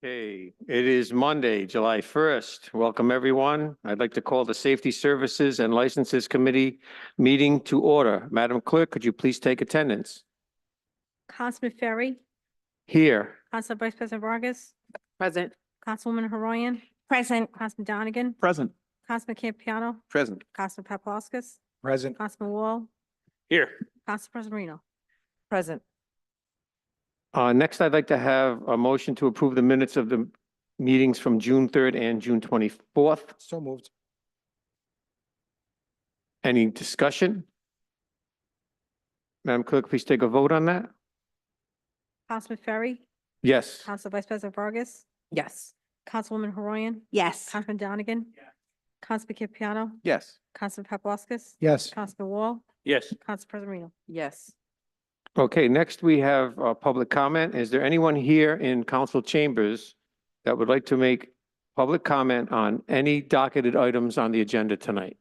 Okay, it is Monday, July 1st. Welcome, everyone. I'd like to call the Safety Services and Licenses Committee meeting to order. Madam Clerk, could you please take attendance? Councilman Ferry, Here. Council Vice President Vargas, Present. Councilwoman Haroyan, Present. Councilman Donegan, Present. Councilman Campiano, Present. Councilman Paplaskas, Present. Councilman Wall, Here. Council President Reno. Present. Next, I'd like to have a motion to approve the minutes of the meetings from June 3rd and June 24th. So moved. Any discussion? Madam Clerk, please take a vote on that. Councilman Ferry, Yes. Council Vice President Vargas, Yes. Councilwoman Haroyan, Yes. Councilman Donegan, Councilman Campiano, Yes. Councilman Paplaskas, Yes. Councilman Wall, Yes. Council President Reno. Yes. Okay, next we have public comment. Is there anyone here in council chambers that would like to make public comment on any docketed items on the agenda tonight?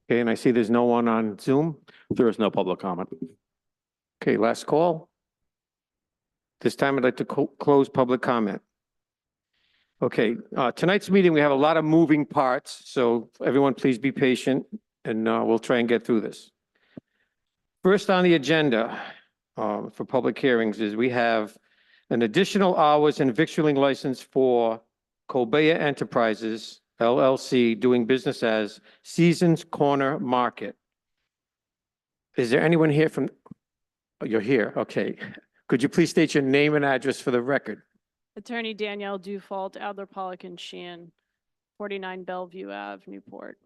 Okay, and I see there's no one on Zoom. There is no public comment. Okay, last call. This time I'd like to close public comment. Okay, tonight's meeting, we have a lot of moving parts, so everyone please be patient and we'll try and get through this. First on the agenda for public hearings is we have an additional hours and victualling license for Colbea Enterprises LLC doing business as Seasons Corner Market. Is there anyone here from, oh, you're here, okay. Could you please state your name and address for the record? Attorney Danielle Dufault, Adler, Pollock and Sheehan, 49 Bellevue Ave, Newport.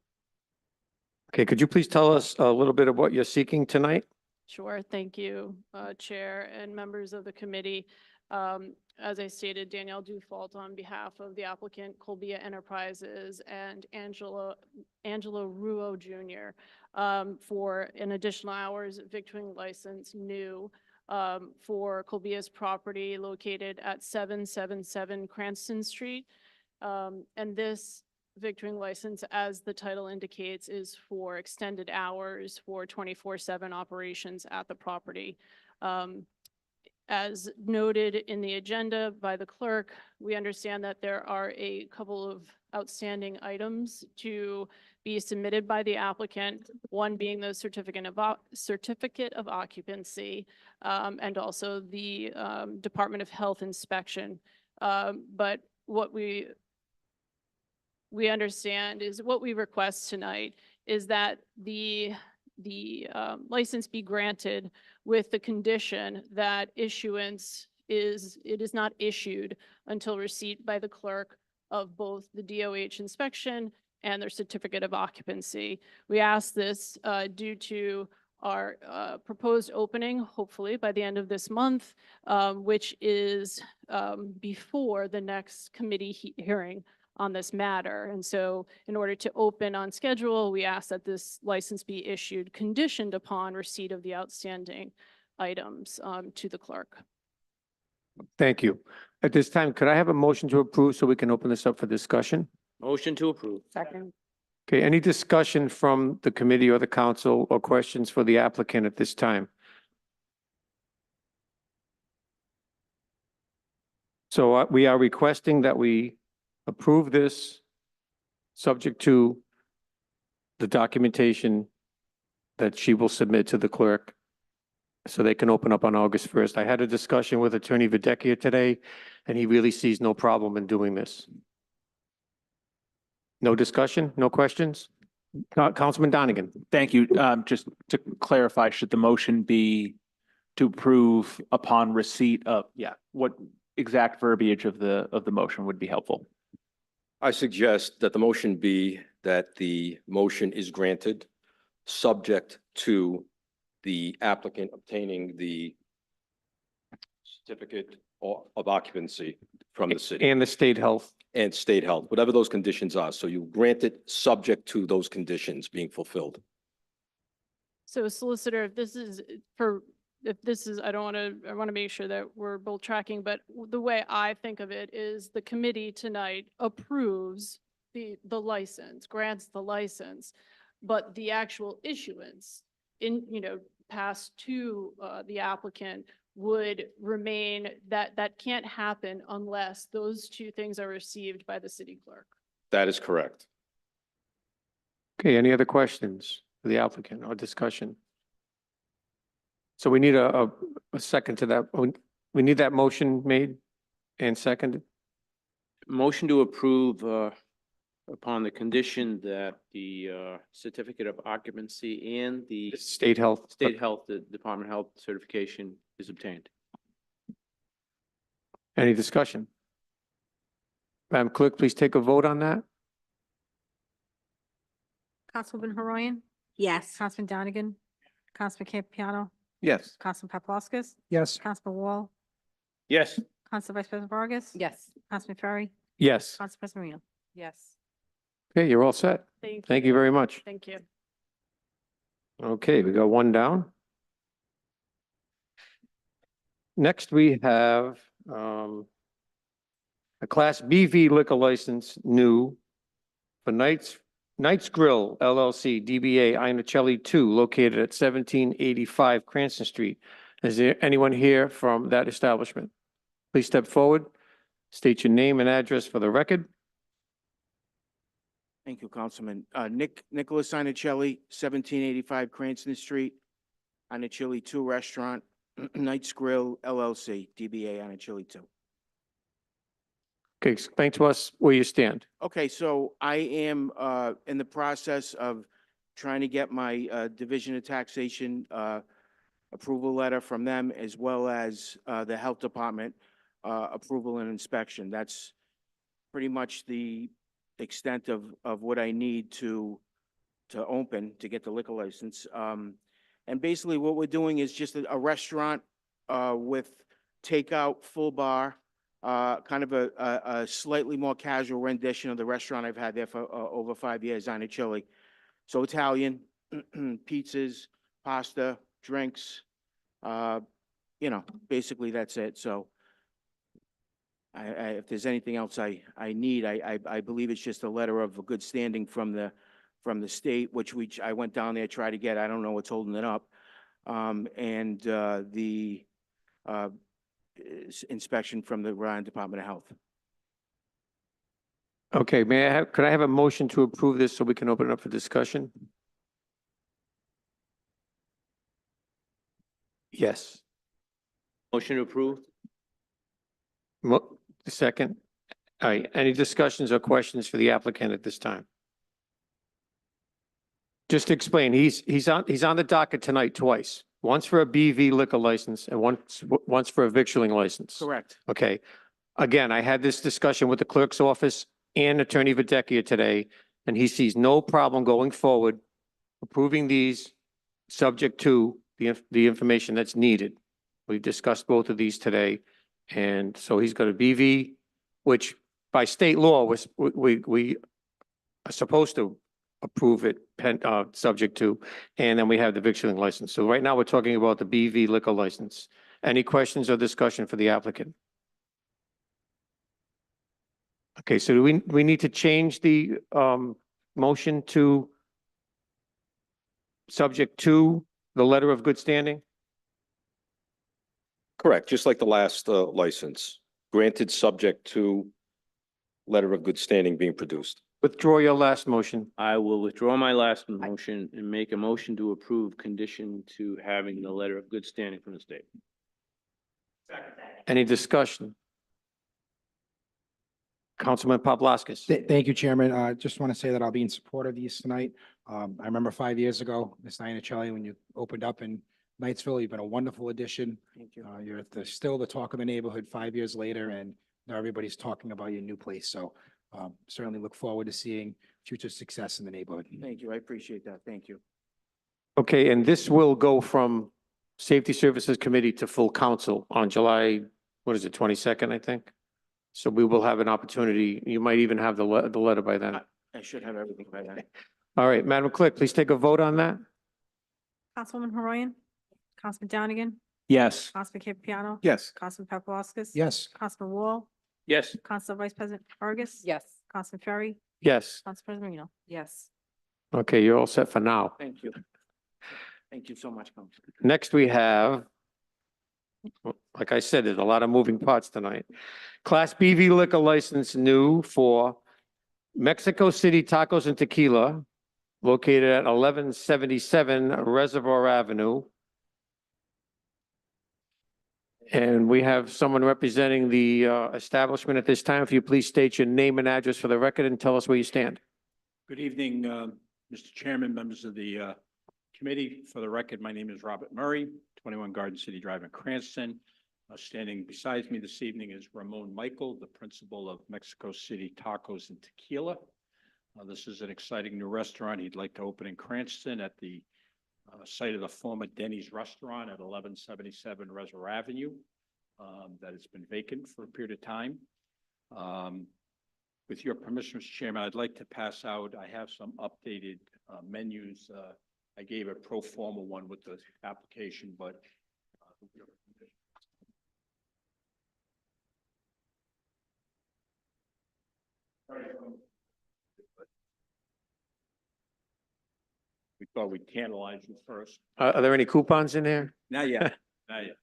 Okay, could you please tell us a little bit of what you're seeking tonight? Sure, thank you, Chair and members of the committee. As I stated, Danielle Dufault on behalf of the applicant Colbea Enterprises and Angelo Ruo Jr. For an additional hours victualling license new for Colbea's property located at 777 Cranston Street. And this victualling license, as the title indicates, is for extended hours for 24/7 operations at the property. As noted in the agenda by the clerk, we understand that there are a couple of outstanding items to be submitted by the applicant, one being the certificate of occupancy, and also the Department of Health inspection. But what we understand is what we request tonight is that the license be granted with the condition that it is not issued until receipt by the clerk of both the DOH inspection and their certificate of occupancy. We ask this due to our proposed opening, hopefully by the end of this month, which is before the next committee hearing on this matter. And so in order to open on schedule, we ask that this license be issued conditioned upon receipt of the outstanding items to the clerk. Thank you. At this time, could I have a motion to approve so we can open this up for discussion? Motion to approve. Second. Okay, any discussion from the committee or the council or questions for the applicant at this time? So we are requesting that we approve this subject to the documentation that she will submit to the clerk so they can open up on August 1st. I had a discussion with Attorney Videcchia today, and he really sees no problem in doing this. No discussion? No questions? Councilman Donegan. Thank you. Just to clarify, should the motion be to approve upon receipt of, what exact verbiage of the motion would be helpful? I suggest that the motion be that the motion is granted, subject to the applicant obtaining the certificate of occupancy from the city And the state health. and state health, whatever those conditions are. So you grant it subject to those conditions being fulfilled. So solicitor, I want to make sure that we're both tracking, but the way I think of it is the committee tonight approves the license, grants the license, but the actual issuance passed to the applicant would remain, that can't happen unless those two things are received by the city clerk. That is correct. Okay, any other questions for the applicant or discussion? So we need a second to that. We need that motion made and seconded. Motion to approve upon the condition that the certificate of occupancy and the State Health. state health, the Department of Health certification is obtained. Any discussion? Madam Clerk, please take a vote on that. Councilwoman Horoyan, Yes. Councilman Donegan, Councilman Campiano, Yes. Councilman Paplaskas, Yes. Councilman Wall, Yes. Council Vice President Vargas. Yes. Councilman Ferry, Yes. Council President Marino. Yes. Okay, you're all set. Thank you very much. Thank you. Okay, we got one down. Next, we have a Class BV liquor license new for Knights Grill LLC, DBA Inocelli 2, located at 1785 Cranston Street. Is there anyone here from that establishment? Please step forward, state your name and address for the record. Thank you, Councilman. Nicholas Inicelli, 1785 Cranston Street, Inicelli 2 Restaurant, Knights Grill LLC, DBA Inicelli 2. Okay, explain to us where you stand. Okay, so I am in the process of trying to get my Division of Taxation approval letter from them, as well as the Health Department approval and inspection. That's pretty much the extent of what I need to open, to get the liquor license. And basically what we're doing is just a restaurant with takeout, full bar, kind of a slightly more casual rendition of the restaurant I've had there for over 5 years, Inicelli. So Italian, pizzas, pasta, drinks, basically that's it. So if there's anything else I need, I believe it's just a letter of a good standing from the state, which I went down there, tried to get. I don't know what's holding it up. And the inspection from the Rhode Island Department of Health. Okay, could I have a motion to approve this so we can open it up for discussion? Yes. Motion approved? Second. All right, any discussions or questions for the applicant at this time? Just to explain, he's on the docket tonight twice. Once for a BV liquor license and once for a victualling license. Correct. Okay. Again, I had this discussion with the clerk's office and Attorney Videcchia today, and he sees no problem going forward approving these subject to the information that's needed. We discussed both of these today. And so he's got a BV, which by state law we are supposed to approve it subject to, and then we have the victualling license. So right now we're talking about the BV liquor license. Any questions or discussion for the applicant? Okay, so do we need to change the motion to subject to the letter of good standing? Correct, just like the last license, granted subject to letter of good standing being produced. Withdraw your last motion. I will withdraw my last motion and make a motion to approve condition to having the letter of good standing from the state. Any discussion? Councilman Paplaskas. Thank you, Chairman. Just want to say that I'll be in support of these tonight. I remember 5 years ago, Ms. Inicelli, when you opened up in Knightsville, you've been a wonderful addition. Thank you. You're still the talk of the neighborhood 5 years later, and now everybody's talking about your new place. So certainly look forward to seeing future success in the neighborhood. Thank you. I appreciate that. Thank you. Okay, and this will go from Safety Services Committee to full council on July, 22nd, I think. So we will have an opportunity. You might even have the letter by then. I should have everything by then. All right, Madam Clerk, please take a vote on that. Councilwoman Horoyan, Councilman Donegan, Yes. Councilman Campiano, Yes. Councilman Paplaskas. Yes. Councilman Wall, Yes. Council Vice President Vargas. Yes. Councilman Ferry, Yes. Council President Marino. Yes. Okay, you're all set for now. Thank you. Thank you so much, Council. Next, we have, like I said, there's a lot of moving parts tonight. Class BV liquor license new for Mexico City Tacos and Tequila located at 1177 Reservoir Avenue. And we have someone representing the establishment at this time. If you please state your name and address for the record and tell us where you stand. Good evening, Mr. Chairman, members of the committee. For the record, my name is Robert Murray, 21 Garden City Drive in Cranston. Standing beside me this evening is Ramon Michael, the principal of Mexico City Tacos and Tequila. This is an exciting new restaurant he'd like to open in Cranston at the site of the former Denny's restaurant at 1177 Reservoir Avenue that has been vacant for a period of time. With your permission, Mr. Chairman, I'd like to pass out, I have some updated menus. I gave a pro forma one with the application, but we thought we'd tantalize you first. Are there any coupons in there? Not yet, not yet.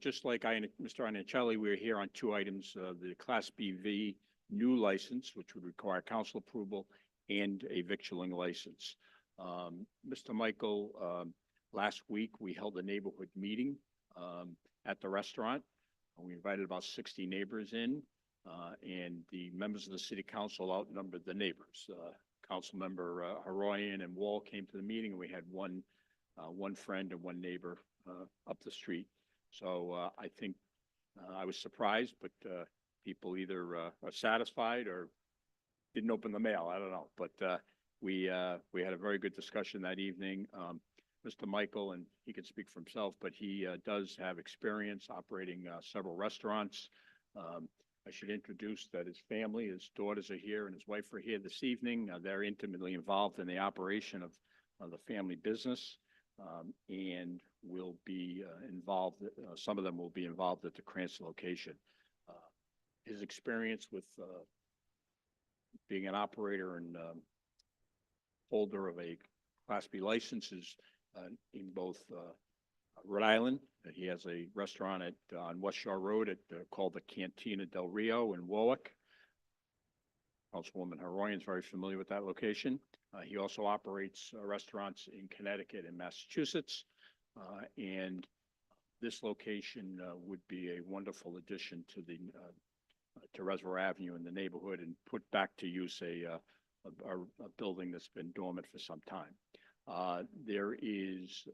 Just like Mr. Iannicelli, we're here on two items, the Class BV new license, which would require council approval, and a victualling license. Mr. Michael, last week, we held a neighborhood meeting at the restaurant. We invited about 60 neighbors in, and the members of the city council outnumbered the neighbors. Councilmember Haroyan and Wall came to the meeting, and we had one friend and one neighbor up the street. So I think I was surprised, but people either are satisfied or didn't open the mail. I don't know, but we had a very good discussion that evening. Mr. Michael, and he can speak for himself, but he does have experience operating several restaurants. I should introduce that his family, his daughters are here and his wife are here this evening. They're intimately involved in the operation of the family business and will be involved. Some of them will be involved at the Cranston location. His experience with being an operator and holder of a Class B license is in both Rhode Island. He has a restaurant on West Shore Road called the Cantina del Rio in Warwick. Councilwoman Haroyan is very familiar with that location. He also operates restaurants in Connecticut and Massachusetts. And this location would be a wonderful addition to Reservoir Avenue in the neighborhood and put back to use a building that's been dormant for some time. There is,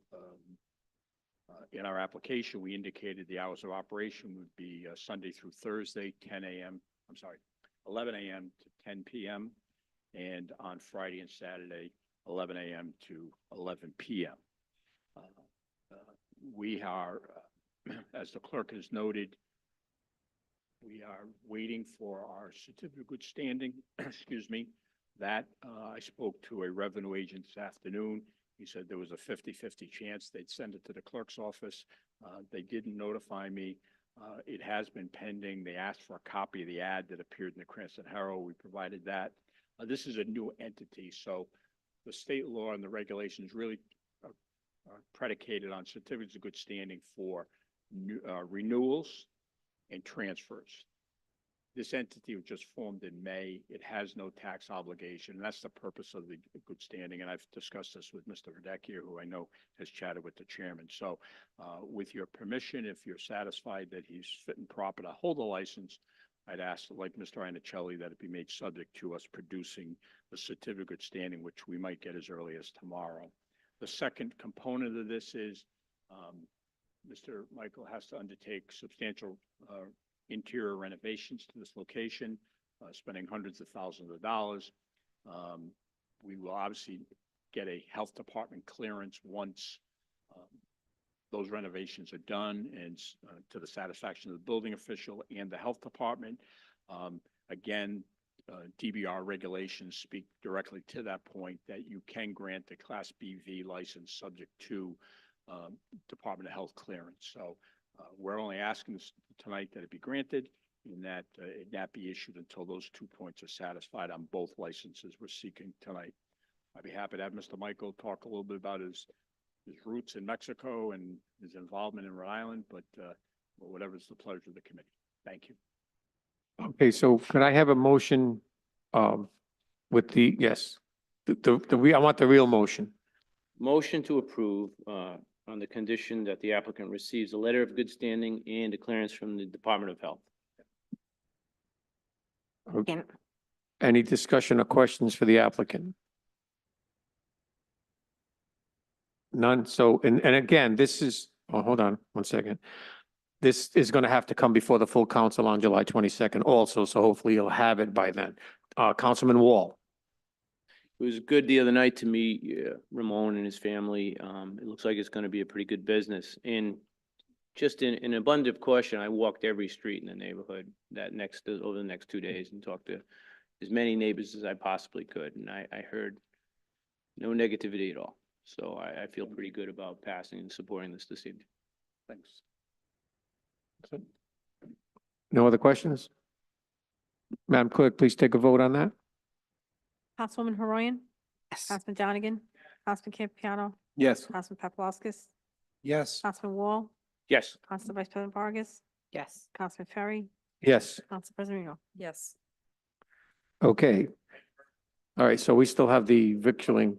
in our application, we indicated the hours of operation would be Sunday through Thursday, 11 a.m. to 10 p.m. and on Friday and Saturday, 11 a.m. to 11 p.m. We are, as the clerk has noted, we are waiting for our certificate of good standing, excuse me. That I spoke to a revenue agent this afternoon. He said there was a 50-50 chance they'd send it to the clerk's office. They didn't notify me. It has been pending. They asked for a copy of the ad that appeared in the Cranston Herald. We provided that. This is a new entity, so the state law and the regulations really are predicated on certificates of good standing for renewals and transfers. This entity was just formed in May. It has no tax obligation. And that's the purpose of the good standing. And I've discussed this with Mr. Verdecchio, who I know has chatted with the chairman. So with your permission, if you're satisfied that he's fit and proper to hold a license, I'd ask, like Mr. Iannicelli, that it be made subject to us producing the certificate of good standing, which we might get as early as tomorrow. The second component of this is Mr. Michael has to undertake substantial interior renovations to this location, spending hundreds of thousands of dollars. We will obviously get a health department clearance once those renovations are done and to the satisfaction of the building official and the health department. Again, DBR regulations speak directly to that point, that you can grant a Class BV license subject to Department of Health clearance. So we're only asking this tonight that it be granted, and that it not be issued until those 2 points are satisfied on both licenses we're seeking tonight. I'd be happy to have Mr. Michael talk a little bit about his roots in Mexico and his involvement in Rhode Island, but whatever's the pleasure of the committee. Thank you. Okay, so could I have a motion, with the, yes, I want the real motion. Motion to approve, on the condition that the applicant receives a letter of good standing and a clearance from the Department of Health. Any discussion or questions for the applicant? None. So, and again, this is, oh, hold on one second. This is going to have to come before the full council on July 22nd also, so hopefully you'll have it by then. Councilman Wall. It was good the other night to meet Ramon and his family. It looks like it's going to be a pretty good business. And just in abundant caution, I walked every street in the neighborhood over the next 2 days and talked to as many neighbors as I possibly could. And I heard no negativity at all. So I feel pretty good about passing and supporting this evening. Thanks. No other questions? Madam Clerk, please take a vote on that. Councilwoman Horoyan? Yes. Councilman Donegan? Councilman Campiano? Yes. Councilman Paplaskas? Yes. Councilman Wall? Yes. Council Vice President Vargas? Yes. Councilman Ferry? Yes. Council President Reno? Yes. Okay. All right, so we still have the victualling.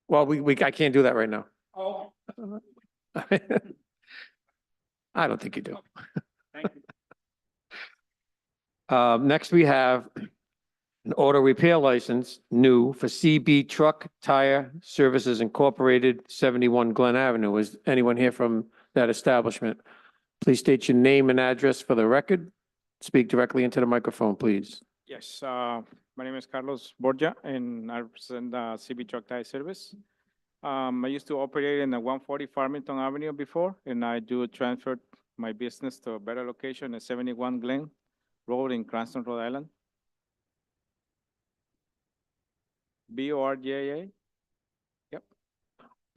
Well, I can't do that right now. Oh, I don't think you do. thank you. Next, we have an auto repair license, new for CB Truck Tire Services Incorporated, 71 Glen Avenue. Is anyone here from that establishment? Please state your name and address for the record. Speak directly into the microphone, please. Yes, my name is Carlos Borgia, and I represent CB Truck Tire Service. I used to operate in the 140 Farmington Avenue before, and I do transfer my business to a better location at 71 Glen Road in Cranston, Rhode Island. Borja. Yep.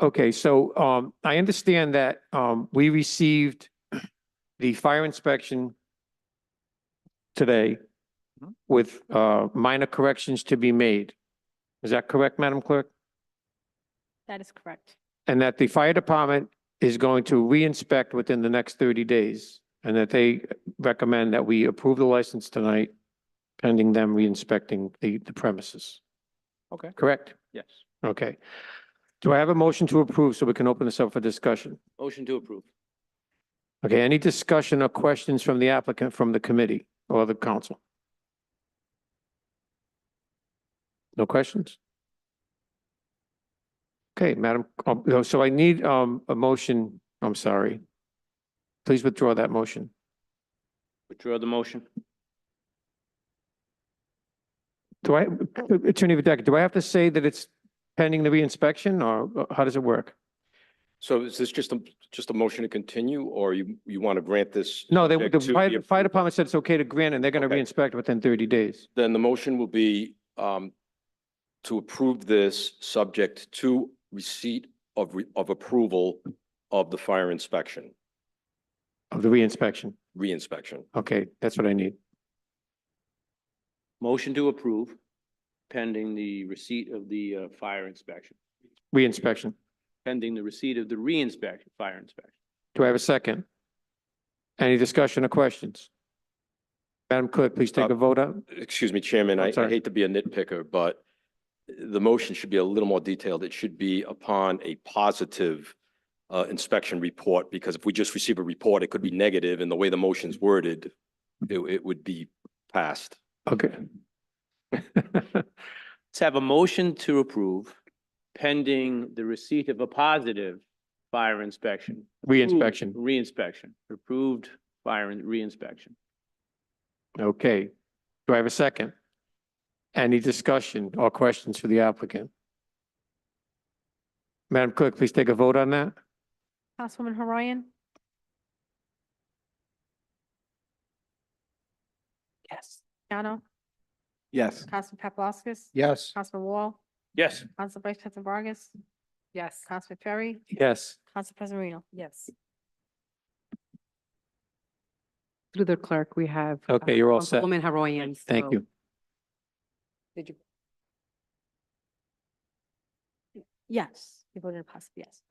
Okay, so I understand that we received the fire inspection today with minor corrections to be made. Is that correct, Madam Clerk? That is correct. And that the fire department is going to re-inspect within the next 30 days, and that they recommend that we approve the license tonight pending them re-inspecting the premises. Okay. Correct? Yes. Okay. Do I have a motion to approve so we can open this up for discussion? Motion to approve. Okay, any discussion or questions from the applicant, from the committee or the council? No questions? Okay, Madam, so I need a motion, I'm sorry. Please withdraw that motion. Withdraw the motion. Do I, Attorney Videk, do I have to say that it's pending the reinspection, or how does it work? So is this just a motion to continue, or you want to grant this? No, subject the to fire approval? department said it's okay to grant, and they're going to Okay. reinspect within 30 days. Then the motion will be to approve this subject to receipt of approval of the fire inspection, Of the reinspection. reinspection. Okay, that's what I need. Motion to approve pending the receipt of the fire inspection, Reinspection. pending the receipt of the re-inspection, fire inspection. Do I have a second? Any discussion or questions? Madam Clerk, please take a vote out. Excuse me, Chairman, I'm I sorry. hate to be a nitpicker, but the motion should be a little more detailed. It should be upon a positive inspection report, because if we just receive a report, it could be negative, and the way the motion's worded, it would be passed. Okay. Let's have a motion to approve pending the receipt of a positive fire inspection. Reinspection. Reinspection, approved fire and reinspection. Okay. Do I have a second? Any discussion or questions for the applicant? Madam Clerk, please take a vote on that. Councilwoman Horoyan? Yes. Piano? Yes. Councilman Paplaskas? Yes. Councilman Wall? Yes. Council Vice President Vargas? Yes. Councilman Ferry? Yes. Council President Reno? Yes. Through the clerk, we have. Okay, you're all set. Councilwoman Haroyan. Thank so- you. Did you? Yes. You voted positive, yes.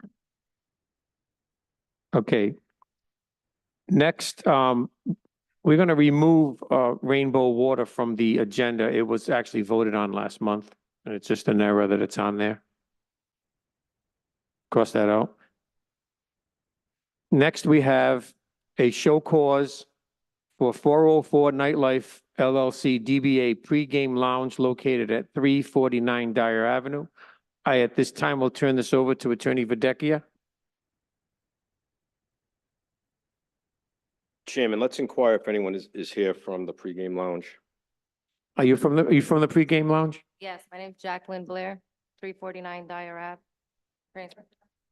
Okay. Next, we're going to remove Rainbow Water from the agenda. It was actually voted on last month, and it's just an error that it's on there. Cross that out. Next, we have a show cause for 404 Nightlife LLC DBA Pre-Game Lounge located at 349 Dyer Avenue. I, at this time, will turn this over to Attorney Videcchia. Chairman, let's inquire if anyone is here from the pregame lounge. Are you from the Pre-Game Lounge? Yes, my name's Jacqueline Blair, 349 Dyer Ave. Transfer.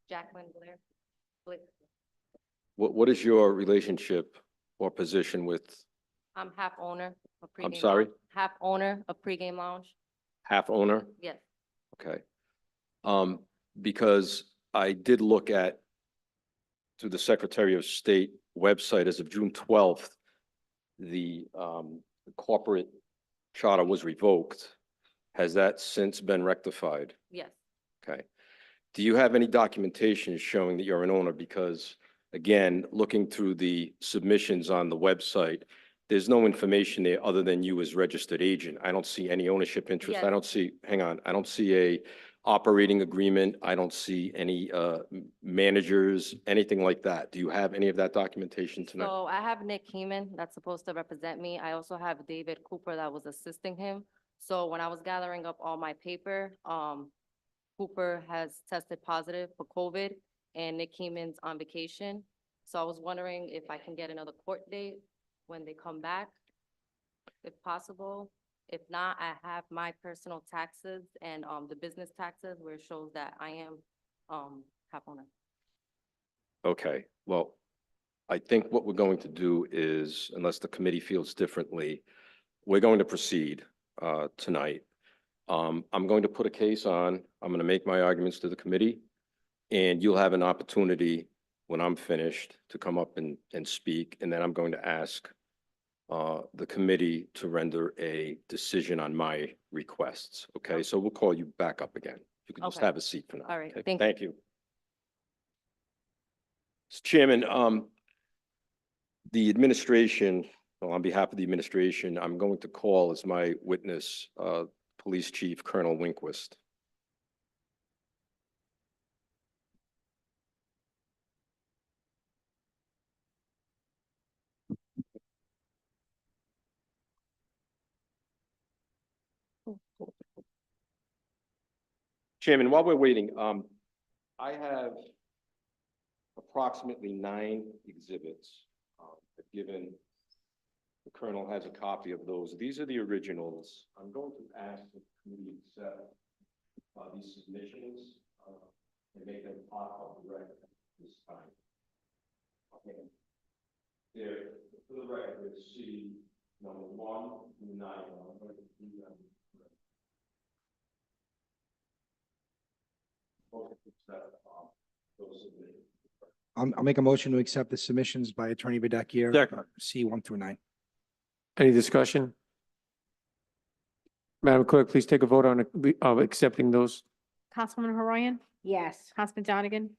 Jacqueline Blair. What is your relationship or position with I'm half owner of Pregame. I'm sorry? Lounge. Half owner of Pregame Lounge. half owner? Yes. Okay. Because I did look at through the Secretary of State website as of June 12th, the corporate charter was revoked. Has that since been rectified? Yes. Okay. Do you have any documentation showing that you're an owner? Because again, looking through the submissions on the website, there's no information there other than you as registered agent. I don't see any ownership interest. I Yes. don't see, hang on, I don't see a operating agreement. I don't see any managers, anything like that. Do you have any of that documentation tonight? So I have Nick Heeman that's supposed to represent me. I also have David Cooper that was assisting him. So when I was gathering up all my paper, Cooper has tested positive for COVID and Nick Heeman's on vacation. So I was wondering if I can get another court date when they come back, if possible. If not, I have my personal taxes and the business taxes where it shows that I am half owner. Okay, well, I think what we're going to do is, unless the committee feels differently, we're going to proceed tonight. I'm going to put a case on, I'm going to make my arguments to the committee, and you'll have an opportunity when I'm finished to come up and speak, and then I'm going to ask the committee to render a decision on my requests, okay? So we'll call you back up again. You can just Okay. have a seat for now. All right, okay? thank you. Thank you. Mr. Chairman, the administration, well, on behalf of the administration, I'm going to call as my witness, Police Chief Colonel Winquist. Chairman, while we're waiting, I have approximately 9 exhibits. I've given, the Colonel has a copy of those. These are the originals. I'm going to ask the committee to accept these submissions and make them part of the record this time. Okay. There, for the record, see number 1 through 9. I'm going to do them. I'll make a motion to accept the submissions by Attorney Videcchia. Second. C1 through 9. Any discussion? Madam Clerk, please take a vote on accepting those. Councilwoman Haroyan, Yes. Councilman Donegan,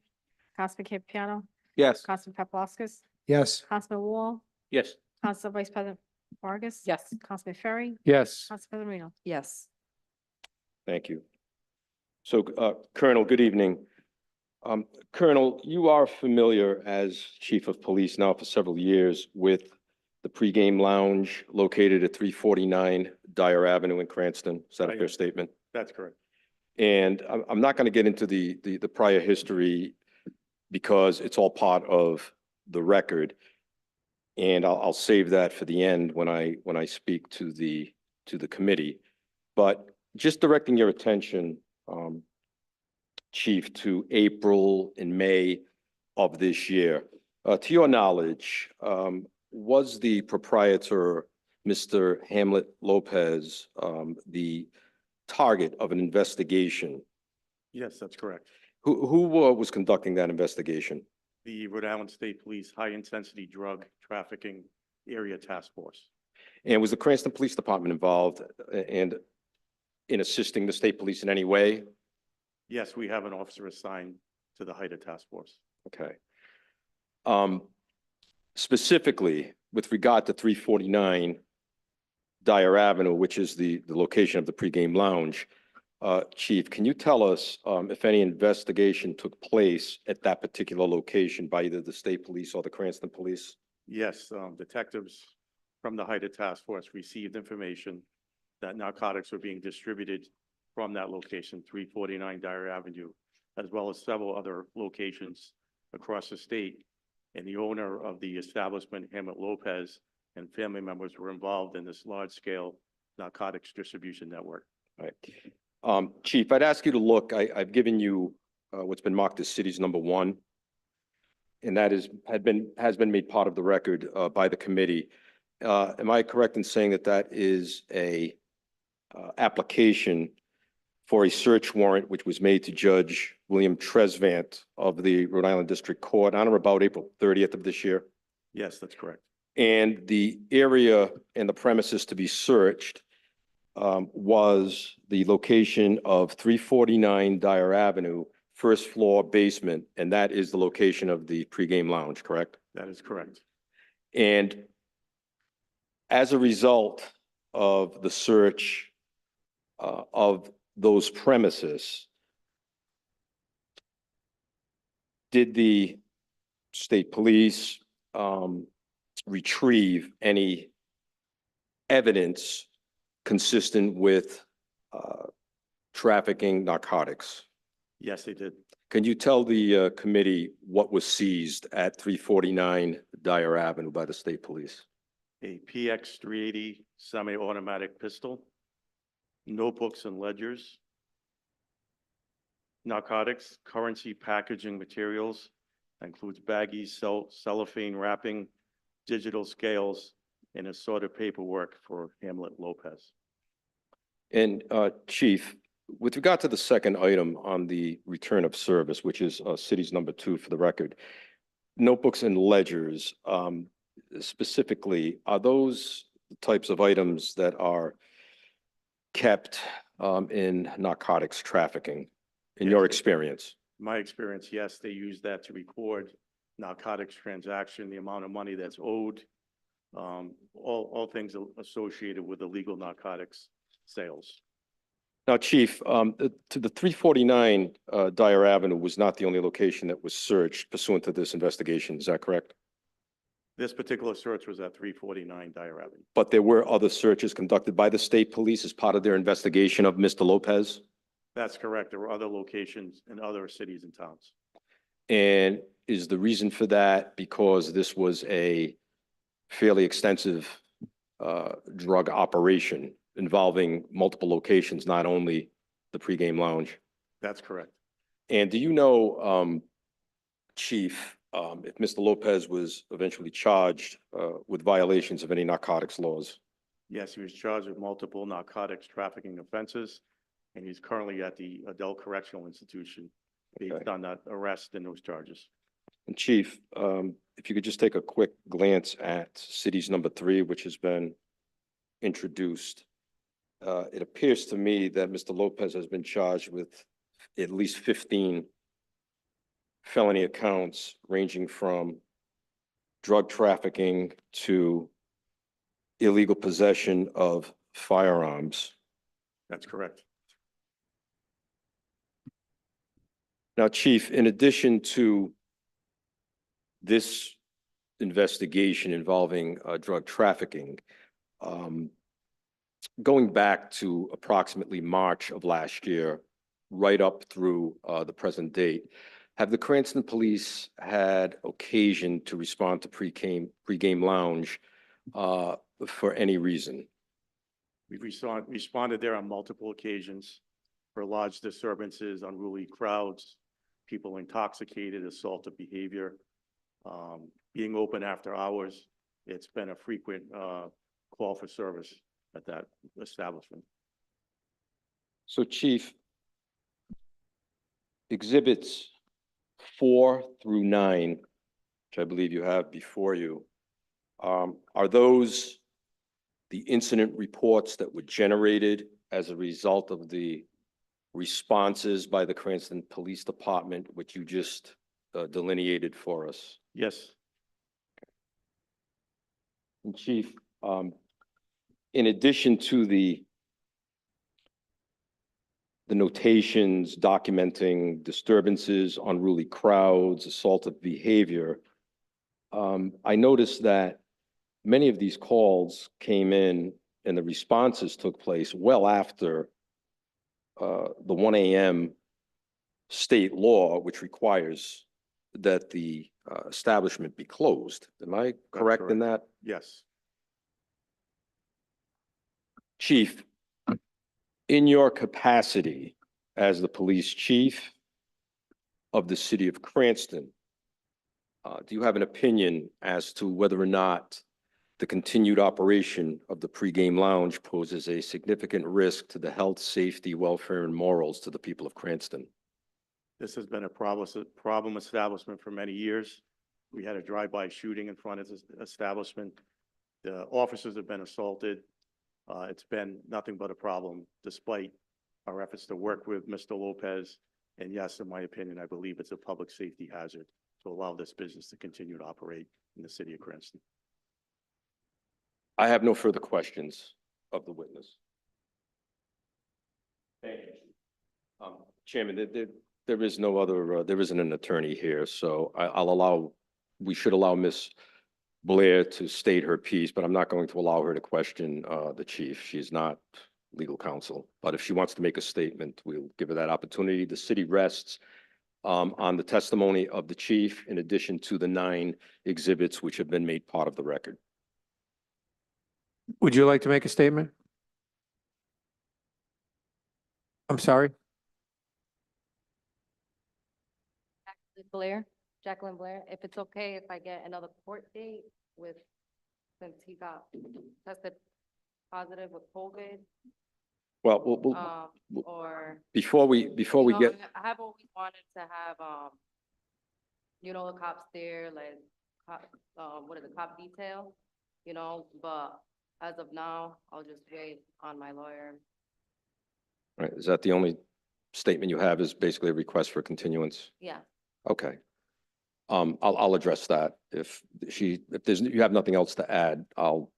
Councilman Campiano, Yes. Councilman Paplaskas, Yes. Councilman Wall, Yes. Council Vice President Vargas. Yes. Councilman Ferry, Yes. Council President Marino. Yes. Thank you. So, Colonel, good evening. Colonel, you are familiar as Chief of Police now for several years with the pregame lounge located at 349 Dyer Avenue in Cranston. Is that a fair statement? That's correct. And I'm not going to get into the prior history because it's all part of the record. And I'll save that for the end when I speak to the committee. But just directing your attention, Chief, to April and May of this year. To your knowledge, was the proprietor, Mr. Hamlet Lopez, the target of an investigation? Yes, that's correct. Who was conducting that investigation? The Rhode Island State Police High Intensity Drug Trafficking area task force. And was the Cranston Police Department involved and in assisting the state police in any way? Yes, we have an officer assigned to the HIDTA task force. Okay. Specifically, with regard to 349 Dyer Avenue, which is the location of the pregame lounge, Chief, can you tell us if any investigation took place at that particular location by either the state police or the Cranston Police? Yes, detectives from the HIDTA task force received information that narcotics were being distributed from that location, 349 Dyer Avenue, as well as several other locations across the state. And the owner of the establishment, Hamlet Lopez, and family members were involved in this large-scale narcotics distribution network. Right. Chief, I'd ask you to look, I've given you what's been marked as cities number 1. And that has been made part of the record by the committee. Am I correct in saying that that is a application for a search warrant which was made to Judge William Tresvant of the Rhode Island District Court on or about April 30th of this year? Yes, that's correct. And the area and the premises to be searched was the location of 349 Dyer Avenue, first floor basement, and that is the location of the pregame lounge, correct? That is correct. And as a result of the search of those premises, did the state police retrieve any evidence consistent with trafficking narcotics? Yes, they did. Can you tell the committee what was seized at 349 Dyer Avenue by the state police? A PX 380 semi-automatic pistol, notebooks and ledgers, narcotics, currency packaging materials, that includes baggies, cellophane wrapping, digital scales, and assorted paperwork for Hamlet Lopez. And Chief, with regard to the second item on the return of service, which is cities number 2 for the record, notebooks and ledgers, specifically, are those the types of items that are kept in narcotics trafficking, in your experience? My experience, yes, they use that to record narcotics transaction, the amount of money that's owed, all things associated with illegal narcotics sales. Now, Chief, to the 349 Dyer Avenue was not the only location that was searched pursuant to this investigation, is that correct? This particular search was at 349 Dyer Avenue. But there were other searches conducted by the state police as part of their investigation of Mr. Lopez? That's correct. There were other locations in other cities and towns. And is the reason for that because this was a fairly extensive drug operation involving multiple locations, not only the pregame lounge? That's correct. And do you know, Chief, if Mr. Lopez was eventually charged with violations of any narcotics laws? Yes, he was charged with multiple narcotics trafficking offenses, and he's currently at the Adult Correctional Institution based on that arrest and those charges. And Chief, if you could just take a quick glance at cities number 3, which has been introduced. It appears to me that Mr. Lopez has been charged with at least 15 felony accounts ranging from drug trafficking to illegal possession of firearms. That's correct. Now, Chief, in addition to this investigation involving drug trafficking, going back to approximately March of last year, right up through the present date, have the Cranston Police had occasion to respond to pregame lounge for any reason? We've responded there on multiple occasions for large disturbances, unruly crowds, people intoxicated, assaultive behavior, being open after hours. It's been a frequent call for service at that establishment. So, Chief, exhibits 4 through 9, which I believe you have before you, Are those the incident reports that were generated as a result of the responses by the Cranston Police Department, which you just delineated for us? Yes, And Chief, in addition to the notations documenting disturbances, unruly crowds, assaultive behavior, I noticed that many of these calls came in and the responses took place well after the 1 a.m. state law, which requires that the establishment be closed. Am I correct in that? yes. Chief, in your capacity as the police chief of the city of Cranston, do you have an opinion as to whether or not the continued operation of the pregame lounge poses a significant risk to the health, safety, welfare, and morals to the people of Cranston? This has been a problem establishment for many years. We had a drive-by shooting in front of this establishment. The officers have been assaulted. It's been nothing but a problem despite our efforts to work with Mr. Lopez. And yes, in my opinion, I believe it's a public safety hazard to allow this business to continue to operate in the city of Cranston. I have no further questions of the witness. Thank you. Chairman, there is no other, there isn't an attorney here, so we should allow Ms. Blair to state her piece, but I'm not going to allow her to question the chief. She is not legal counsel. But if she wants to make a statement, we'll give her that opportunity. The city rests on the testimony of the chief, in addition to the 9 exhibits which have been made part of the record. Would you like to make a statement? I'm sorry? Jacqueline Blair, if it's okay if I get another court date with, since he got tested positive with COVID, Well, or. before we You know, get, I have always wanted to have, you know, the cops there, like, what is it, cop detail, you know, but as of now, I'll just wait on my lawyer. right, is that the only statement you have, is basically a request for continuance? Yeah, Okay. I'll address that. If you have nothing else to add, I'll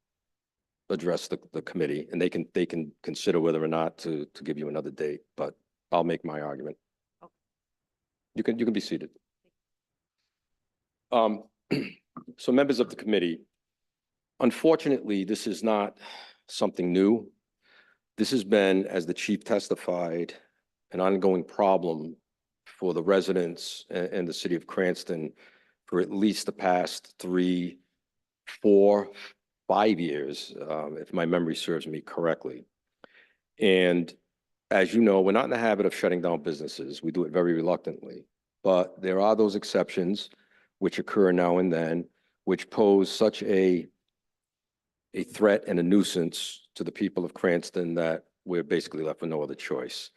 address the committee, and they can consider whether or not to give you another date, but I'll make my argument. Okay. You can be seated. So members of the committee, unfortunately, this is not something new. This has been, as the chief testified, an ongoing problem for the residents and the city of Cranston for at least the past 3, 4, 5 years, if my memory serves me correctly. And as you know, we're not in the habit of shutting down businesses. We do it very reluctantly. But there are those exceptions which occur now and then, which pose such a threat and a nuisance to the people of Cranston that we're basically left with no other choice.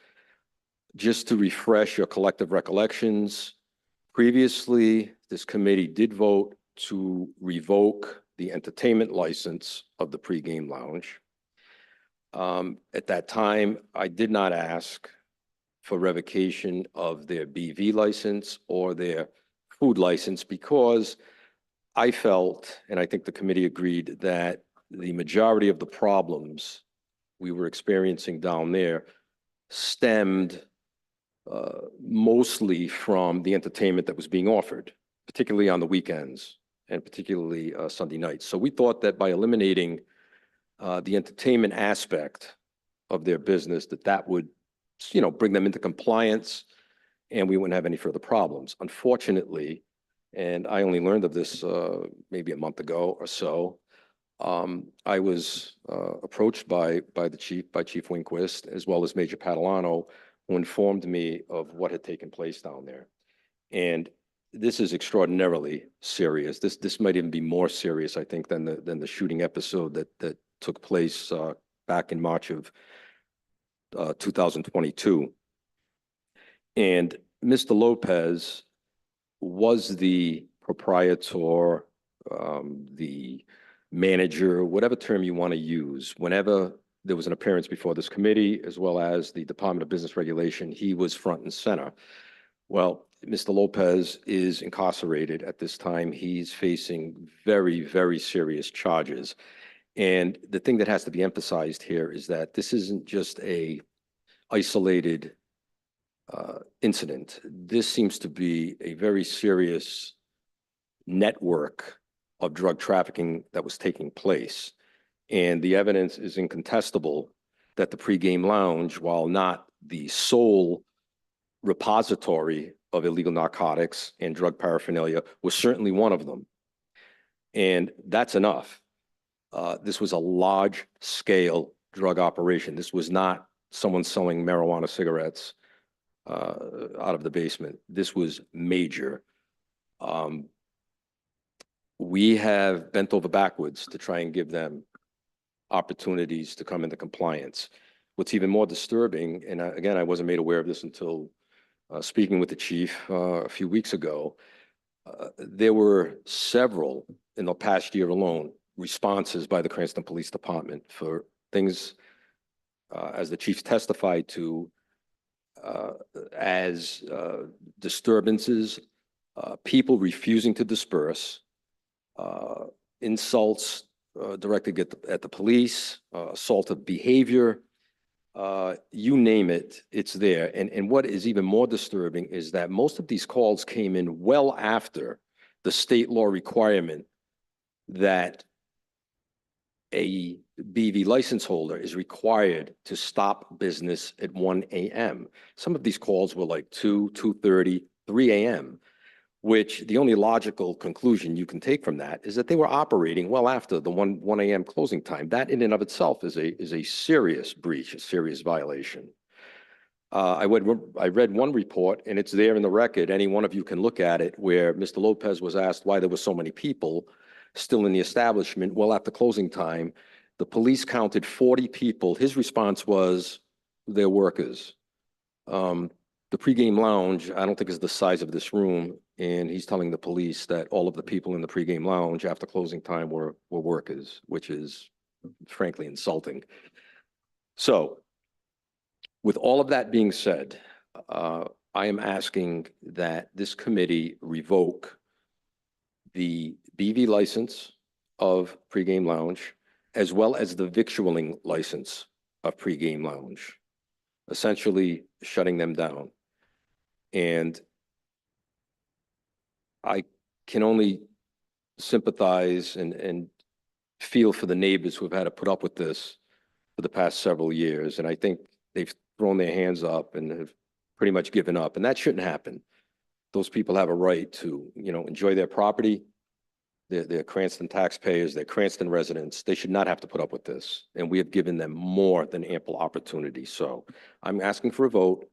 Just to refresh your collective recollections, previously, this committee did vote to revoke the entertainment license of the pregame lounge. At that time, I did not ask for revocation of their BV license or their food license because I felt, and I think the committee agreed, that the majority of the problems we were experiencing down there stemmed mostly from the entertainment that was being offered, particularly on the weekends and particularly Sunday nights. So we thought that by eliminating the entertainment aspect of their business, that would, bring them into compliance and we wouldn't have any further problems. Unfortunately, and I only learned of this maybe a month ago or so, I was approached by Chief Winquist, as well as Major Padalano, who informed me of what had taken place down there. And this is extraordinarily serious. This might even be more serious, I think, than the shooting episode that took place back in March of 2022. And Mr. Lopez was the proprietor, the manager, whatever term you want to use, whenever there was an appearance before this committee, as well as the Department of Business Regulation, he was front and center. Well, Mr. Lopez is incarcerated at this time. He's facing very, very serious charges. And the thing that has to be emphasized here is that this isn't just a isolated incident. This seems to be a very serious network of drug trafficking that was taking place. And the evidence is incontestable that the pregame lounge, while not the sole repository of illegal narcotics and drug paraphernalia, was certainly one of them. And that's enough. This was a large-scale drug operation. This was not someone selling marijuana cigarettes out of the basement. This was major. We have bent over backwards to try and give them opportunities to come into compliance. What's even more disturbing, and again, I wasn't made aware of this until speaking with the chief a few weeks ago, there were several in the past year alone responses by the Cranston Police Department for things, as the chief testified to, as disturbances, people refusing to disperse, insults directed at the police, assaultive behavior, you name it, it's there. And what is even more disturbing is that most of these calls came in well after the state law requirement that a BV license holder is required to stop business at 1 a.m. Some of these calls were like 2, 2:30, 3 a.m., which the only logical conclusion you can take from that is that they were operating well after the 1 a.m. closing time. That in and of itself is a serious breach, a serious violation. I read one report, and it's there in the record. Any one of you can look at it, where Mr. Lopez was asked why there were so many people still in the establishment. Well, after closing time, the police counted 40 people. His response was, they're workers. The pregame lounge, I don't think is the size of this room, and he's telling the police that all of the people in the pregame lounge after closing time were workers, which is frankly insulting. So, with all of that being said, I am asking that this committee revoke the BV license of pregame lounge, as well as the victualling license of pregame lounge, essentially shutting them down. And I can only sympathize and feel for the neighbors who have had to put up with this for the past several years. And I think they've thrown their hands up and have pretty much given up, and that shouldn't happen. Those people have a right to, enjoy their property. They're Cranston taxpayers, they're Cranston residents. They should not have to put up with this. And we have given them more than ample opportunity. So I'm asking for a vote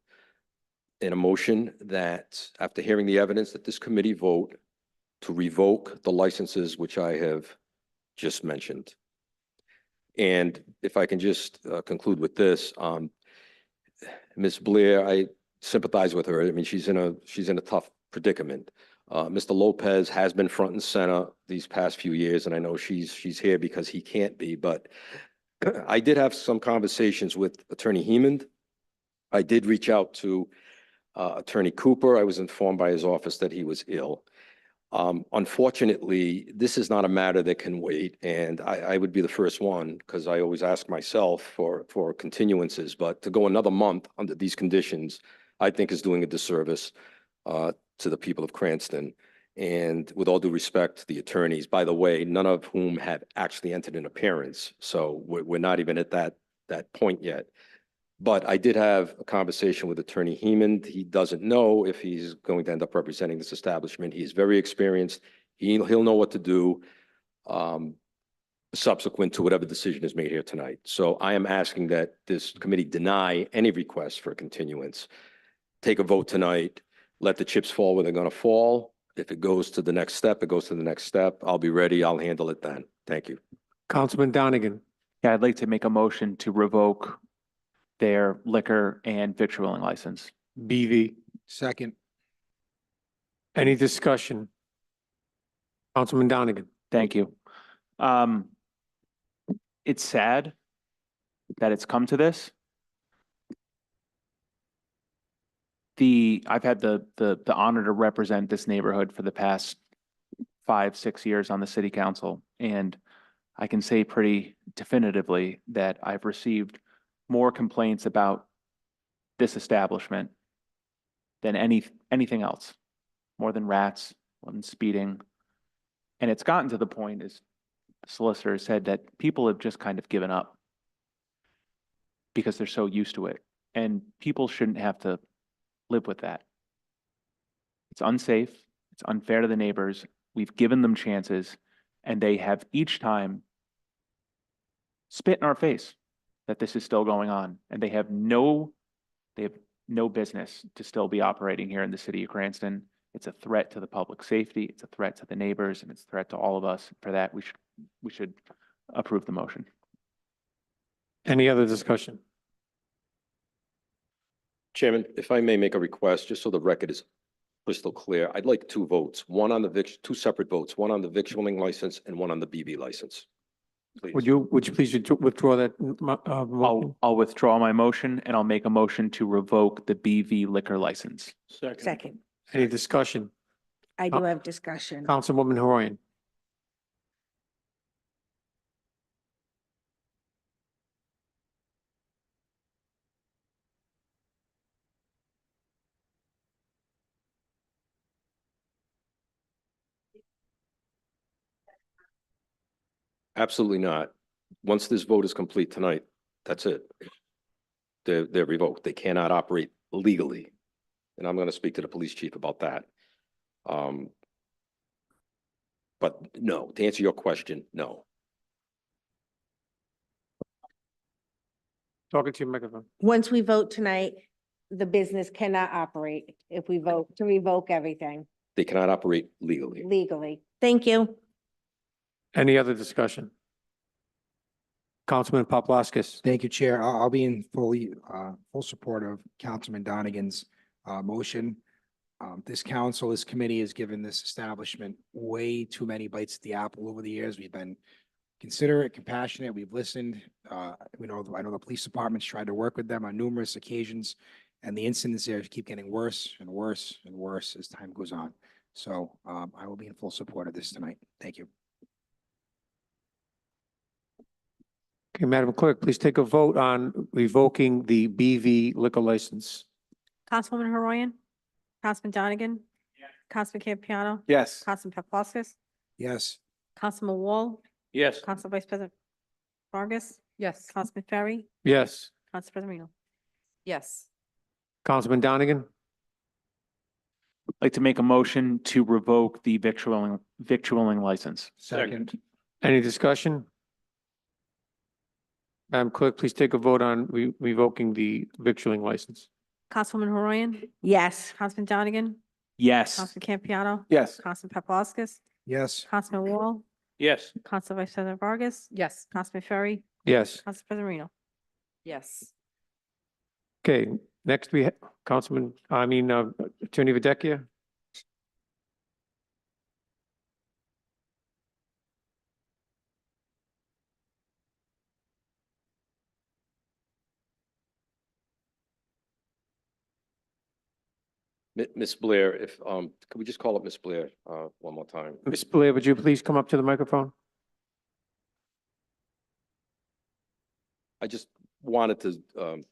and a motion that, after hearing the evidence, that this committee vote to revoke the licenses which I have just mentioned. And if I can just conclude with this, Ms. Blair, I sympathize with her. I mean, she's in a tough predicament. Mr. Lopez has been front and center these past few years, and I know she's here because he can't be, but I did have some conversations with Attorney Hemond. I did reach out to Attorney Cooper. I was informed by his office that he was ill. Unfortunately, this is not a matter that can wait, and I would be the first one, because I always ask myself for continuances, but to go another month under these conditions, I think is doing a disservice to the people of Cranston. And with all due respect to the attorneys, by the way, none of whom have actually entered an appearance, so we're not even at that point yet. But I did have a conversation with Attorney Hemond. He doesn't know if he's going to end up representing this establishment. He's very experienced. He'll know what to do subsequent to whatever decision is made here tonight. So I am asking that this committee deny any request for a continuance. Take a vote tonight. Let the chips fall where they're going to fall. If it goes to the next step, it goes to the next step. I'll be ready. I'll handle it then. Thank you. Councilman Donegan. Yeah, I'd like to make a motion to revoke their liquor and victualling license. BV. Second. Any discussion? Councilman Donegan. Thank you. It's sad that it's come to this. I've had the honor to represent this neighborhood for the past 5, 6 years on the city council. And I can say pretty definitively that I've received more complaints about this establishment than anything else, more than rats, more than speeding. And it's gotten to the point, as the solicitor said, that people have just kind of given up because they're so used to it. And people shouldn't have to live with that. It's unsafe. It's unfair to the neighbors. We've given them chances, and they have each time spit in our face that this is still going on, and they have no business to still be operating here in the city of Cranston. It's a threat to the public safety. It's a threat to the neighbors, and it's a threat to all of us. For that, we should approve the motion. Any other discussion? Chairman, if I may make a request, just so the record is crystal clear, I'd like 2 votes, one on the two separate votes, one on the victualling license and one on the BV license. Please. Would you please withdraw that? Motion? I'll withdraw my motion, and I'll make a motion to revoke the BV liquor license. Second. Any discussion? I do have discussion. Councilwoman Horan. Absolutely not. Once this vote is complete tonight, that's it. They're revoked. They cannot operate legally. And I'm going to speak to the police chief about that. But no, to answer your question, no. Talking to your microphone. Once we vote tonight, the business cannot operate if we vote to revoke everything They cannot operate legally. legally. Thank you. Any other discussion? Councilman Paplaskas. Thank you, Chair. I'll be in full support of Councilman Donegan's motion. This council, this committee has given this establishment way too many bites at the apple over the years. We've been considerate, compassionate. We've listened. I know the police department's tried to work with them on numerous occasions, and the incidents there keep getting worse and worse and worse as time goes on. So I will be in full support of this tonight. Thank you. Okay, Madam Clerk, please take a vote on revoking the BV liquor license. Councilwoman Horan, Councilman Donegan, Councilman Campiano, Yes. Councilman Paplaskas, Yes. Councilman Wall, Yes. Council Vice President Vargas, Yes. Councilman Ferry, Yes. Council President Reno. Yes. Councilman Donegan. I'd like to make a motion to revoke the victualling license. Second. Any discussion? Madam Clerk, please take a vote on revoking the victualling license. Councilwoman Horan, Yes. Councilman Donegan, Yes. Councilman Campiano, Yes. Councilman Paplaskas, Yes. Councilman Wall, Yes. Council Vice President Vargas, Yes. Councilman Ferry, Yes. Council President Reno. Yes. Okay, next we have Attorney Videcchia. Ms. Blair, if, could we just call up Ms. Blair, one more time? Ms. Blair, would you please come up to the microphone? I just wanted to,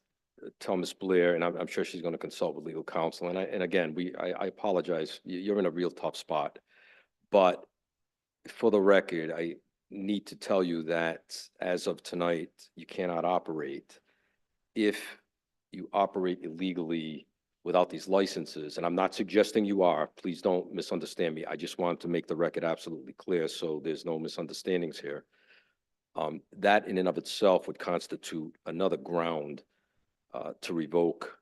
tell Ms. Blair, and I'm sure she's going to consult with legal counsel. And again, I apologize. You're in a real tough spot. But for the record, I need to tell you that as of tonight, you cannot operate. If you operate illegally without these licenses, and I'm not suggesting you are, please don't misunderstand me. I just want to make the record absolutely clear so there's no misunderstandings here. That in and of itself would constitute another ground to revoke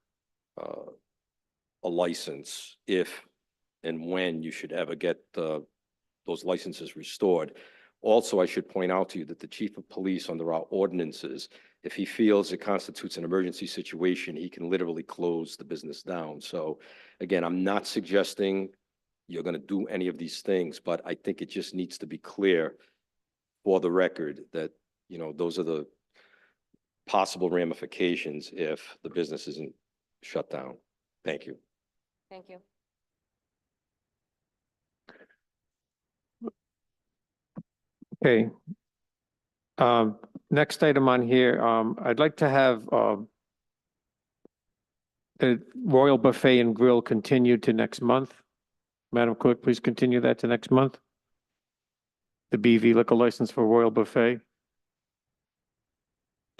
a license if and when you should ever get those licenses restored. Also, I should point out to you that the chief of police under our ordinances, if he feels it constitutes an emergency situation, he can literally close the business down. So again, I'm not suggesting you're going to do any of these things, but I think it just needs to be clear for the record that, you know, those are the possible ramifications if the business isn't shut down. Thank you. Thank you. Okay. Next item on here, I'd like to have, the Royal Buffet and Grill continued to next month. Madam Clerk, please continue that to next month. The BV liquor license for Royal Buffet.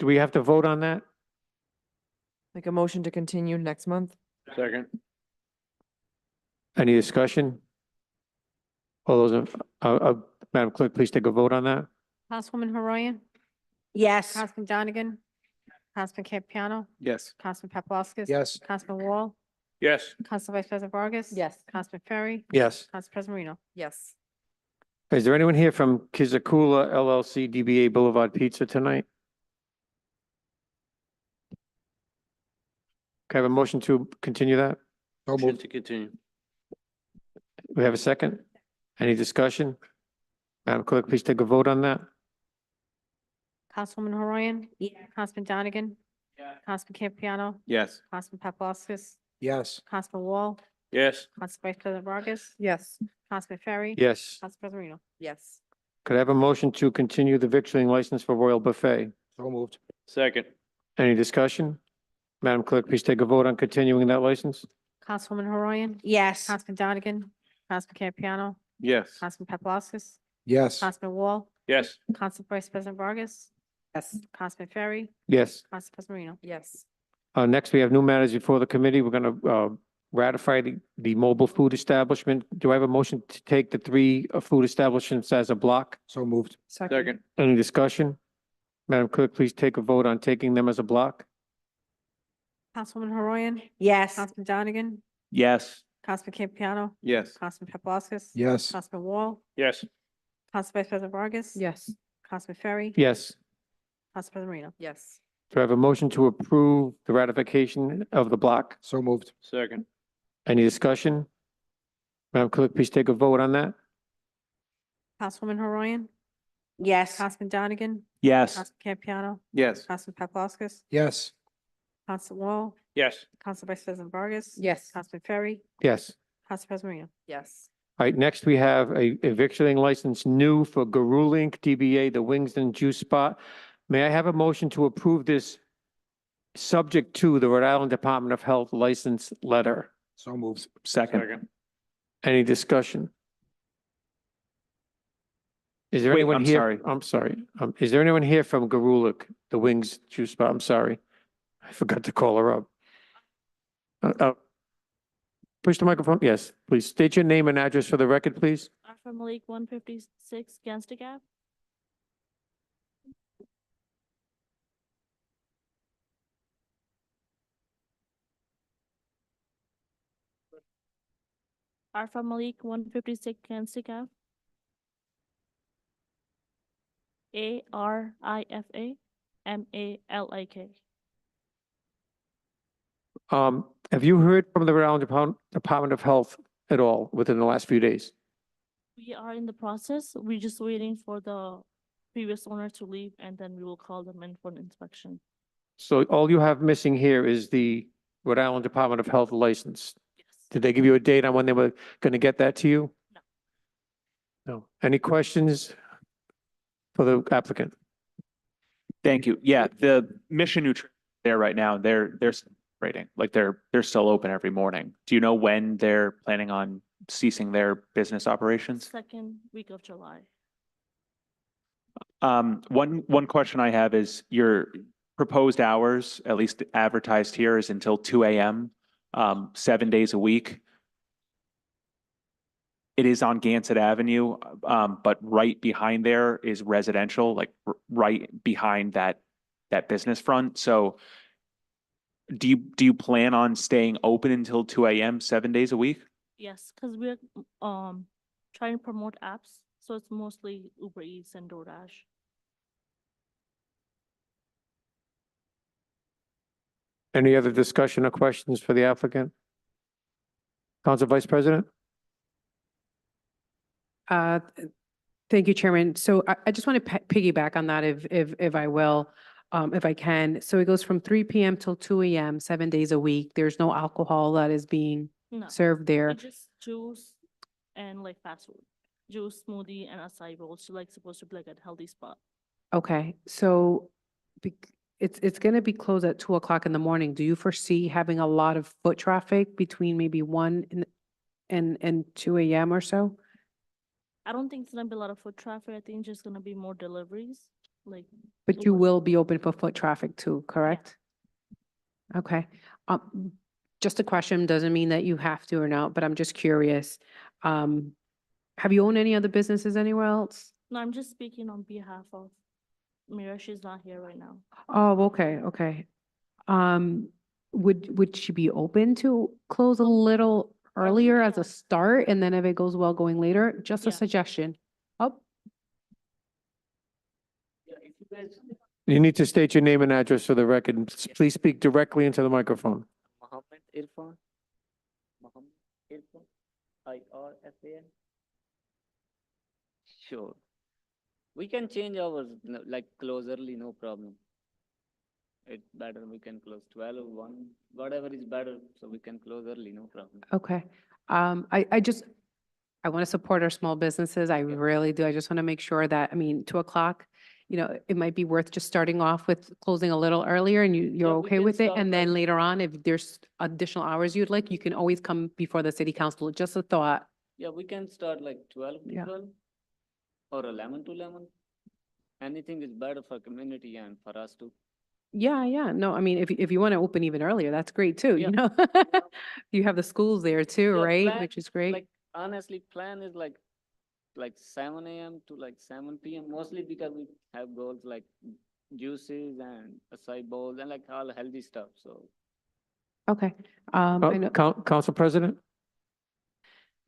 Do we have to vote on that? Make a motion to continue next month? Second. Any discussion? All those, Madam Clerk, please take a vote on that. Councilwoman Horoyan, Yes. Councilman Donegan, Councilman Campiano, Yes. Councilman Paplaskas. Yes. Councilman Wall, Yes. Council Vice President Vargas. Yes. Councilman Ferry, Yes. Council President Marino. Yes. Is there anyone here from Kizakula LLC DBA Boulevard Pizza tonight? Can I have a motion to continue that? So Motion moved. to continue. We have a second? Any discussion? Madam Clerk, please take a vote on that. Councilwoman Horoyan, Yeah. Councilman Donegan. Councilman Campiano, Yes. Councilman Paplaskas, Yes. Councilman Wall, Yes. Council Vice President Vargas, Yes. Councilman Ferry. Yes. Council President Marino. Yes. Could I have a motion to continue the victualling license for Royal Buffet? So moved. Second. Any discussion? Madam Clerk, please take a vote on continuing that license. Councilwoman Horoyan, Yes. Councilman Donegan, Councilman Campiano, Yes. Councilman Paplaskas, Yes. Councilman Wall, Yes. Council Vice President Vargas, Yes. Councilman Ferry, Yes. Council President Marino. Yes. Next, we have new matters before the committee. We're going to ratify the mobile food establishment. Do I have a motion to take the three food establishments as a block? So moved. Second. Any discussion? Madam Clerk, please take a vote on taking them as a block. Councilwoman Horoyan, Yes. Councilman Donegan, Yes. Councilman Campiano, Yes. Councilman Paplaskas. Yes. Councilman Wall, Yes. Council Vice President Vargas. Yes. Councilman Ferry. Yes. Council President Marino. Yes. Do I have a motion to approve the ratification of the block? So moved. Second. Any discussion? Madam Clerk, please take a vote on that. Councilwoman Horoyan, Yes. Councilman Donegan, Yes. Councilman Campiano, Yes. Councilman Paplaskas, Yes. Council Wall, Yes. Council Vice President Vargas. Yes. Councilman Ferry, Yes. Council President Marino. Yes. All right, next we have a victualling license new for Garulink DBA The Wingston Juice Spot. May I have a motion to approve this subject to the Rhode Island Department of Health license letter? So moved. Second. Second. Any discussion? Is there Wait, anyone I'm here? sorry. I'm sorry. Is there anyone here from Garulink, The Wings Juice Spot? I'm sorry. I forgot to call her up. Push the microphone. Yes, please state your name and address for the record, please. Arfa Malik, 156 Ganstig Ave. Arfa Malik, 156 Ganstig Ave. ARIFA MALIK. Have you heard from the Rhode Island Department of Health at all within the last few days? We are in the process. We're just waiting for the previous owner to leave and then we will call them in for an inspection. So all you have missing here is the Rhode Island Department of Health license. Yes. Did they give you a date on when they were going to get that to you? No. No. Any questions for the applicant? Thank you. Yeah, the Mission Nutrition there right now, they're rating, like they're still open every morning. Do you know when they're planning on ceasing their business operations? Second week of July. One question I have is your proposed hours, at least advertised here, is until 2 a.m., 7 days a week. It is on Gansett Avenue, but right behind there is residential, like right behind that business front. So do you plan on staying open until 2 a.m., 7 days a week? Yes, because we're trying to promote apps, so it's mostly Uber Eats and DoorDash. Any other discussion or questions for the applicant? Council Vice President? Thank you, Chairman. So I just want to piggyback on that if I will, if I can. So it goes from 3 PM till 2 AM, 7 days a week. There's no alcohol that is being No, served there. it's just juice and like fast food. Juice, smoothie, and acai bowls, so like supposed to be like a healthy spot. Okay, so it's going to be closed at 2 o'clock in the morning. Do you foresee having a lot of foot traffic between maybe 1 and 2 AM or so? I don't think it's gonna be a lot of foot traffic. I think just gonna be more deliveries, like. But you Uber. will be open for foot traffic too, correct? Okay. Just a question, doesn't mean that you have to or not, but I'm just curious. Have you owned any other businesses anywhere else? No, I'm just speaking on behalf of Mira. She's not here right now. Oh, okay, okay. Would she be open to close a little earlier as a start and then if it goes well, going later? Just a Yeah. suggestion. Oh, You need to state your name and address for the record. Please speak directly into the microphone. Mohammed Irfan. Mohammed Irfan. IRFAN. Sure. We can change hours, like close early, no problem. It's better, we can close 12, 1, whatever is better, so we can close early, no problem. okay. I want to support our small businesses. I really do. I just want to make sure that, I mean, 2 o'clock, it might be worth just starting off with closing a little earlier and you're Yeah, we okay can with it. start And then like- later on, if there's additional hours you'd like, you can always come before the city council. Just a thought. Yeah, we can start like 12 to Yeah. 12 or 11 to 11. Anything is better for community and for us too. Yeah, yeah. No, I mean, if you want to open even earlier, that's great too, Yeah. you know? You have the schools there too, Yeah, right? plan- Which is great. Like honestly, plan is like 7 AM to like 7 PM, mostly because we have goals like juices and acai bowls and like all healthy stuff, so. Okay. I know. Council President?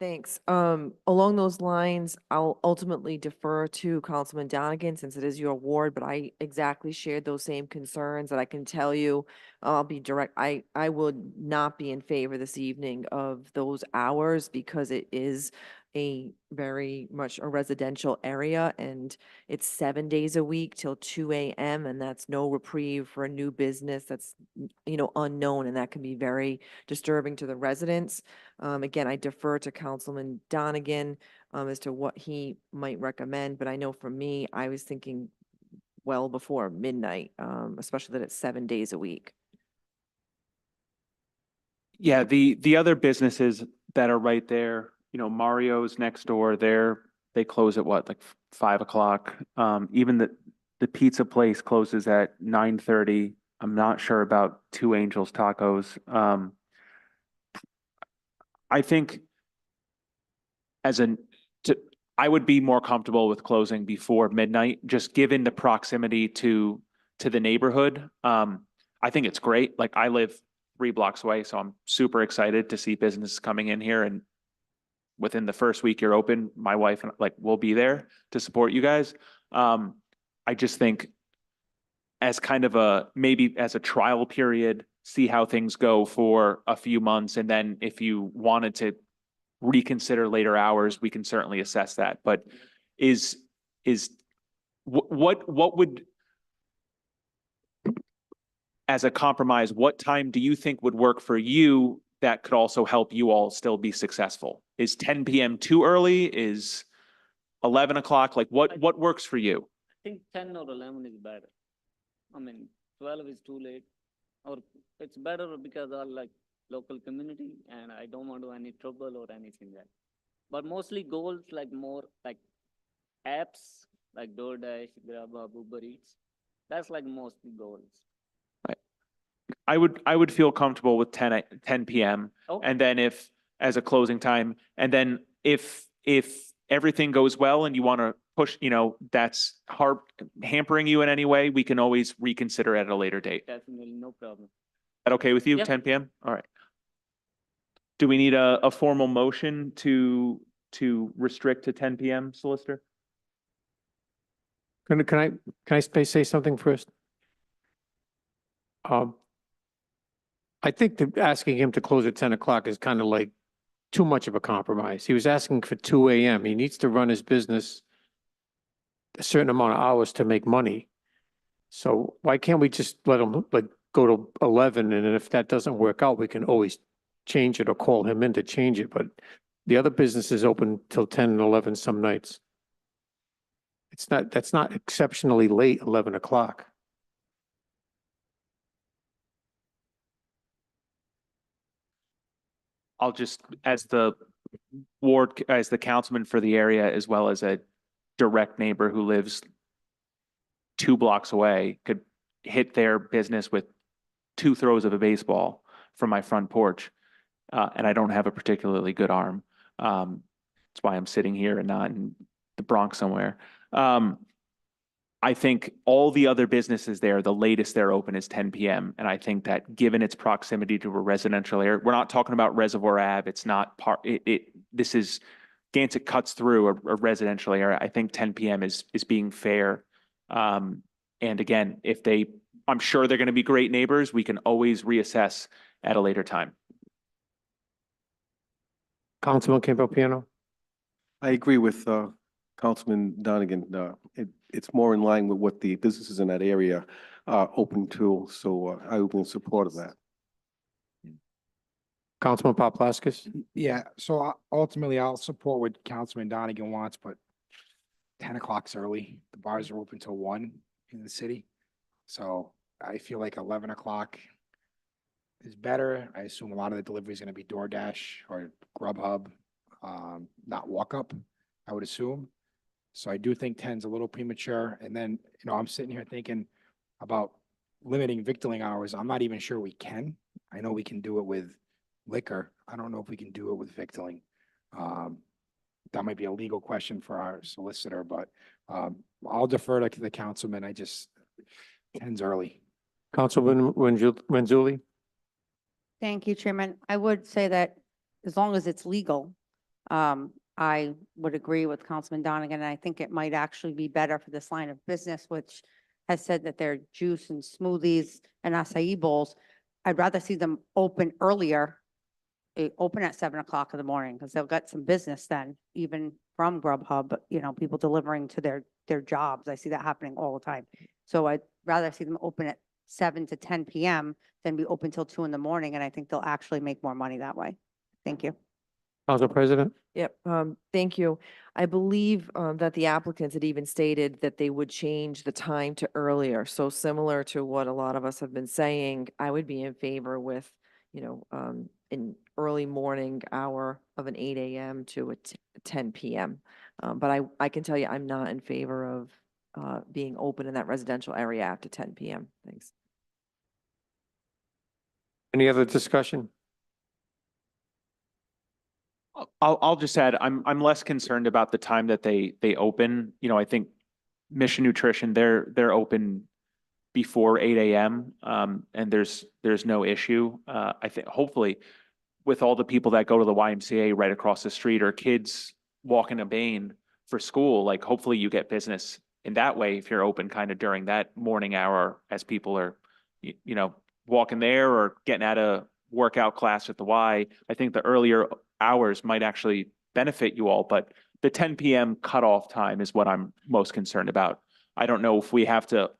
Thanks. Along those lines, I'll ultimately defer to Councilman Donegan since it is your ward, but I exactly shared those same concerns that I can tell you. I'll be direct. I would not be in favor this evening of those hours because it is a very much a residential area and it's 7 days a week till 2 AM and that's no reprieve for a new business that's, unknown and that can be very disturbing to the residents. Again, I defer to Councilman Donegan as to what he might recommend, but I know for me, I was thinking well before midnight, especially that it's 7 days a week. Yeah, the other businesses that are right there, Mario's next door, they close at what, like 5 o'clock? Even the pizza place closes at 9:30. I'm not sure about Two Angels Tacos. I think I would be more comfortable with closing before midnight, just given the proximity to the neighborhood. I think it's great. Like I live 3 blocks away, so I'm super excited to see businesses coming in here and within the first week you're open, my wife and will be there to support you guys. I just think as kind of maybe as a trial period, see how things go for a few months. And then if you wanted to reconsider later hours, we can certainly assess that. But what would, as a compromise, what time do you think would work for you that could also help you all still be successful? Is 10 PM too early? Is 11 o'clock? Like what works for you? I think 10 or 11 is better. I mean, 12 is too late. Or it's better because I like local community and I don't want to any trouble or anything like that. But mostly goals like more like apps like DoorDash, Grubhub, Uber Eats. That's like mostly goals. I would feel comfortable with 10 PM. Okay. And then if, as a closing time, and then if everything goes well and you want to push, that's hampering you in any way, we can always reconsider at a later date. Definitely, no problem. That okay with you? Yeah. 10 PM? All right. Do we need a formal motion to restrict to 10 PM, Solicitor? Can I say something first? I think that asking him to close at 10 o'clock is kind of like too much of a compromise. He was asking for 2 AM. He needs to run his business a certain amount of hours to make money. So why can't we just let them like go to 11, and then if that doesn't work out, we can always change it or call him in to change it, but the other business is open till 10 and 11 some nights. That's not exceptionally late, 11 o'clock. I'll just, as the as the councilman for the area, as well as a direct neighbor who lives 2 blocks away, could hit their business with 2 throws of a baseball from my front porch. And I don't have a particularly good arm. That's why I'm sitting here and not in the Bronx somewhere. I think all the other businesses there, the latest they're open is 10 PM. And I think that given its proximity to a residential area, we're not talking about Reservoir Ave. It's not this is, Gansett cuts through a residential area. I think 10 PM is being fair. And again, I'm sure they're going to be great neighbors. We can always reassess at a later time. Councilman Campbell Piano? I agree with Councilman Donegan. It's more in line with what the businesses in that area are open to, so I would be in support of that. Councilman Paplaskas? Yeah, so ultimately I'll support what Councilman Donegan wants, but 10 o'clock's early. The bars are open till 1 in the city. So I feel like 11 o'clock is better. I assume a lot of the delivery is going to be DoorDash or Grubhub, not walk up, I would assume. So I do think 10's a little premature. And then, I'm sitting here thinking about limiting victualling hours. I'm not even sure we can. I know we can do it with liquor. I don't know if we can do it with victualling. That might be a legal question for our solicitor, but I'll defer to the councilman. 10's early. Councilman Renzulli? Thank you, Chairman. I would say that as long as it's legal, I would agree with Councilman Donegan, and I think it might actually be better for this line of business, which has said that their juice and smoothies and acai bowls. I'd rather see them open earlier, open at 7 o'clock in the morning, because they'll get some business then, even from Grubhub, people delivering to their jobs. I see that happening all the time. So I'd rather see them open at 7 to 10 PM than be open till 2 in the morning, and I think they'll actually make more money that way. Thank you. Council President? Yep, thank you. I believe that the applicants had even stated that they would change the time to earlier. So similar to what a lot of us have been saying, I would be in favor with, an early morning hour of an 8 AM to a 10 PM. But I can tell you, I'm not in favor of being open in that residential area after 10 PM. Thanks. Any other discussion? I'll just add, I'm less concerned about the time that they open. I think Mission Nutrition, they're open before 8 AM. And there's no issue. I think hopefully with all the people that go to the YMCA right across the street, or kids walking to Bain for school, like hopefully you get business in that way if you're open kind of during that morning hour as people are, walking there or getting out of workout class at the Y. I think the earlier hours might actually benefit you all, but the 10 PM cutoff time is what I'm most concerned about. I don't know if we have to,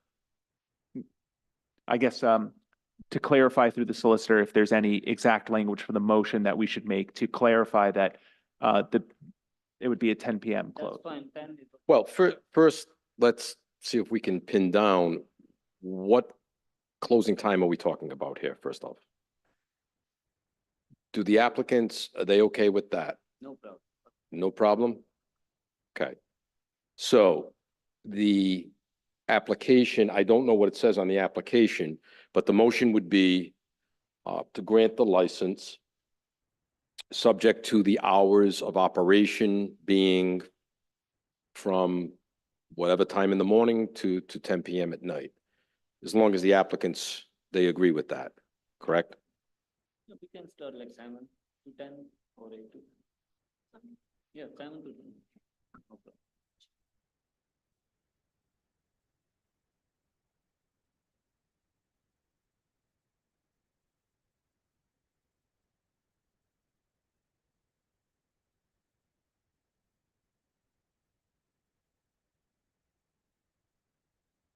I guess, to clarify through the solicitor, if there's any exact language for the motion that we should make to clarify that it would be a 10 PM close. That's fine, 10 is. Well, first, let's see if we can pin down what closing time are we talking about here, first off? Do the applicants, are they okay with that? No problem. No problem? Okay. So the application, I don't know what it says on the application, but the motion would be to grant the license subject to the hours of operation being from whatever time in the morning to 10 PM at night. As long as the applicants, they agree with that, correct? No, we can start like 7 to 10 or 8 to. Yeah, 7 to 10. No problem.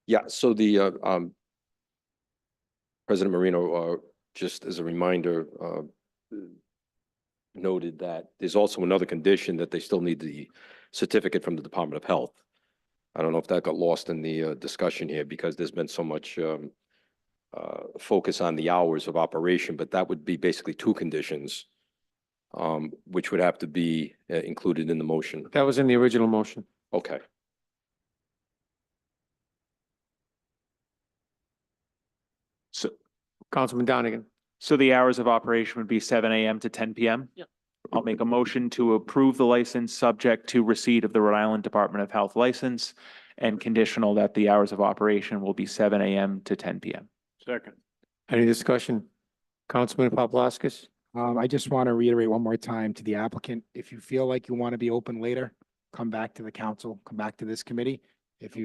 Yeah, so the, President Marino, just as a reminder, noted that there's also another condition that they still need the certificate from the Department of Health. I don't know if that got lost in the discussion here because there's been so much focus on the hours of operation, but that would be basically two conditions, which would have to be included in the motion. That was in the original motion. Okay. So, Councilman Donegan. so the hours of operation would be 7 AM to 10 PM? Yeah. I'll make a motion to approve the license subject to receipt of the Rhode Island Department of Health license and conditional that the hours of operation will be 7 AM to 10 PM. Second. Any discussion? Councilman Paplaskas? I just want to reiterate one more time to the applicant, if you feel like you want to be open later, come back to the council, come back to this committee. If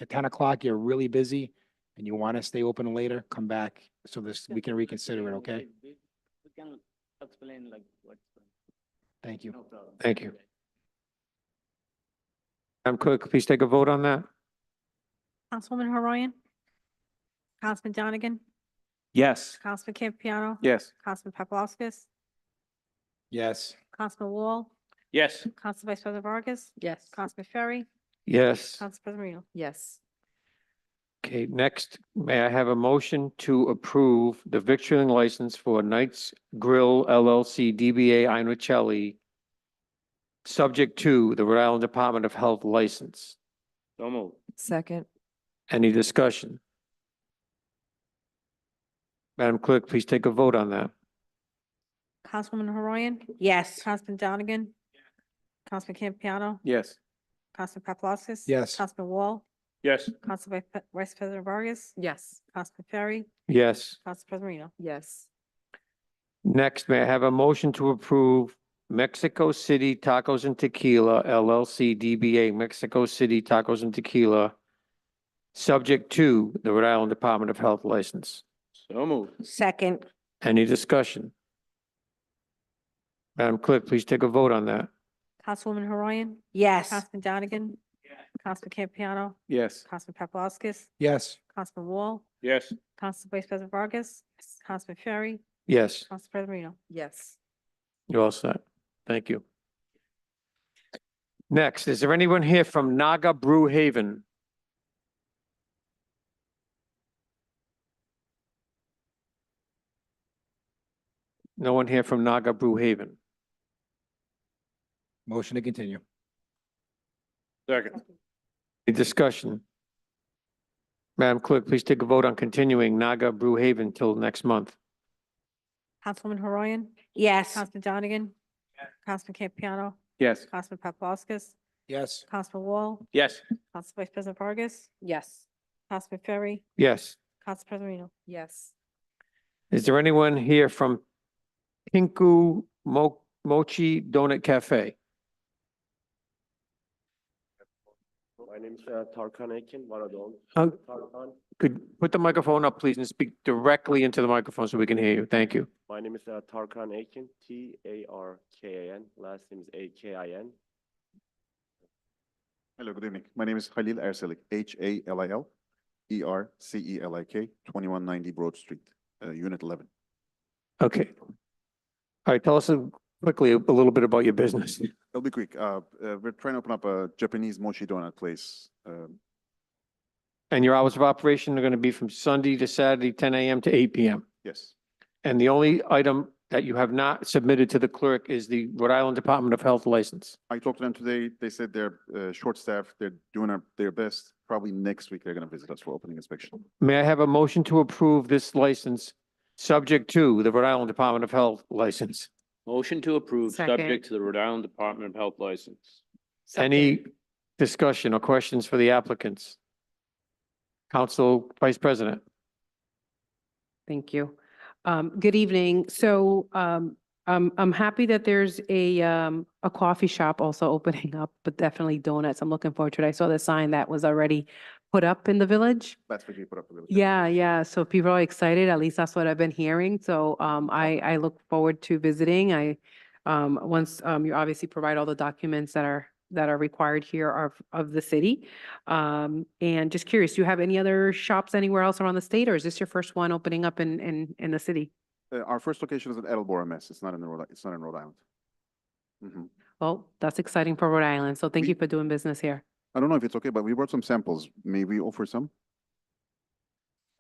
at 10 o'clock you're really busy and you want to stay open later, come back so we can reconsider it, okay? We can explain like what's. Thank you. No problem. Thank you. Madam Clerk, please take a vote on that. Councilwoman Horoyan, Councilman Donegan, Yes. Councilman Campiano, Yes. Councilman Paplaskas, Yes. Councilman Wall, Yes. Council Vice President Vargas, Yes. Councilman Ferry, Yes. Council President Marino. Yes. Okay, next, may I have a motion to approve the victualling license for Knights Grill LLC DBA Inocelli, subject to the Rhode Island Department of Health license. So moved. Second. Any discussion? Madam Clerk, please take a vote on that. Councilwoman Horoyan, Yes. Councilman Donegan, Councilman Campiano, Yes. Councilman Paplaskas. Yes. Councilman Wall, Yes. Council Vice President Vargas, Yes. Councilman Ferry, Yes. Council President Marino. Yes. Next, may I have a motion to approve Mexico City Tacos and Tequila LLC DBA Mexico City Tacos and Tequila, subject to the Rhode Island Department of Health license. So moved. Second. Any discussion? Madam Clerk, please take a vote on that. Councilwoman Horoyan, Yes. Councilman Donegan, Councilman Campiano, Yes. Councilman Paplaskas, Yes. Councilman Wall, Yes. Council Vice President Vargas, Councilman Ferry, Yes, Council President Marino. Yes. you're all set. Thank you. Next, is there anyone here from Naga Brew Haven? No one here from Naga Brew Haven. Motion to continue. Second. Any discussion? Madam Clerk, please take a vote on continuing Naga Brew Haven till next month. Councilwoman Horoyan, Yes. Councilman Donegan, Councilman Campiano, Yes. Councilman Paplaskas, Yes. Councilman Wall, Yes. Council Vice President Vargas, Yes. Councilman Ferry, Yes. Council President Marino. Yes. Is there anyone here from Pinku Mochi Donut Cafe? My name is Tarkan Ekin, Varadon. Oh. Tarkan, Could put the microphone up, please, and speak directly into the microphone so we can hear you. Thank you. my name is Tarkan Ekin, Tarkan, last name is Akin. Hello, good evening. My name is Khalil Erselik, HALIL, ERCELIK, 2190 Broad Street, Unit 11. Okay. All right, tell us quickly a little bit about your business. It'll be quick. We're trying to open up a Japanese mochi donut place. And your hours of operation are going to be from Sunday to Saturday, 10 a.m. to 8 p.m. Yes. And the only item that you have not submitted to the clerk is the Rhode Island Department of Health license. I talked to them today. They said they're short-staffed. They're doing their best. Probably next week, they're going to visit us for opening inspection. May I have a motion to approve this license, subject to the Rhode Island Department of Health license? Motion to approve, Second. subject to the Rhode Island Department of Health license. Any discussion or questions for the applicants? Council Vice President. Thank you. Good evening. So, I'm happy that there's a coffee shop also opening up, but definitely donuts. I'm looking forward to it. I saw the sign that was already put up in the village. That's what you put up. A little bit. Yeah. So people are excited. At least that's what I've been hearing. So, I look forward to visiting. Once, you obviously provide all the documents that are that are required here of the city. And just curious, do you have any other shops anywhere else around the state, or is this your first one opening up in the city? Our first location is at Attleboro, Mass. It's not in it's not in Rhode Island. Mhm. Well, that's exciting for Rhode Island, so thank We- you for doing business here. I don't know if it's okay, but we brought some samples. May we offer some?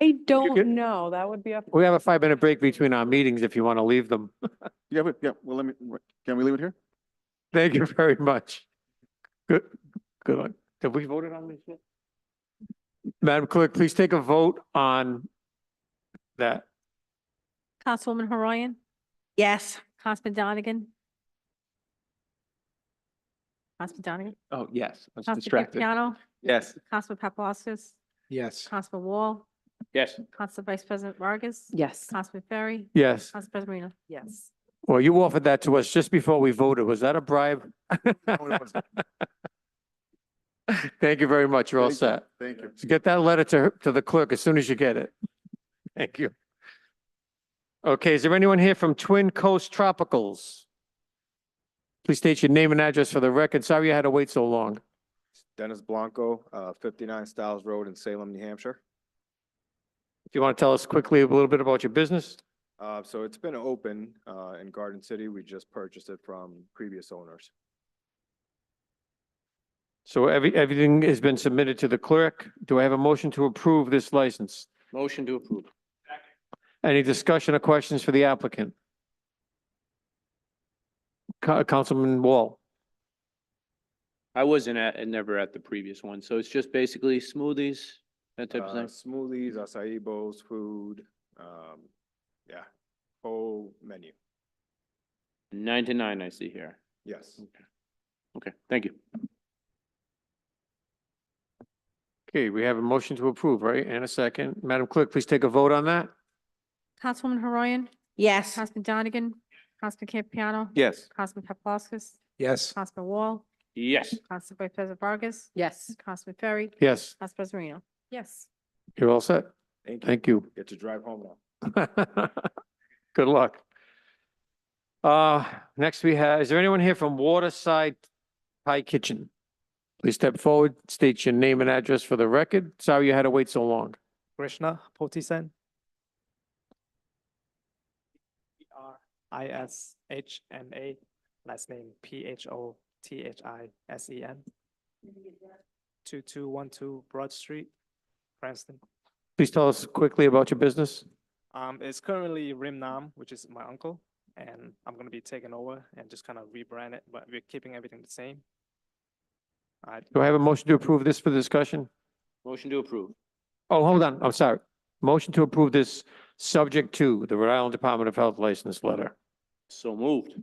I get- don't know, that would be up. We have a 5-minute break between our meetings if you want to leave them. Yeah, well, can we leave it here? Thank you very much. Good, good one. Have we voted on this yet? Madam Clerk, please take a vote on that. Councilwoman Horoyan, Yes. Councilman Donegan. Councilman Donegan, Oh, yes, I was Councilman distracted. Campiano, Yes. Councilman Paplaskas, Yes. Councilman Wall, Yes. Council Vice President Vargas. Yes. Councilman Ferry, Yes. Council President Marino. Yes. Well, you offered that to us just before we voted. Was that a bribe? Thank you very much. You're all Thank you. set. Thank you. So get that letter to the clerk as soon as you get it. Thank you. Okay, is there anyone here from Twin Coast Tropicals? Please state your name and address for the record. Sorry you had to wait so long. Dennis Blanco, 59 Stiles Road in Salem, New Hampshire. If you want to tell us quickly a little bit about your business? So it's been open in Garden City. We just purchased it from previous owners. So everything has been submitted to the clerk. Do I have a motion to approve this license? Motion to approve. Any discussion or questions for the applicant? Councilman Wall? I wasn't never at the previous one, so it's just basically smoothies, that type of thing. Smoothies, acai bowls, food, yeah, whole menu. 99 I see here. Yes. Okay, thank you. Okay, we have a motion to approve, right? And a second. Madam Clerk, please take a vote on that. Councilwoman Horoyan, Yes. Councilman Donegan, Councilman Campiano. Yes. Councilman Paplaskas, Yes. Councilman Wall, Yes. Council Vice President Vargas, Yes. Councilman Ferry, Yes, Council President Marino. Yes. you're all set. Thank you. Thank you. Get to drive home now. Good luck. Next we have, is there anyone here from Waterside Thai Kitchen? Please step forward, state your name and address for the record. Sorry you had to wait so long. Krishna Potisen. Ishna, last name Photithisen. 2212 Broad Street, Cranston. Please tell us quickly about your business. It's currently Rim Nam, which is my uncle, and I'm gonna be taking over and just kind of rebrand it, but we're keeping everything the same. Do I have a motion to approve this for discussion? Motion to approve. Oh, hold on, I'm sorry. Motion to approve this subject to the Rhode Island Department of Health license letter. So moved.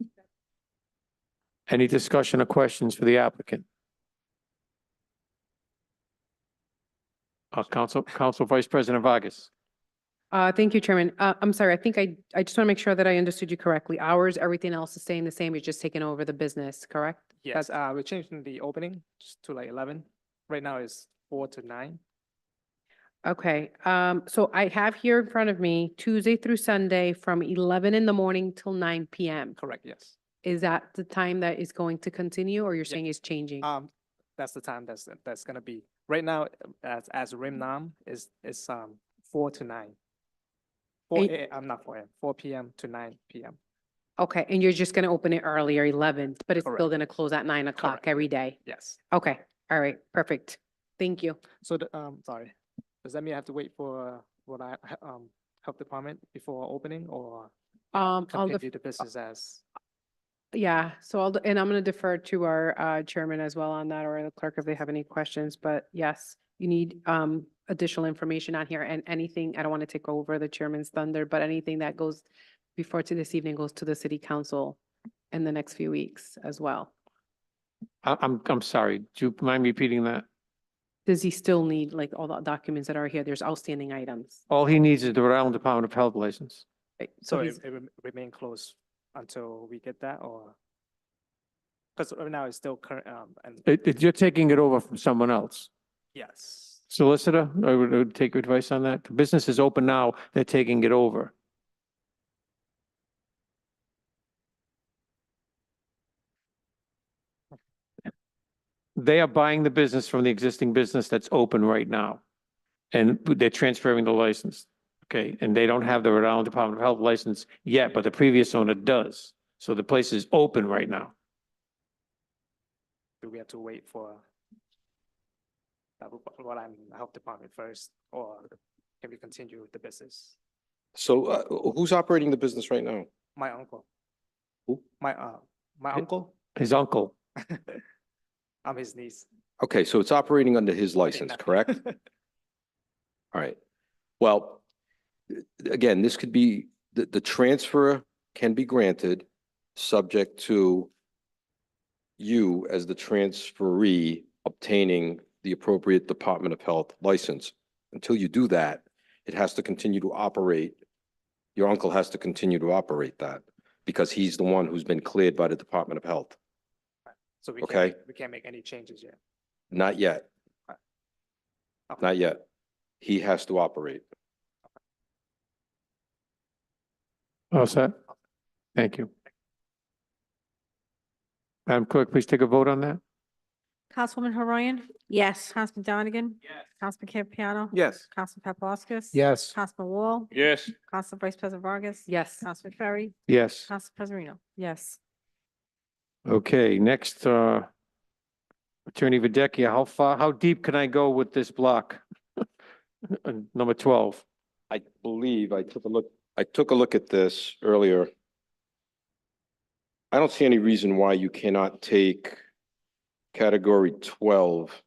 Any discussion or questions for the applicant? Council Vice President Vargas. Thank you, Chairman. I'm sorry, I think I just want to make sure that I understood you correctly. Hours, everything else is staying the same, you're just taking over the business, correct? Yes, we're changing the opening just to like 11. Right now it's 4 to 9. Okay, so I have here in front of me Tuesday through Sunday from 11 in the morning till 9 PM. Correct, yes. Is that the time that is going to continue, or you're saying it's changing? That's the time that's gonna be. Right now, as Rim Nam is 4 to 9. 4 Eight- a.m. I'm not 4 a.m., 4 PM to 9 PM. Okay, and you're just gonna open it earlier, 11, but it's still Correct. gonna close at 9 o'clock Correct. every day? Yes. Okay, all right, perfect. Thank you. So, sorry, does that mean I have to wait for health department before opening, or I'll continue the business as? Yeah, so and I'm gonna defer to our chairman as well on that, or the clerk if they have any questions, but yes, you need additional information on here, and anything, I don't want to take over the chairman's thunder, but anything that goes before to this evening goes to the city council in the next few weeks as well. I'm sorry, do you mind repeating that? Does he still need like all the documents that are here? There's outstanding items. All he needs is the Rhode Island Department of Health license. Right, So he's- it remain closed until we get that, or? Because right now it's still current, and You're taking it over from someone else. yes. Solicitor, I would take your advice on that. The business is open now, they're taking it over. they are buying the business from the existing business that's open right now. And they're transferring the license. Okay, and they don't have the Rhode Island Department of Health license yet, but the previous owner does. So the place is open right now. Do we have to wait for what I'm in the health department first, or can we continue with the business? So who's operating the business right now? My uncle. Who? My uncle, His uncle. I'm his niece. Okay, so it's operating under his license, correct? All right. Well, again, this could be, the transfer can be granted subject to you as the transferee obtaining the appropriate Department of Health license. Until you do that, it has to continue to operate. Your uncle has to continue to operate that because he's the one who's been cleared by the Department of Health. So Okay. We can't make any changes yet. Not yet. Okay. Not yet. He has to operate. All set? Thank you. Madam Clerk, please take a vote on that. Councilwoman Horoyan? Yes. Councilman Donegan? Yes. Councilman Campiano? Yes. Councilman Paplaskas? Yes. Councilman Wall? Yes. Council Vice President Vargas? Yes. Councilman Ferry? Yes. Council President Reno? Yes. Okay, next, Attorney Videcchia, how deep can I go with this block? Number 12. I believe I took a look at this earlier. I don't see any reason why you cannot take category 12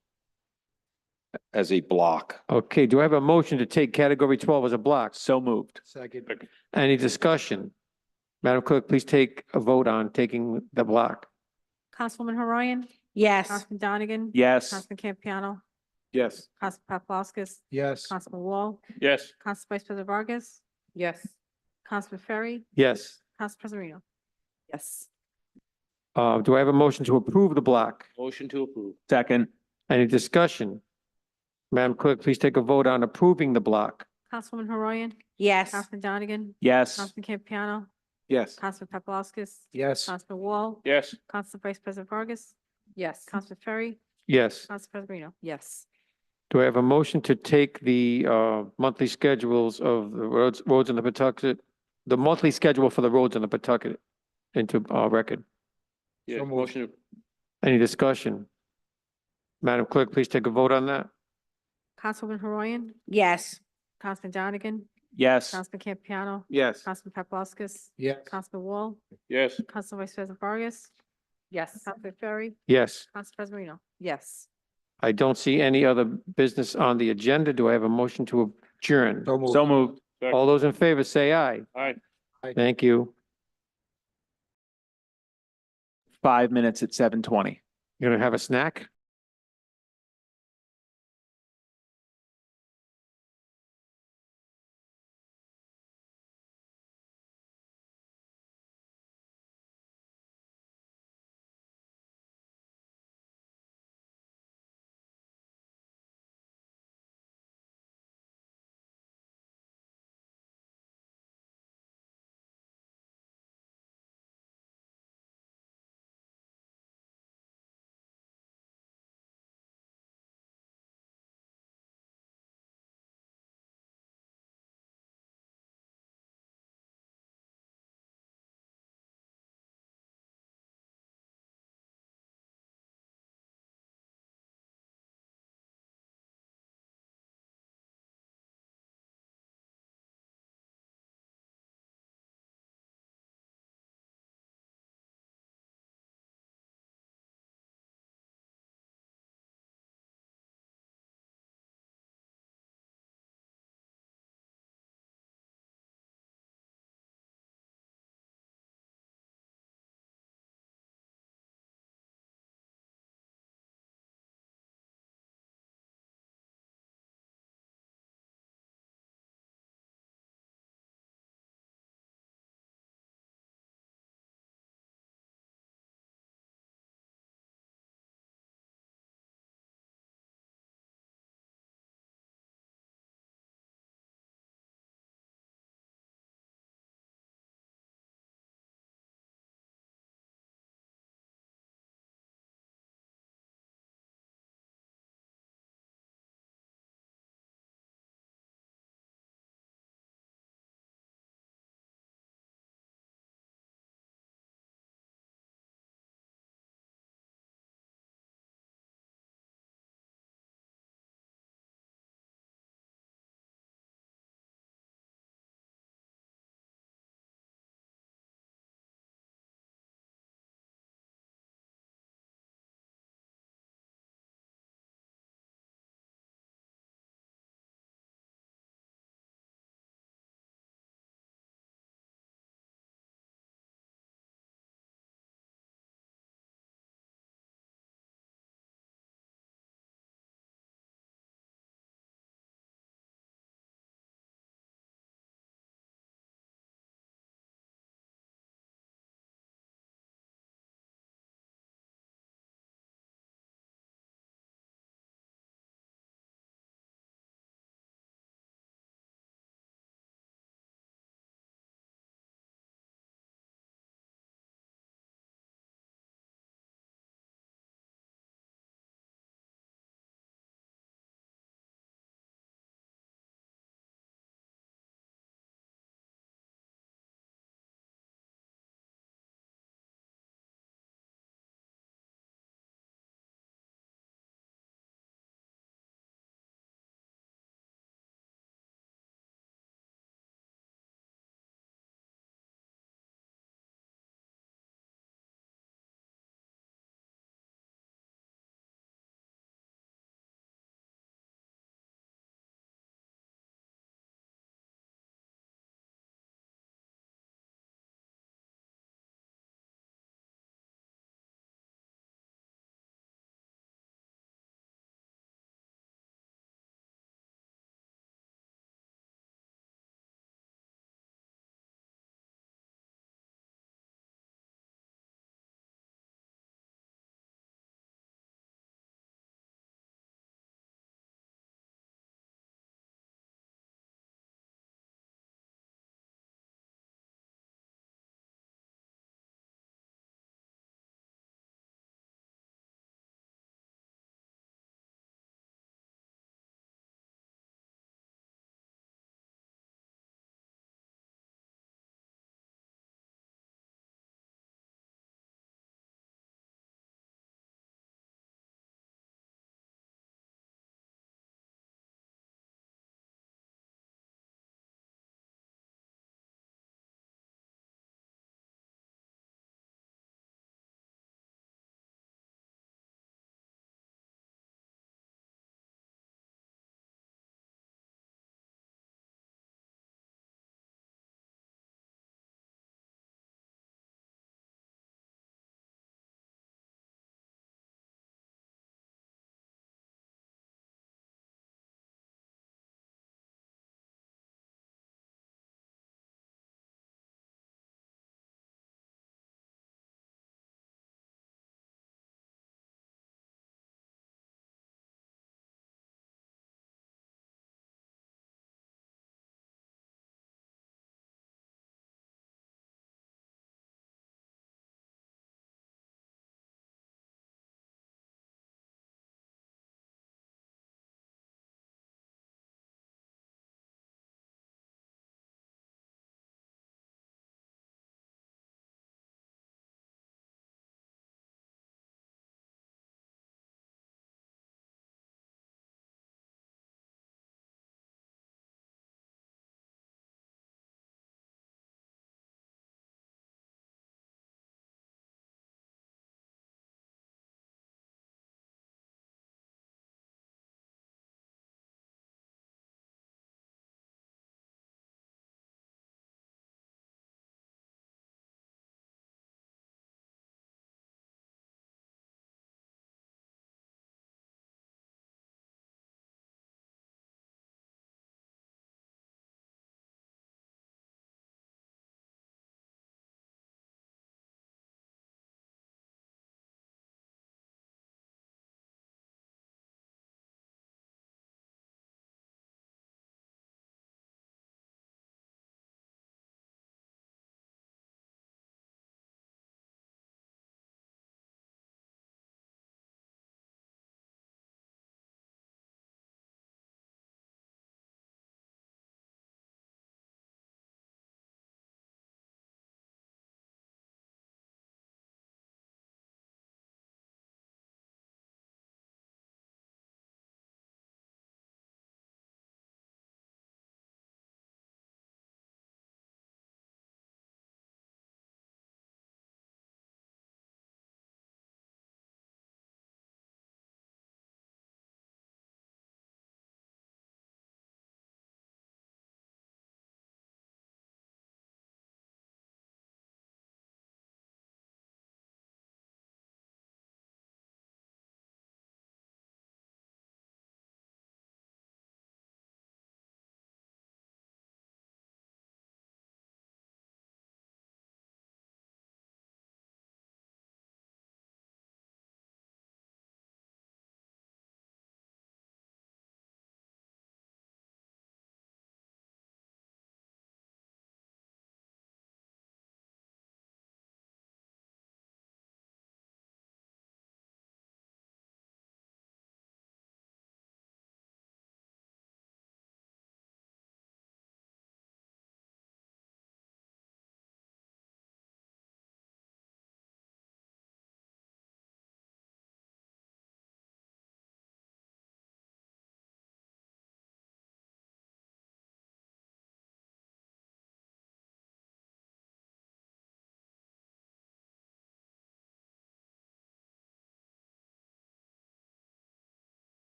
as a block. Okay, do I have a motion to take category 12 as a block? So moved. Second. Any discussion? Madam Clerk, please take a vote on taking the block. Councilwoman Horoyan? Yes. Councilman Donegan? Yes. Councilman Campiano? Yes. Council Paplaskas? Yes. Councilman Wall? Yes. Council Vice President Vargas? Yes. Councilman Ferry? Yes. Council President Reno? Yes. Do I have a motion to approve the block? Motion to approve. Second. Any discussion? Madam Clerk, please take a vote on approving the block. Councilwoman Horoyan? Yes. Councilman Donegan? Yes. Councilman Campiano? Yes. Councilman Paplaskas? Yes. Councilman Wall? Yes. Council Vice President Vargas? Yes. Councilman Ferry? Yes. Council President Reno? Yes. Do I have a motion to take the monthly schedules of the roads in the Pawtucket, the monthly schedule for the roads in the Pawtucket into record? Yeah, motion to Any discussion? Madam Clerk, please take a vote on that. Councilwoman Horoyan? Yes. Councilman Donegan? Yes. Councilman Campiano? Yes. Councilman Paplaskas? Yes. Councilman Wall? Yes. Council Vice President Vargas? Yes. Councilman Ferry? Yes. Council President Reno? Yes. I don't see any other business on the agenda. Do I have a motion to adjourn? So moved. So moved. All those in favor say aye. Aye. Thank you. 5 minutes at 7:20. You're gonna have a snack?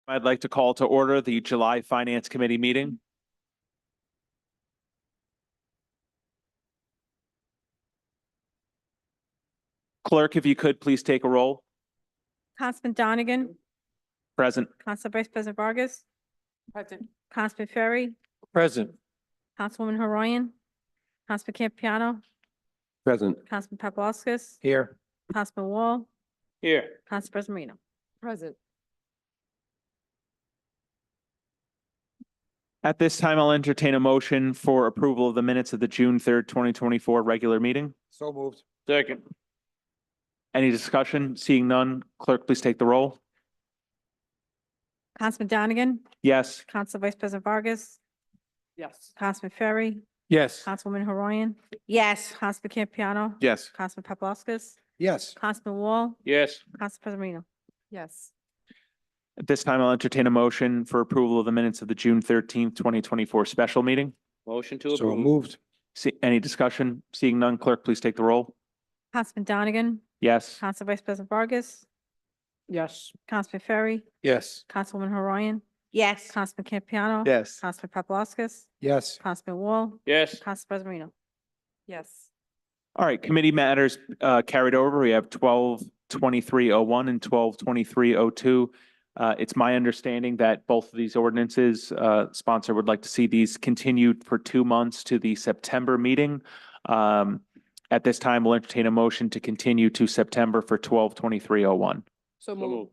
I'd like to call to order the July Finance Committee meeting. Clerk, if you could, please take a roll. Councilman Donegan, Present. Council Vice President Vargas, Present. Councilman Ferry, Present. Councilwoman Horoyan, Councilman Campiano, Present. Councilman Paplaskas, Here. Councilman Wall, Here. Council President Marino. Present. At this time, I'll entertain a motion for approval of the minutes of the June 3rd, 2024 regular meeting. So moved. Second. Any discussion? Seeing none, clerk, please take the roll. Councilman Donegan, Yes. Council Vice President Vargas, Yes. Councilman Ferry, Yes. Councilwoman Horoyan, Yes. Councilman Campiano, Yes. Councilman Paplaskas, Yes. Councilman Wall, Yes. Council President Marino. Yes. At this time, I'll entertain a motion for approval of the minutes of the June 13th, 2024 special meeting. Motion to So approve. moved. Any discussion? Seeing none, clerk, please take the roll. Councilman Donegan, Yes. Council Vice President Vargas, Yes. Councilman Ferry, Yes. Councilwoman Horoyan, Yes. Councilman Campiano. Yes. Councilman Paplaskas, Yes. Councilman Wall, Yes. Council President Marino. Yes. All right, committee matters carried over. We have 12-2301 and 12-2302. It's my understanding that both of these ordinances, sponsor would like to see these continued for 2 months to the September meeting. At this time, we'll entertain a motion to continue to September for 12-2301. So moved.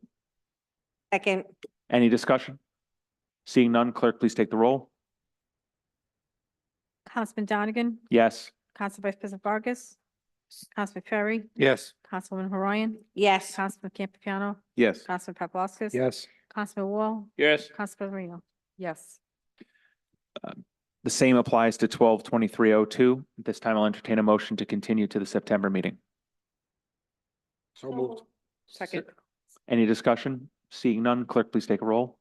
Second. Any discussion? Seeing none, clerk, please take the roll. Councilman Donegan, Yes. Council Vice President Vargas, Councilman Ferry, Yes. Councilwoman Horoyan, Yes. Councilman Campiano, Yes. Councilman Paplaskas. Yes. Councilman Wall, Yes. Council President Marino. Yes. The same applies to 12-2302. At this time, I'll entertain a motion to continue to the September meeting. So moved. Second. Any discussion? Seeing none, clerk, please take a roll.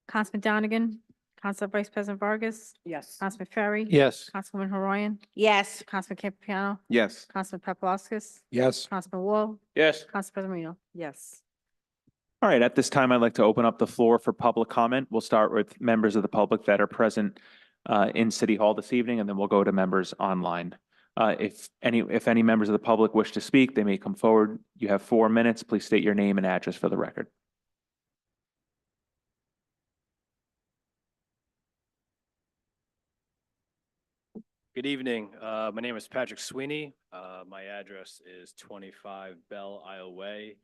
Councilman Donegan, Council Vice President Vargas, Yes. Councilman Ferry. Yes. Councilwoman Horoyan, Yes. Councilman Campiano, Yes. Councilman Paplaskas, Yes. Councilman Wall, Yes. Council President Marino. Yes. All right, at this time, I'd like to open up the floor for public comment. We'll start with members of the public that are present in City Hall this evening, and then we'll go to members online. If any members of the public wish to speak, they may come forward. You have 4 minutes. Please state your name and address for the record. Good evening. My name is Patrick Sweeney. My address is 25 Bell Isle Way.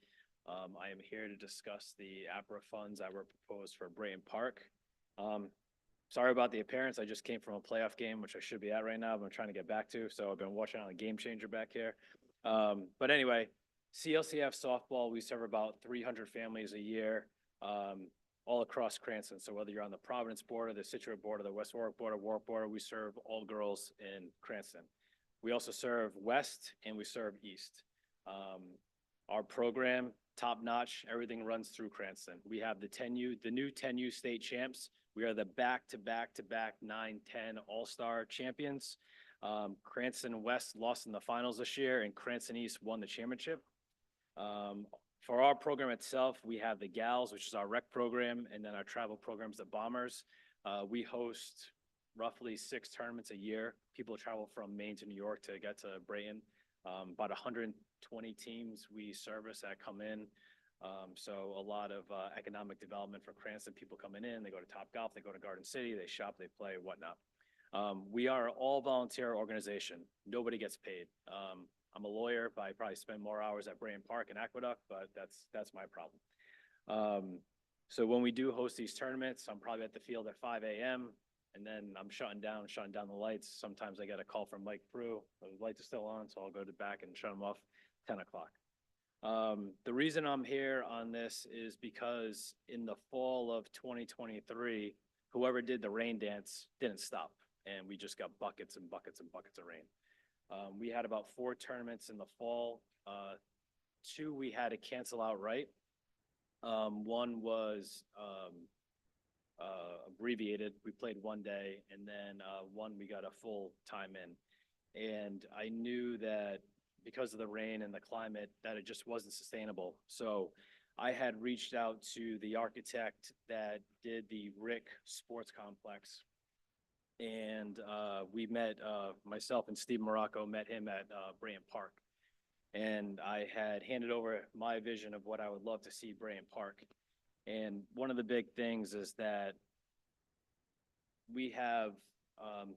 I am here to discuss the APRA funds that were proposed for Brayton Park. Sorry about the appearance. I just came from a playoff game, which I should be at right now, but I'm trying to get back to. So I've been watching on a Game Changer back here. But anyway, CLCF softball, we serve about 300 families a year. All across Cranston. So whether you're on the Providence border, the Situate border, the West Warwick border, we serve all girls in Cranston. We also serve West and we serve East. Our program, top notch, everything runs through Cranston. We have the new 10U state champs. We are the back-to-back 9-10 all-star champions. Cranston West lost in the finals this year and Cranston East won the championship. For our program itself, we have the Gals, which is our rec program, and then our travel programs, the Bombers. We host roughly 6 tournaments a year. People travel from Maine to New York to get to Brayton. About 120 teams we service that come in. So a lot of economic development for Cranston. People coming in, they go to Topgolf, they go to Garden City, they shop, they play, whatnot. We are an all-volunteer organization. Nobody gets paid. I'm a lawyer, but I probably spend more hours at Brayton Park and Aqueduct, but that's my problem. So when we do host these tournaments, I'm probably at the field at 5 a.m. and then I'm shutting down the lights. Sometimes I get a call from Mike Prue, the lights are still on, so I'll go back and shut them off 10 o'clock. The reason I'm here on this is because in the fall of 2023, whoever did the rain dance didn't stop, and we just got buckets and buckets and buckets of rain. We had about 4 tournaments in the fall. 2 we had to cancel outright. One was abbreviated. We played one day, and then one we got a full time in. And I knew that because of the rain and the climate, that it just wasn't sustainable. So I had reached out to the architect that did the Rick Sports Complex. And we met, myself and Steve Morocco met him at Bryant Park. And I had handed over my vision of what I would love to see Bryant Park. And one of the big things is that we have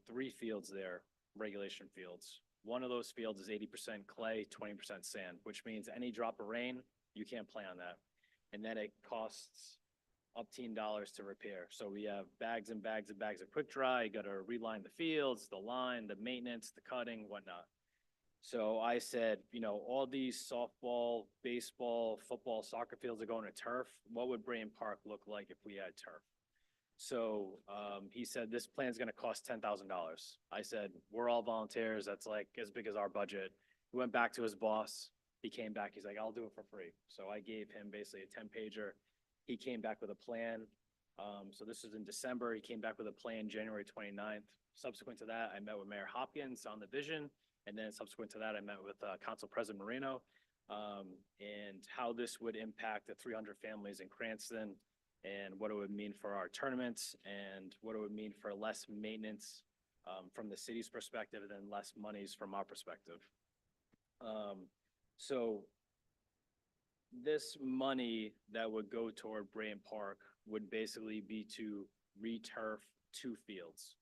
3 fields there, regulation fields. One of those fields is 80% clay, 20% sand, which means any drop of rain, you can't play on that. And then it costs up $10 to repair. So we have bags and bags and bags of quick dry. You got to reline the fields, the line, the maintenance, the cutting, whatnot. So I said, you know, all these softball, baseball, football, soccer fields are going to turf. What would Bryant Park look like if we had turf? So he said, this plan's going to cost $10,000. I said, we're all volunteers. That's like as big as our budget. He went back to his boss. He came back. He's like, I'll do it for free. So I gave him basically a 10-pager. He came back with a plan. So this was in December. He came back with a plan January 29th. Subsequent to that, I met with Mayor Hopkins on the vision. And then subsequent to that, I met with Council President Marino and how this would impact the 300 families in Cranston and what it would mean for our tournaments and what it would mean for less maintenance from the city's perspective and then less monies from our perspective. So this money that would go toward Bryant Park would basically be to re-turf 2 fields.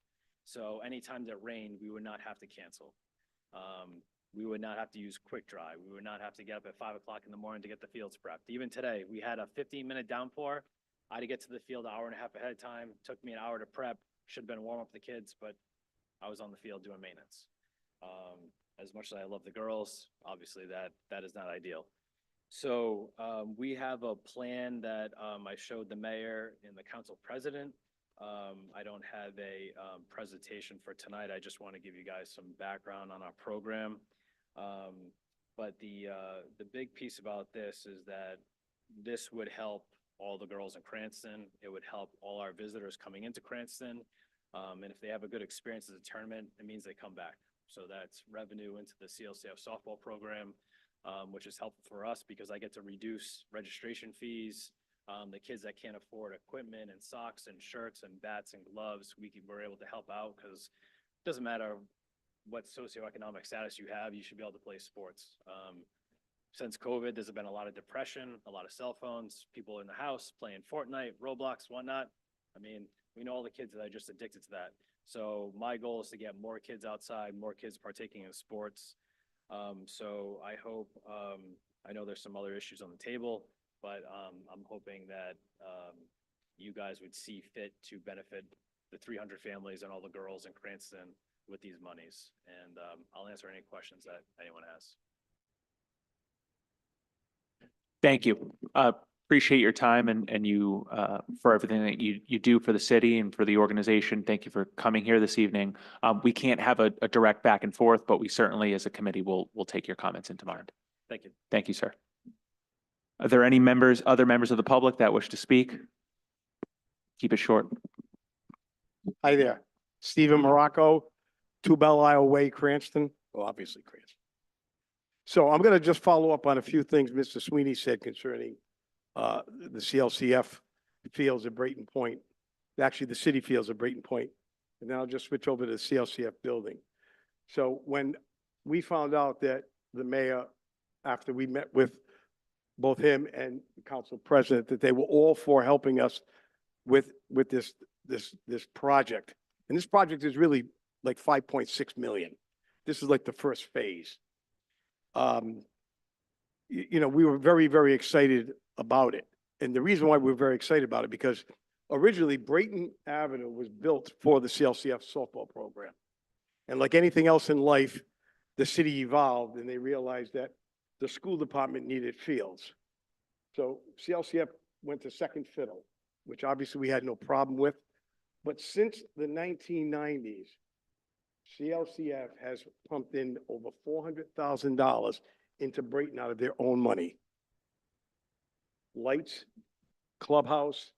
So anytime that rained, we would not have to cancel. We would not have to use quick dry. We would not have to get up at 5 o'clock in the morning to get the fields prepped. Even today, we had a 15-minute downpour. I had to get to the field an hour and a half ahead of time. It took me an hour to prep. Should have been warm up the kids, but I was on the field doing maintenance. As much as I love the girls, obviously that is not ideal. So we have a plan that I showed the mayor and the council president. I don't have a presentation for tonight. I just want to give you guys some background on our program. But the big piece about this is that this would help all the girls in Cranston. It would help all our visitors coming into Cranston. And if they have a good experience at the tournament, it means they come back. So that's revenue into the CLCF softball program, which is helpful for us because I get to reduce registration fees. The kids that can't afford equipment and socks and shirts and bats and gloves, we're able to help out because it doesn't matter what socioeconomic status you have, you should be able to play sports. Since COVID, there's been a lot of depression, a lot of cell phones, people in the house playing Fortnite, Roblox, whatnot. I mean, we know all the kids that are just addicted to that. So my goal is to get more kids outside, more kids partaking in sports. So I hope, I know there's some other issues on the table, but I'm hoping that you guys would see fit to benefit the 300 families and all the girls in Cranston with these monies. And I'll answer any questions that anyone has. Thank you. Appreciate your time and you for everything that you do for the city and for the organization. Thank you for coming here this evening. We can't have a direct back and forth, but we certainly as a committee will take your comments into mind. Thank you. Thank you, sir. Are there any other members of the public that wish to speak? Keep it short. Hi there, Stephen Morocco, 2 Belle Isle Way, Cranston, well, obviously Cranston. So I'm going to just follow up on a few things Mr. Sweeney said concerning the CLCF fields at Brayton Point. Actually, the city fields at Brayton Point. And then I'll just switch over to the CLCF building. So when we found out that the mayor, after we met with both him and the council president, that they were all for helping us with this project. And this project is really like 5.6 million. This is like the first phase. You know, we were very, very excited about it. And the reason why we were very excited about it, because originally Brayton Avenue was built for the CLCF softball program. And like anything else in life, the city evolved and they realized that the school department needed fields. So CLCF went to second fiddle, which obviously we had no problem with. But since the 1990s, CLCF has pumped in over $400,000 into Brayton out of their own money. Lights, clubhouse,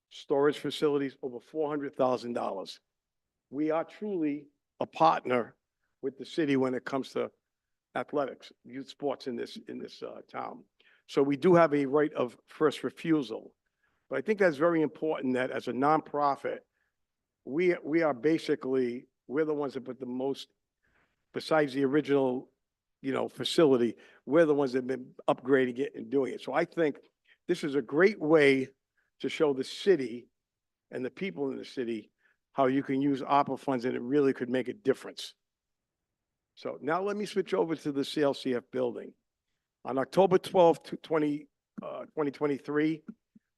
storage facilities, over $400,000. We are truly a partner with the city when it comes to athletics, youth sports in this town. So we do have a right of first refusal. But I think that's very important that as a nonprofit, we are basically, we're the ones that put the most, besides the original, facility, we're the ones that have been upgrading it and doing it. So I think this is a great way to show the city and the people in the city how you can use ARPA funds and it really could make a difference. So now let me switch over to the CLCF building. On October 12th, 2023,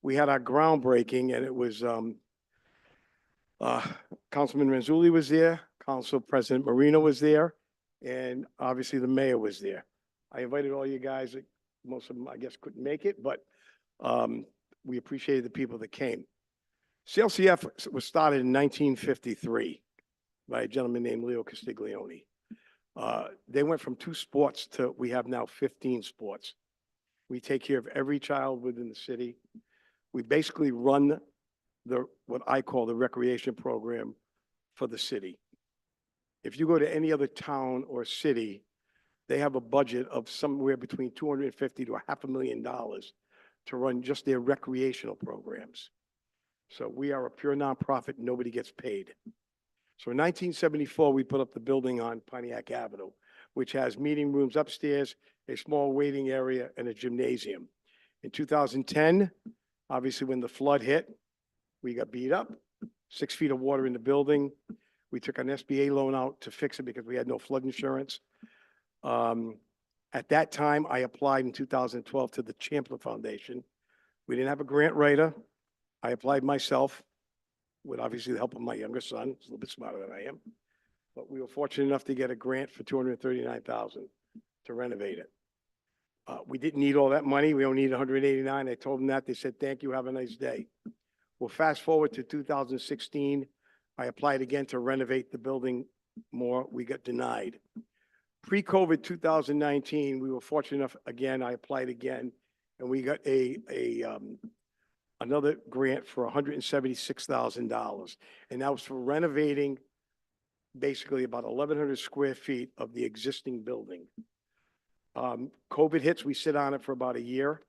we had our groundbreaking, and it was Councilman Renzulli was there, Council President Marino was there, and obviously the mayor was there. I invited all you guys. Most of them, I guess, couldn't make it, but we appreciated the people that came. CLCF was started in 1953 by a gentleman named Leo Castiglione. They went from 2 sports to we have now 15 sports. We take care of every child within the city. We basically run what I call the recreation program for the city. If you go to any other town or city, they have a budget of somewhere between $250,000 to $500,000 to run just their recreational programs. So we are a pure nonprofit. Nobody gets paid. So in 1974, we put up the building on Pontiac Avenue, which has meeting rooms upstairs, a small waiting area, and a gymnasium. In 2010, obviously when the flood hit, we got beat up, 6 feet of water in the building. We took an SBA loan out to fix it because we had no flood insurance. At that time, I applied in 2012 to the Champlin Foundation. We didn't have a grant writer. I applied myself with obviously the help of my younger son. He's a little bit smarter than I am. But we were fortunate enough to get a grant for $239,000 to renovate it. We didn't need all that money. We only needed $189,000. I told them that. They said, thank you, have a nice day. Well, fast forward to 2016. I applied again to renovate the building more. We got denied. Pre-COVID 2019, we were fortunate enough, again, I applied again, and we got another grant for $176,000. And that was for renovating basically about 1,100 square feet of the existing building. COVID hits, we sit on it for about a year,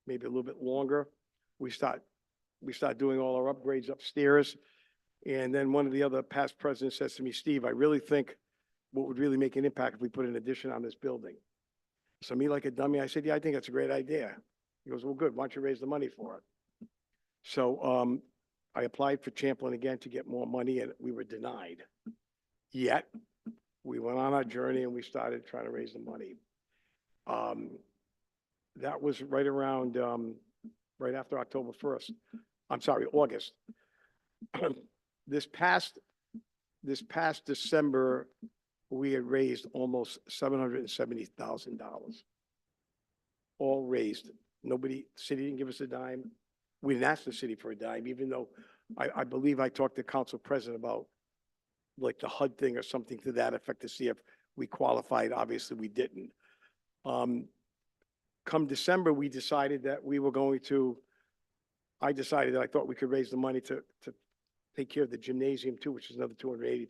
maybe a little bit longer. We start doing all our upgrades upstairs. And then one of the other past presidents says to me, Steve, I really think what would really make an impact if we put an addition on this building. So me like a dummy, I said, yeah, I think that's a great idea. He goes, well, good. Why don't you raise the money for it? So I applied for Champlin again to get more money, and we were denied. Yet, we went on our journey and we started trying to raise the money. That was right around, right after October 1st. I'm sorry, August. This past December, we had raised almost $770,000. All raised. Nobody, the city didn't give us a dime. We didn't ask the city for a dime, even though I believe I talked to council president about like the HUD thing or something to that effect to see if we qualified. Obviously, we didn't. Come December, we decided that we were going to, I decided that I thought we could raise the money to take care of the gymnasium too, which is another $280,000.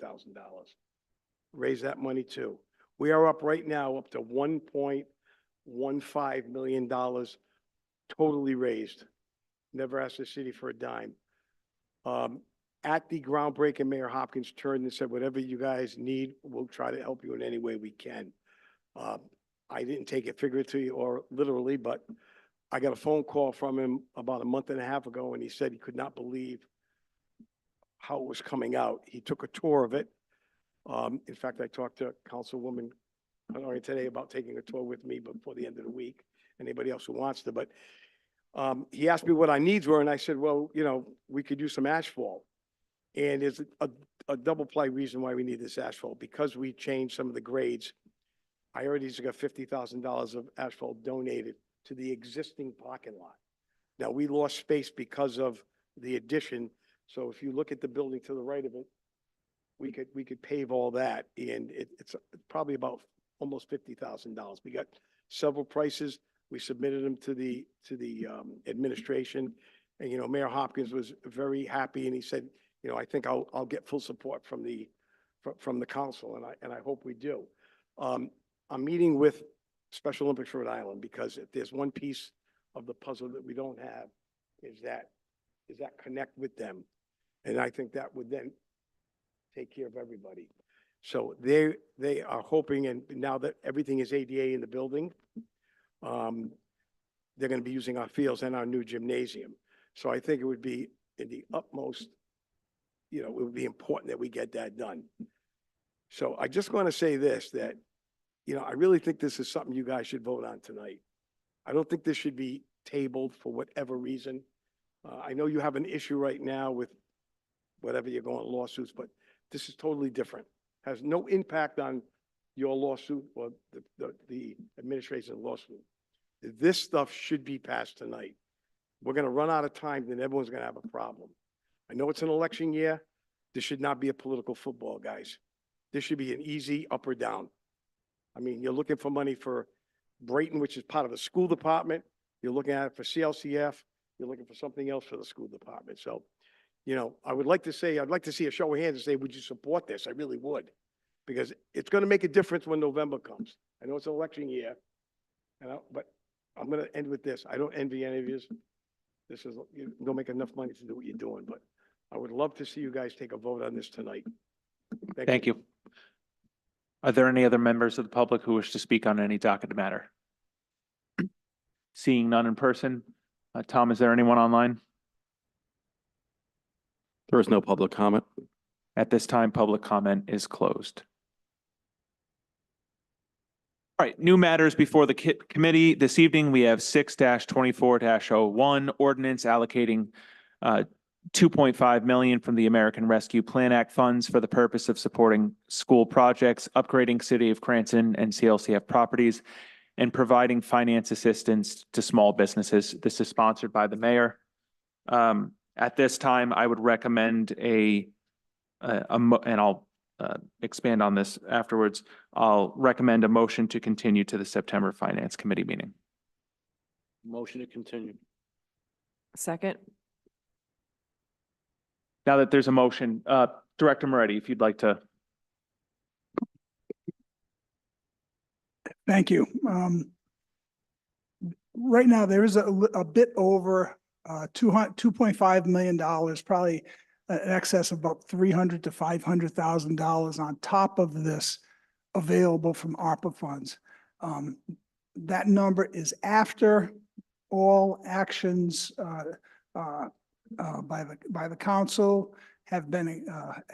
Raise that money too. We are up right now up to $1.15 million totally raised. Never asked the city for a dime. At the groundbreaking, Mayor Hopkins turned and said, whatever you guys need, we'll try to help you in any way we can. I didn't take it figuratively or literally, but I got a phone call from him about a month and a half ago, and he said he could not believe how it was coming out. He took a tour of it. In fact, I talked to Councilwoman today about taking a tour with me before the end of the week. Anybody else who wants to, but he asked me what our needs were, and I said, well, we could use some asphalt. And there's a double play reason why we need this asphalt, because we changed some of the grades. I already got $50,000 of asphalt donated to the existing parking lot. Now, we lost space because of the addition. So if you look at the building to the right of it, we could pave all that, and it's probably about almost $50,000. We got several prices. We submitted them to the administration, and Mayor Hopkins was very happy, and he said, I think I'll get full support from the council, and I hope we do. I'm meeting with Special Olympics Rhode Island, because if there's one piece of the puzzle that we don't have, is that connect with them. And I think that would then take care of everybody. So they are hoping, and now that everything is ADA in the building, they're going to be using our fields and our new gymnasium. So I think it would be in the utmost, it would be important that we get that done. So I just want to say this, that, I really think this is something you guys should vote on tonight. I don't think this should be tabled for whatever reason. I know you have an issue right now with whatever you're going lawsuits, but this is totally different. Has no impact on your lawsuit or the administration lawsuit. This stuff should be passed tonight. We're going to run out of time, then everyone's going to have a problem. I know it's an election year. This should not be a political football, guys. This should be an easy up or down. I mean, you're looking for money for Brayton, which is part of the school department. You're looking at it for CLCF. You're looking for something else for the school department. So, I'd like to see a show of hands and say, would you support this? I really would, because it's going to make a difference when November comes. I know it's an election year, but I'm going to end with this. I don't envy any of you. You don't make enough money to do what you're doing, but I would love to see you guys take a vote on this tonight. Thank you. Are there any other members of the public who wish to speak on any docketed matter? Seeing none in person. Tom, is there anyone online? There is no public comment. At this time, public comment is closed. All right, new matters before the committee. This evening, we have 6-24-01 ordinance allocating 2.5 million from the American Rescue Plan Act funds for the purpose of supporting school projects, upgrading City of Cranston and CLCF properties, and providing finance assistance to small businesses. This is sponsored by the mayor. At this time, I would recommend and I'll expand on this afterwards. I'll recommend a motion to continue to the September Finance Committee meeting. Motion to continue. Second. Now that there's a motion, Director Moretti, if you'd like to. Thank you. Right now, there is a bit over $2.5 million, probably an excess of about $300,000 to $500,000 on top of this available from ARPA funds. That number is after all actions by the council have been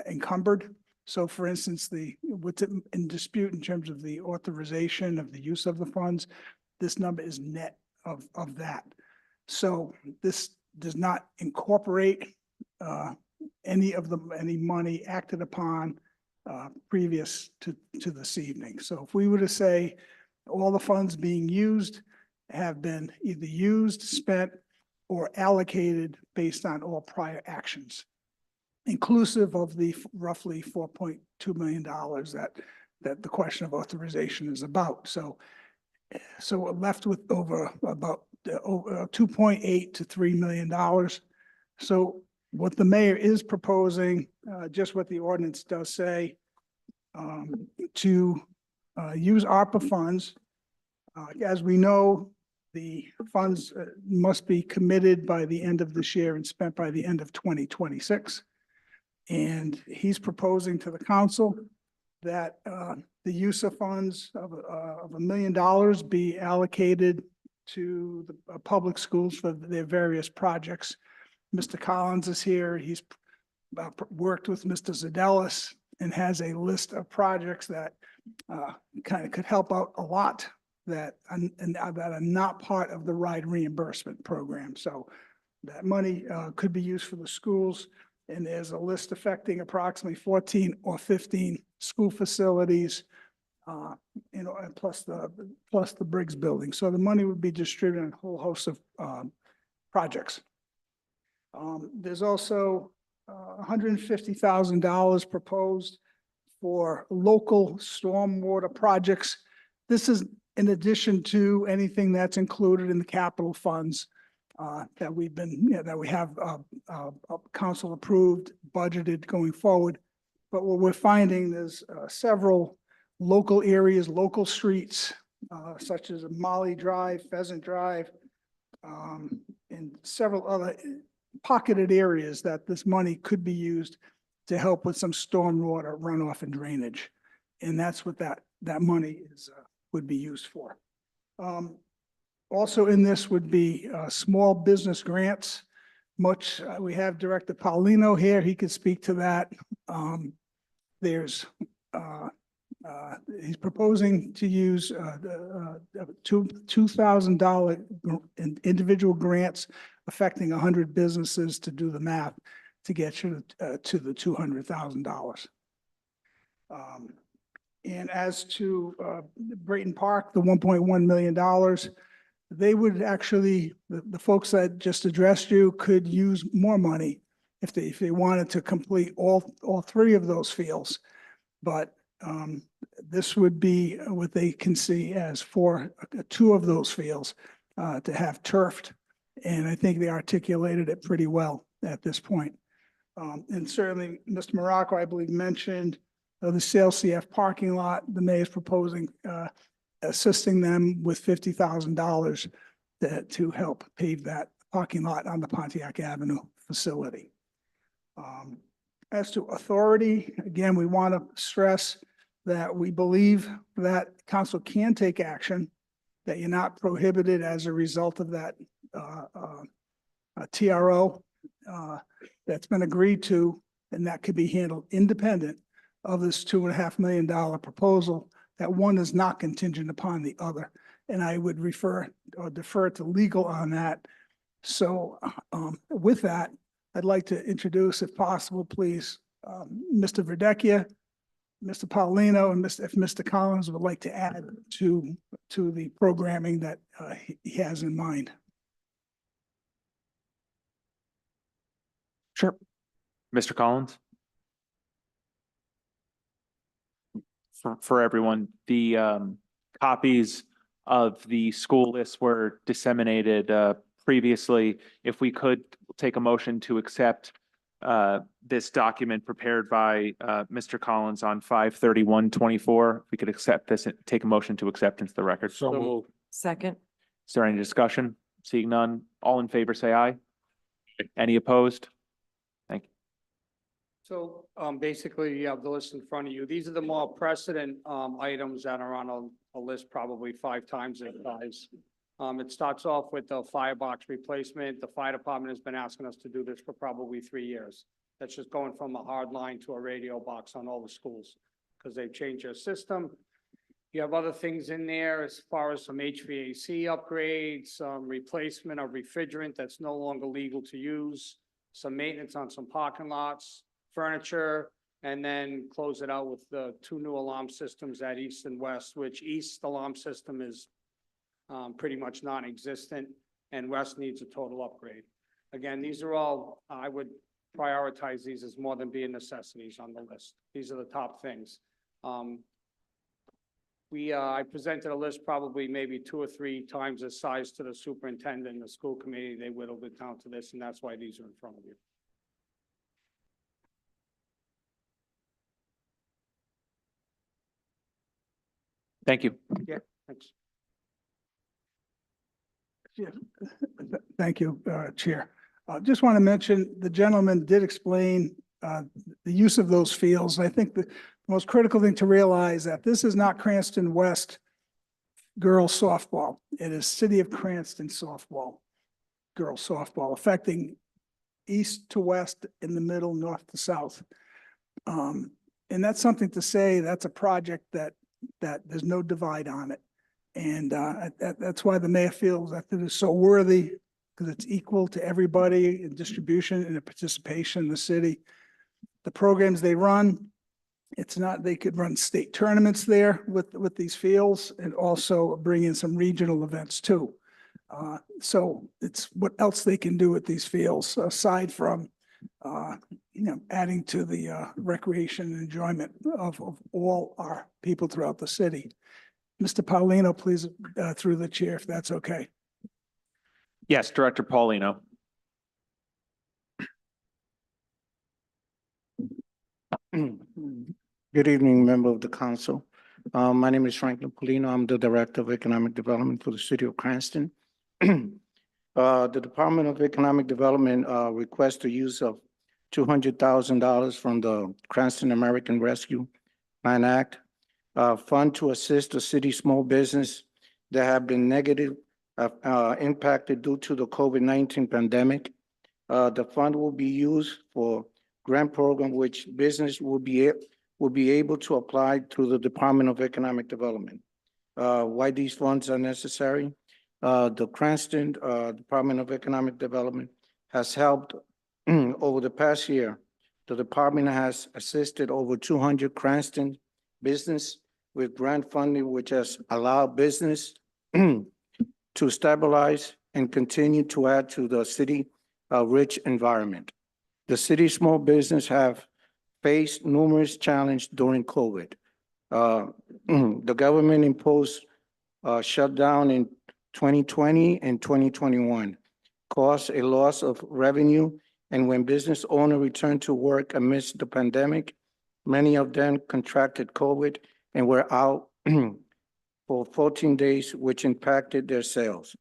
encumbered. So for instance, what's in dispute in terms of the authorization of the use of the funds, this number is net of that. So this does not incorporate any money acted upon previous to this evening. So if we were to say all the funds being used have been either used, spent, or allocated based on all prior actions, inclusive of the roughly $4.2 million that the question of authorization is about. So we're left with over 2.8 to $3 million. So what the mayor is proposing, just what the ordinance does say, to use ARPA funds. As we know, the funds must be committed by the end of this year and spent by the end of 2026. And he's proposing to the council that the use of funds of $1 million be allocated to the public schools for their various projects. Mr. Collins is here. He's worked with Mr. Zadelis and has a list of projects that kind of could help out a lot that are not part of the ride reimbursement program. So that money could be used for the schools. And there's a list affecting approximately 14 or 15 school facilities, and plus the Briggs building. So the money would be distributed on a whole host of projects. There's also $150,000 proposed for local stormwater projects. This is in addition to anything that's included in the capital funds that we have council approved, budgeted going forward. But what we're finding, there's several local areas, local streets such as Molly Drive, Pheasant Drive, and several other pocketed areas that this money could be used to help with some stormwater runoff and drainage. And that's what that money is, would be used for. Also in this would be, small business grants. We have Director Paulino here. He could speak to that. There's, he's proposing to use, $2,000 individual grants affecting 100 businesses to do the math to get you to the $200,000. And as to Brayton Park, the $1.1 million, they would actually, the folks that just addressed you could use more money if they wanted to complete all three of those fields. But this would be what they can see as for two of those fields to have turfed. And I think they articulated it pretty well at this point. And certainly, Mr. Morocco, I believe, mentioned the Sales CF parking lot. The mayor is proposing assisting them with $50,000 to help pave that parking lot on the Pontiac Avenue facility. As to authority, again, we want to stress that we believe that council can take action, that you're not prohibited as a result of that TRO that's been agreed to, and that could be handled independent of this $2.5 million proposal. That one is not contingent upon the other. And I would refer or defer to legal on that. So with that, I'd like to introduce, if possible, please, Mr. Verdecchia, Mr. Paulino, and if Mr. Collins would like to add to the programming that he has in mind. Sure. Mr. Collins? For everyone, the copies of the school lists were disseminated previously. If we could take a motion to accept this document prepared by Mr. Collins on 5/31/24, we could accept this and take a motion to accept into the record. So moved. Second. Is there any discussion? Seeing none, all in favor, say aye. Any opposed? Thank you. So basically, you have the list in front of you. These are the more precedent items that are on a list probably 5 times their size. It starts off with the firebox replacement. The fire department has been asking us to do this for probably 3 years. That's just going from a hard line to a radio box on all the schools because they've changed their system. You have other things in there as far as some HVAC upgrades, some replacement of refrigerant that's no longer legal to use, some maintenance on some parking lots, furniture, and then close it out with the 2 new alarm systems at East and West, which East alarm system is pretty much non-existent, and West needs a total upgrade. Again, these are all, I would prioritize these as more than being necessities on the list. These are the top things. I presented a list probably maybe 2 or 3 times the size to the superintendent and the school committee. They whittled it down to this, and that's why these are in front of you. Thank you. Yeah, thanks. Yeah, thank you, Chair. Just want to mention, the gentleman did explain the use of those fields. I think the most critical thing to realize that this is not Cranston West girls softball. It is City of Cranston softball, girls softball, affecting east to west, in the middle, north to south. And that's something to say, that's a project that there's no divide on it. And that's why the mayor feels that it is so worthy, because it's equal to everybody in distribution and the participation in the city. The programs they run, it's not, they could run state tournaments there with these fields and also bring in some regional events too. So it's what else they can do with these fields aside from, adding to the recreation and enjoyment of all our people throughout the city. Mr. Paulino, please, through the chair, if that's okay. Yes, Director Paulino. Good evening, member of the council. My name is Franklin Polino. I'm the Director of Economic Development for the City of Cranston. The Department of Economic Development requests the use of $200,000 from the Cranston American Rescue Plan Act fund to assist the city's small business that have been negative impacted due to the COVID-19 pandemic. The fund will be used for grant program which business will be able to apply through the Department of Economic Development. Why these funds are necessary? The Cranston Department of Economic Development has helped over the past year. The department has assisted over 200 Cranston business with grant funding, which has allowed business to stabilize and continue to add to the city rich environment. The city small business have faced numerous challenges during COVID. The government imposed shutdown in 2020 and 2021, caused a loss of revenue, and when business owners returned to work amidst the pandemic, many of them contracted COVID and were out for 14 days, which impacted their sales.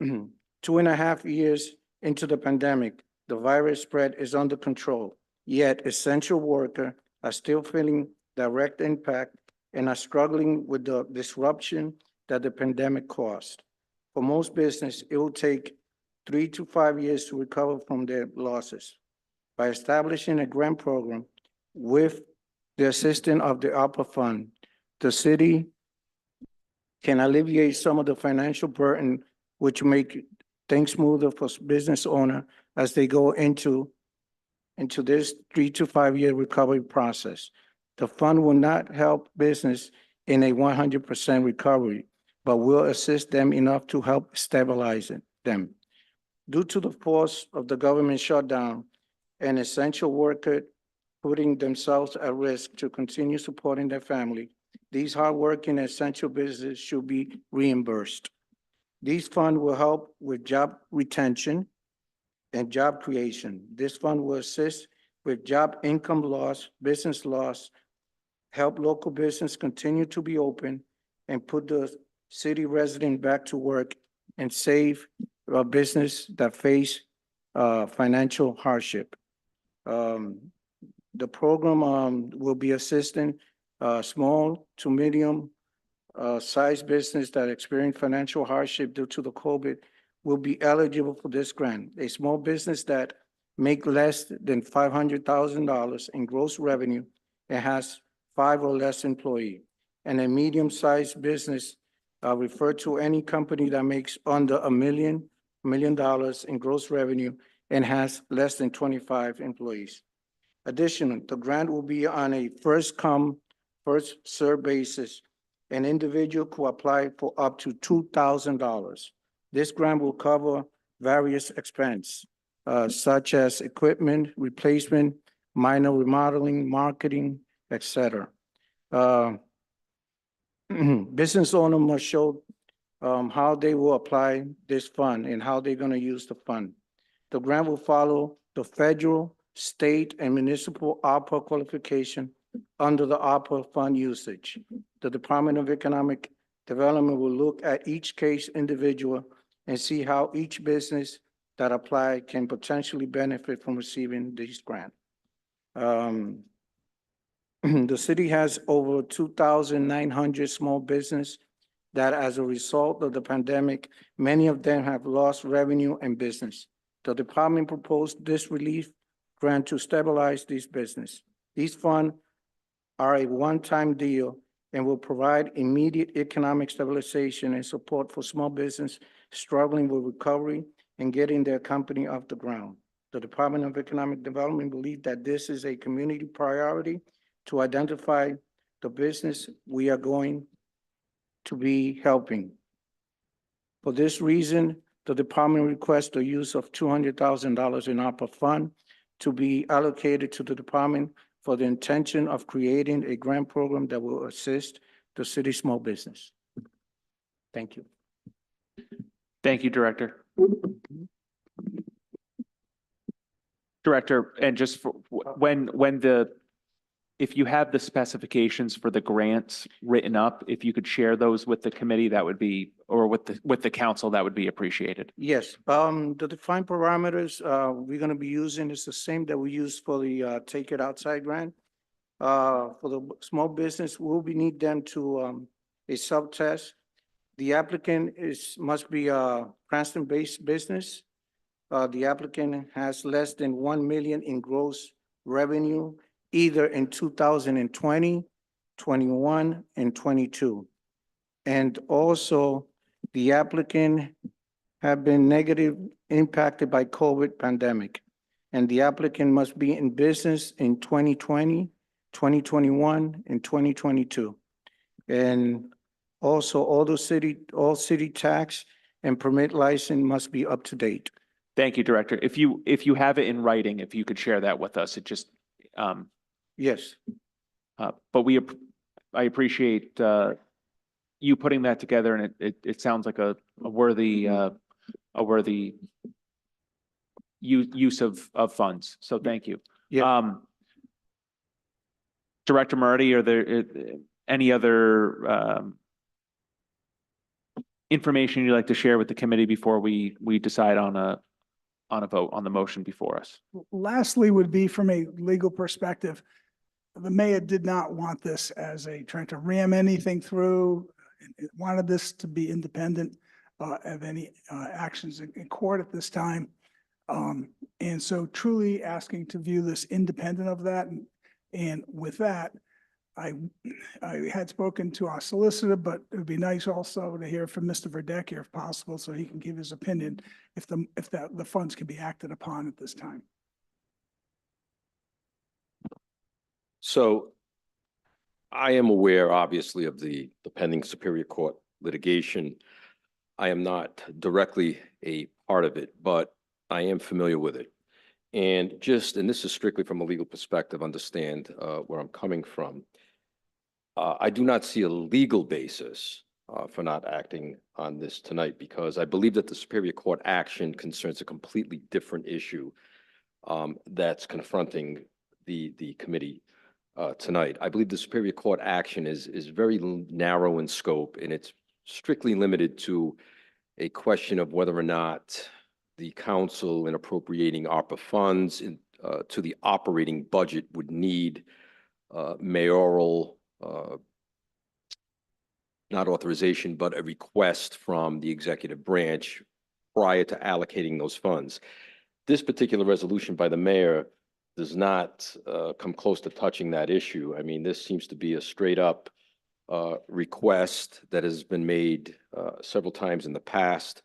2.5 years into the pandemic, the virus spread is under control, yet essential workers are still feeling direct impact and are struggling with the disruption that the pandemic caused. For most business, it will take 3 to 5 years to recover from their losses. By establishing a grant program with the assistance of the ARPA fund, the city can alleviate some of the financial burden, which make things smoother for business owner as they go into this 3 to 5 year recovery process. The fund will not help business in a 100% recovery, but will assist them enough to help stabilize them. Due to the force of the government shutdown and essential workers putting themselves at risk to continue supporting their family, these hardworking essential businesses should be reimbursed. These funds will help with job retention and job creation. This fund will assist with job income loss, business loss, help local business continue to be open, and put the city resident back to work and save a business that face financial hardship. The program will be assisting small to medium size business that experience financial hardship due to the COVID will be eligible for this grant. A small business that make less than $500,000 in gross revenue and has 5 or less employees, and a medium-sized business refer to any company that makes under $1 million in gross revenue and has less than 25 employees. Additionally, the grant will be on a first come, first served basis. An individual could apply for up to $2,000. This grant will cover various expenses, such as equipment replacement, minor remodeling, marketing, etc. Business owner must show how they will apply this fund and how they're going to use the fund. The grant will follow the federal, state, and municipal ARPA qualification under the ARPA fund usage. The Department of Economic Development will look at each case individual and see how each business that apply can potentially benefit from receiving this grant. The city has over 2,900 small business that as a result of the pandemic, many of them have lost revenue and business. The department proposed this relief grant to stabilize these business. These funds are a one-time deal and will provide immediate economic stabilization and support for small business struggling with recovery and getting their company off the ground. The Department of Economic Development believes that this is a community priority to identify the business we are going to be helping. For this reason, the department requests the use of $200,000 in ARPA fund to be allocated to the department for the intention of creating a grant program that will assist the city small business. Thank you. Thank you, Director. Director, and just for when the if you have the specifications for the grants written up, if you could share those with the committee, that would be, or with the council, that would be appreciated. Yes, the defined parameters, we're gonna be using is the same that we used for the, Take It Outside grant. For the small business, we'll be need them to, a sub-test. The applicant must be a Cranston-based business. The applicant has less than 1 million in gross revenue, either in 2020, 21, and 22. And also, the applicant have been negative impacted by COVID pandemic. And the applicant must be in business in 2020, 2021, and 2022. And also, all city tax and permit license must be up to date. Thank you, Director. If you have it in writing, if you could share that with us, it just, Yes. but I appreciate, you putting that together, and it sounds like a worthy use of funds. So thank you. Yeah. Director Marty, are there any other information you'd like to share with the committee before we decide on a vote on the motion before us? Lastly would be from a legal perspective, the mayor did not want this as trying to ram anything through. It wanted this to be independent of any actions in court at this time. And so truly asking to view this independent of that. And with that, I had spoken to our solicitor, but it would be nice also to hear from Mr. Verdecker if possible, so he can give his opinion if the funds can be acted upon at this time. So I am aware, obviously, of the pending Superior Court litigation. I am not directly a part of it, but I am familiar with it. And this is strictly from a legal perspective, understand where I'm coming from. I do not see a legal basis for not acting on this tonight, because I believe that the Superior Court action concerns a completely different issue that's confronting the committee tonight. I believe the Superior Court action is very narrow in scope, and it's strictly limited to a question of whether or not the council, in appropriating ARPA funds to the operating budget, would need mayoral, not authorization, but a request from the executive branch prior to allocating those funds. This particular resolution by the mayor does not come close to touching that issue. I mean, this seems to be a straight up request that has been made several times in the past,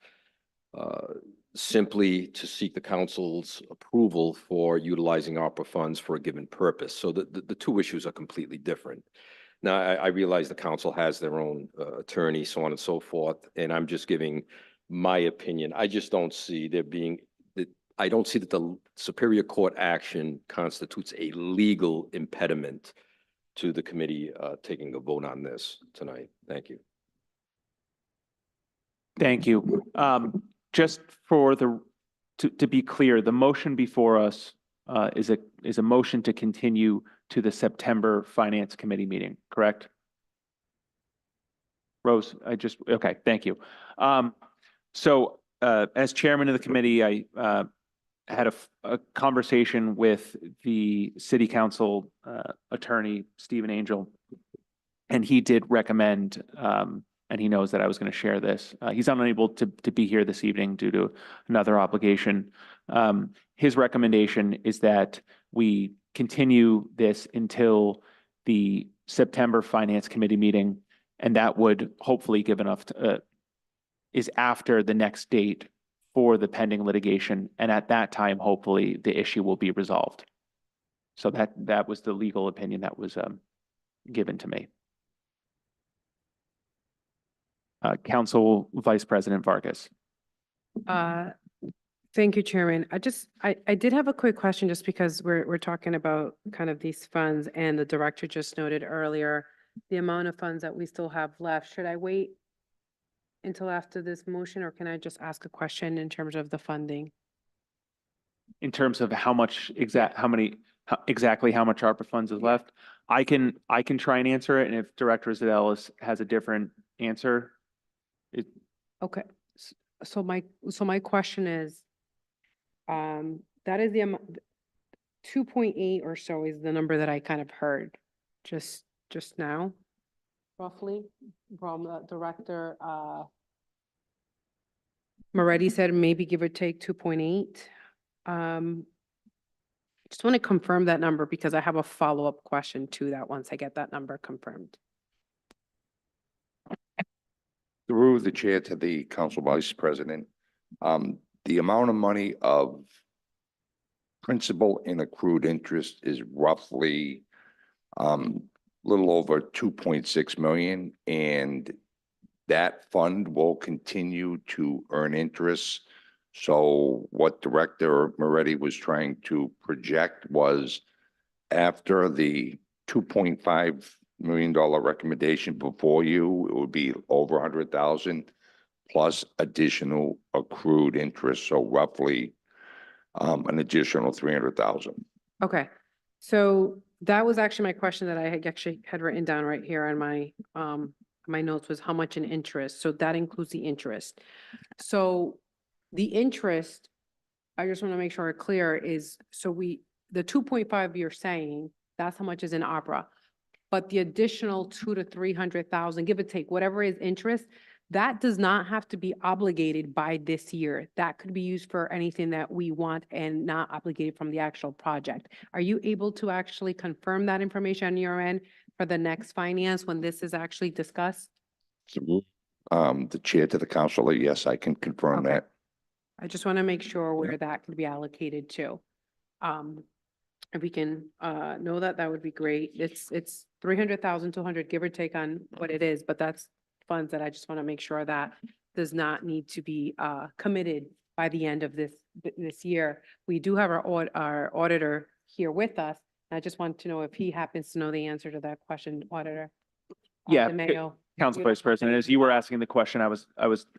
simply to seek the council's approval for utilizing ARPA funds for a given purpose. So the two issues are completely different. Now, I realize the council has their own attorney, so on and so forth, and I'm just giving my opinion. I just don't see there being, I don't see that the Superior Court action constitutes a legal impediment to the committee taking a vote on this tonight. Thank you. Thank you. Just for to be clear, the motion before us is a motion to continue to the September Finance Committee meeting, correct? Rose, okay, thank you. So as chairman of the committee, I had a conversation with the city council attorney, Stephen Angel, and he did recommend, and he knows that I was going to share this. He's unable to be here this evening due to another obligation. His recommendation is that we continue this until the September Finance Committee meeting, and that would hopefully give enough, is after the next date for the pending litigation, and at that time, hopefully, the issue will be resolved. So that was the legal opinion that was given to me. Council Vice President Vargas. Thank you, Chairman. I did have a quick question, just because we're talking about kind of these funds, and the director just noted earlier the amount of funds that we still have left. Should I wait until after this motion, or can I just ask a question in terms of the funding? In terms of how much exactly how much ARPA funds is left? I can try and answer it, and if Director Zadelis has a different answer, Okay, so my question is, that is the amount, 2.8 or so is the number that I kind of heard just now, roughly, from the Director, Moretti said maybe give or take 2.8. Just want to confirm that number because I have a follow-up question to that once I get that number confirmed. Through the chair to the council vice president, the amount of money of principal and accrued interest is roughly little over 2.6 million, and that fund will continue to earn interest. So what Director Moretti was trying to project was after the $2.5 million recommendation before you, it would be over 100,000 plus additional accrued interest. So roughly an additional 300,000. Okay, so that was actually my question that I had written down right here on my notes was how much in interest. So that includes the interest. So the interest, I just want to make sure we're clear is, the 2.5 you're saying, that's how much is in opera. But the additional 200,000 to 300,000, give or take, whatever is interest, that does not have to be obligated by this year. That could be used for anything that we want and not obligated from the actual project. Are you able to actually confirm that information on your end for the next finance when this is actually discussed? The chair to the council, yes, I can confirm Okay. that. I just want to make sure where that could be allocated to. If we can know that, that would be great. It's 300,000, 200, give or take on what it is, but that's funds that I just want to make sure that does not need to be committed by the end of this year. We do have our auditor here with us. I just want to know if he happens to know the answer to that question, Auditor. Yeah, DeMayo. Council You Vice President, as you were asking the question, I was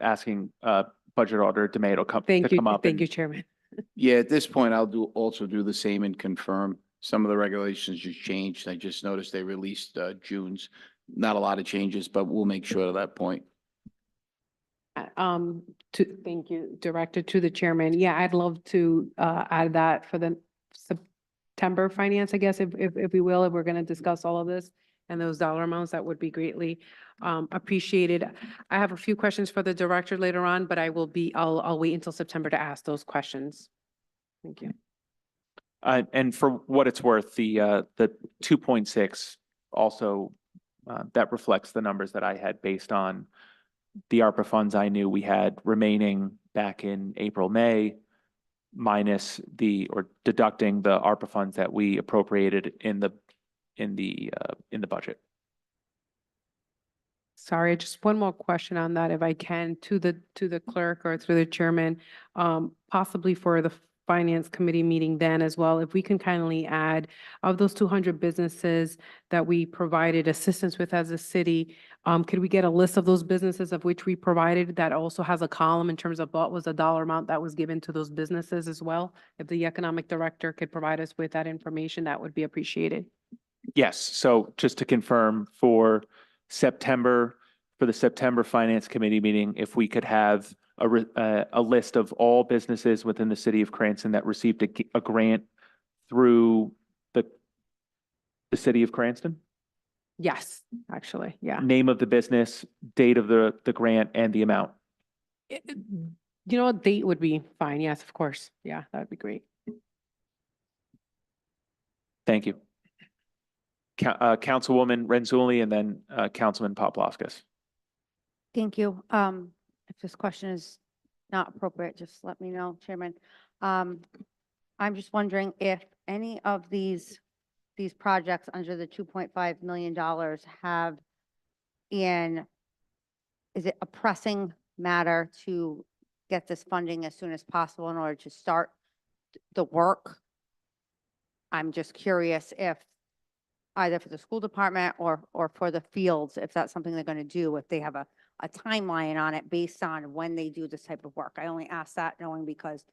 asking Budget Auditor DeMayo to come up. Thank you, and- Chairman. Yeah, at this point, I'll also do the same and confirm some of the regulations just changed. I just noticed they released June's. Not a lot of changes, but we'll make sure to that point. Thank you, Director, to the Chairman. Yeah, I'd love to add that for the September finance, I guess, if we will, if we're going to discuss all of this and those dollar amounts, that would be greatly appreciated. I have a few questions for the Director later on, but I'll wait until September to ask those questions. Thank you. And for what it's worth, the 2.6 also, that reflects the numbers that I had based on the ARPA funds I knew we had remaining back in April, May, minus or deducting the ARPA funds that we appropriated in the budget. Sorry, just one more question on that, if I can, to the clerk or through the chairman, possibly for the Finance Committee meeting then as well, if we can kindly add of those 200 businesses that we provided assistance with as a city, could we get a list of those businesses of which we provided that also has a column in terms of what was the dollar amount that was given to those businesses as well? If the Economic Director could provide us with that information, that would be appreciated. Yes, so just to confirm for the September Finance Committee meeting, if we could have a list of all businesses within the city of Cranston that received a grant through the city of Cranston? Yes, actually, yeah. Name of the business, date of the grant, and the amount. You know, a date would be fine. Yes, of course. Yeah, that would be great. Thank you. Councilwoman Renzulli and then Councilman Poplawskis. Thank you. If this question is not appropriate, just let me know, Chairman. I'm just wondering if any of these projects under the $2.5 million have is it a pressing matter to get this funding as soon as possible in order to start the work? I'm just curious if either for the school department or for the fields, if that's something they're going to do, if they have a timeline on it based on when they do this type of work. I only ask that knowing because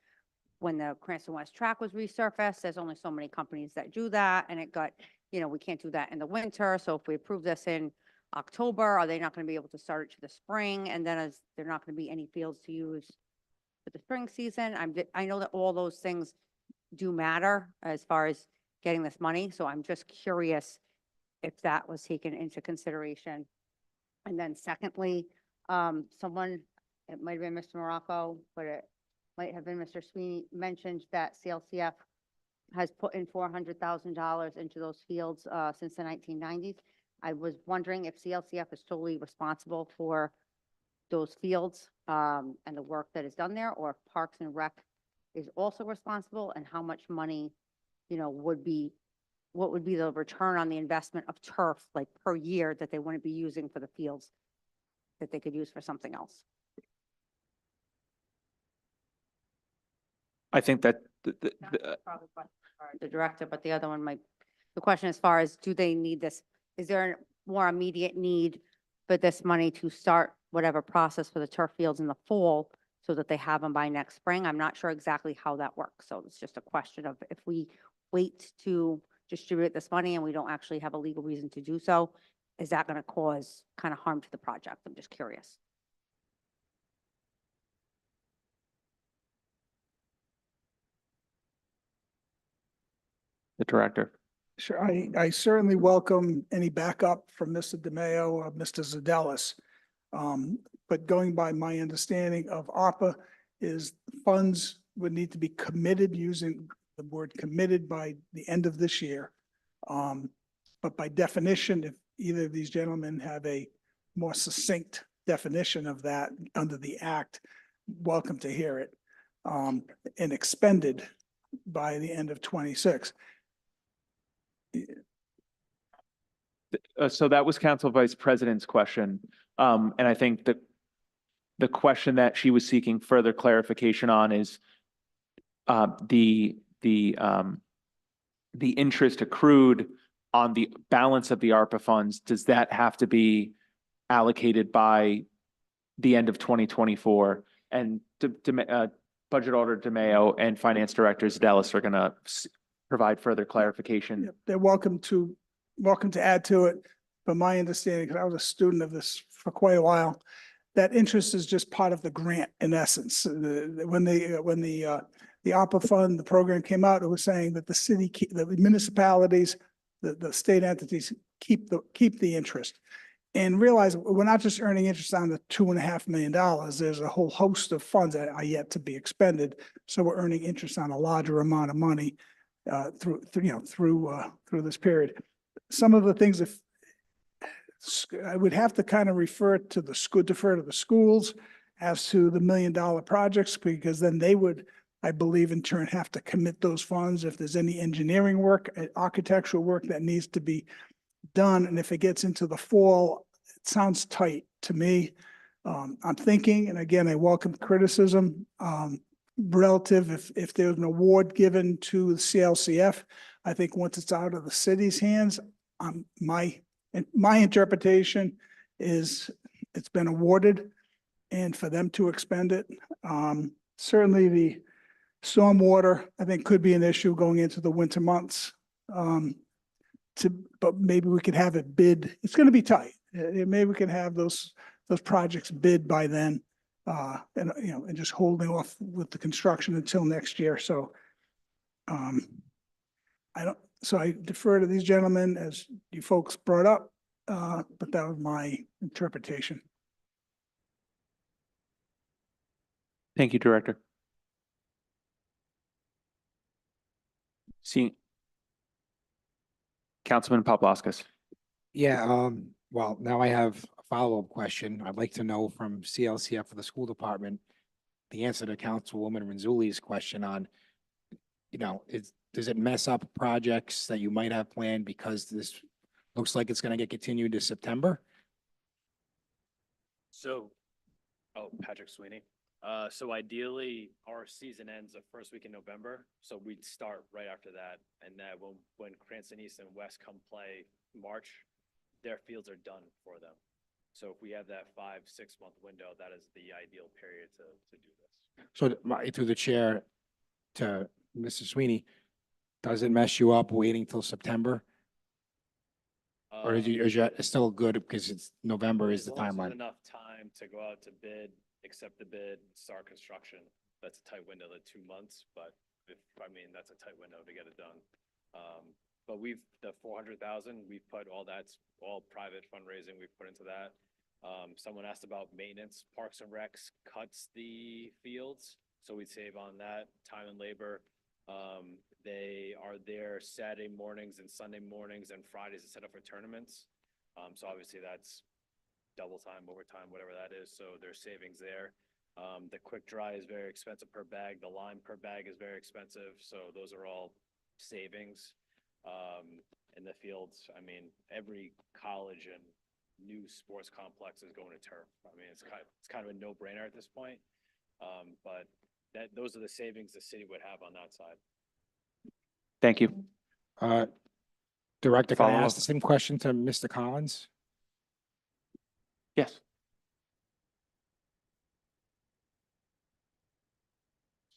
when the Cranston West track was resurfaced, there's only so many companies that do that, and it got, we can't do that in the winter. So if we approve this in October, are they not going to be able to start it to the spring? And then as there not going to be any fields to use for the spring season, I know that all those things do matter as far as getting this money. So I'm just curious if that was taken into consideration. And then secondly, someone, it might have been Mr. Morocco, but it might have been Mr. Sweeney, mentioned that CLCF has put in $400,000 into those fields since the 1990s. I was wondering if CLCF is solely responsible for those fields and the work that is done there, or if Parks and Rec is also responsible, and how much money, what would be the return on the investment of turf, like per year, that they wouldn't be using for the fields that they could use for something else? I think that Probably question for the director, but the other one might, the question as far as, do they need this? Is there a more immediate need for this money to start whatever process for the turf fields in the fall so that they have them by next spring? I'm not sure exactly how that works. So it's just a question of, if we wait to distribute this money and we don't actually have a legal reason to do so, is that going to cause kind of harm to the project? I'm just curious. the director. Sure, I certainly welcome any backup from Mr. DeMayo or Mr. Zadelis. But going by my understanding of ARPA is funds would need to be committed, using the word committed, by the end of this year. But by definition, if either of these gentlemen have a more succinct definition of that under the act, welcome to hear it. And expended by the end of 26. So that was Council Vice President's question. And I think that the question that she was seeking further clarification on is the interest accrued on the balance of the ARPA funds. Does that have to be allocated by the end of 2024? And Budget Order DeMayo and Finance Director Zadelis are going to provide further clarification. They're welcome to add to it. But my understanding, because I was a student of this for quite a while, that interest is just part of the grant in essence. When the ARPA fund, the program came out, it was saying that the municipalities, the state entities keep the interest. And realize we're not just earning interest on the $2.5 million. There's a whole host of funds that are yet to be expended. So we're earning interest on a larger amount of money through this period. Some of the things, if I would have to kind of defer to the schools as to the $1 million projects, because then they would, I believe, in turn have to commit those funds if there's any engineering work, architectural work that needs to be done. And if it gets into the fall, it sounds tight to me. I'm thinking, and again, I welcome criticism relative if there's an award given to the CLCF. I think once it's out of the city's hands, my interpretation is it's been awarded, and for them to expend it. Certainly the stormwater, I think, could be an issue going into the winter months. But maybe we could have it bid. It's going to be tight. Maybe we can have those projects bid by then, and just holding off with the construction until next year. So, I defer to these gentlemen as you folks brought up, but that was my interpretation. Thank you, Director. Councilman Paplaskas. Yeah, well, now I have a follow-up question. I'd like to know from CLCF for the school department, the answer to Councilwoman Rinzuli's question on, does it mess up projects that you might have planned because this looks like it's going to get continued to September? So, Patrick Sweeney. So ideally, our season ends the first week in November, so we'd start right after that. And that when Cranston East and West come play March, their fields are done for them. So if we have that 5-6 month window, that is the ideal period to do this. So through the chair to Mr. Sweeney, does it mess you up waiting till September Or is you, it's still good because it's November is As the long as there's timeline? Enough time to go out to bid, accept the bid, start construction. That's a tight window, like 2 months, but that's a tight window to get it done. But the 400,000, we've put that's all private fundraising we've put into that. Someone asked about maintenance. Parks and Recs cuts the fields, so we save on that time and labor. They are there Saturday mornings and Sunday mornings and Fridays to set up for tournaments. So obviously that's double time, overtime, whatever that is. So there's savings there. The quick dry is very expensive per bag. The lime per bag is very expensive. So those are all savings. In the fields, every college and new sports complex is going to turf. It's kind of a no-brainer at this point. But those are the savings the city would have on that side. Thank you. Director, can I Follow ask up. the same question to Mr. Collins? Yes.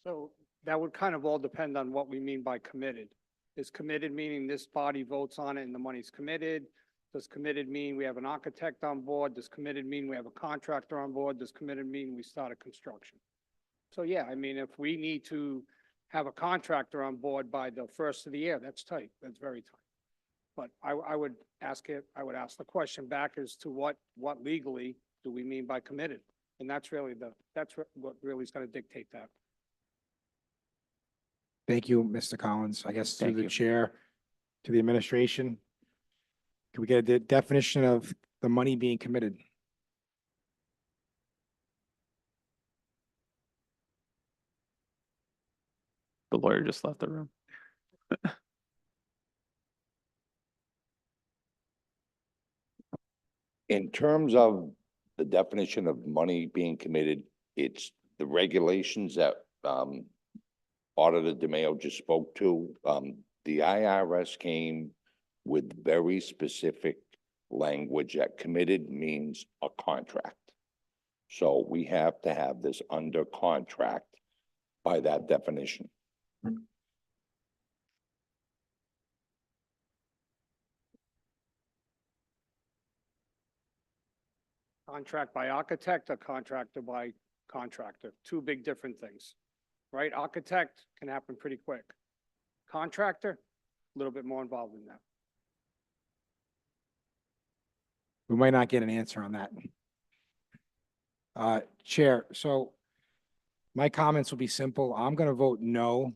So that would kind of all depend on what we mean by committed. Is committed meaning this body votes on it and the money's committed? Does committed mean we have an architect on board? Does committed mean we have a contractor on board? Does committed mean we start a construction? So yeah, if we need to have a contractor on board by the first of the year, that's tight. That's very tight. But I would ask the question back as to what legally do we mean by committed? And that's what really is going to dictate that. Thank you, Mr. Collins. I guess through Thank the you. chair, to the administration. Can we get a definition of the money being committed? The lawyer just left the room. In terms of the definition of money being committed, it's the regulations that Auditor DeMayo just spoke to. The IRS came with very specific language that committed means a contract. So we have to have this under contract by that definition. Contract by architect or contractor by contractor, two big different things, right? Architect can happen pretty quick. Contractor, a little bit more involved in that. We might not get an answer on that. Chair, so my comments will be simple. I'm going to vote no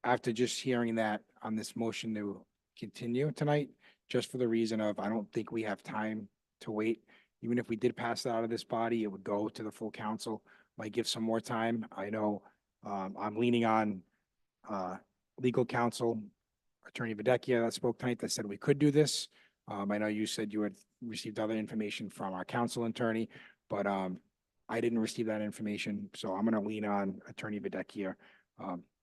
after just hearing that on this motion to continue tonight, just for the reason of, I don't think we have time to wait. Even if we did pass it out of this body, it would go to the full council, might give some more time. I know, I'm leaning on, legal counsel, Attorney Videcchia that spoke tonight that said we could do this. I know you said you had received other information from our council attorney, but, I didn't receive that information, so I'm gonna lean on Attorney Videcchia,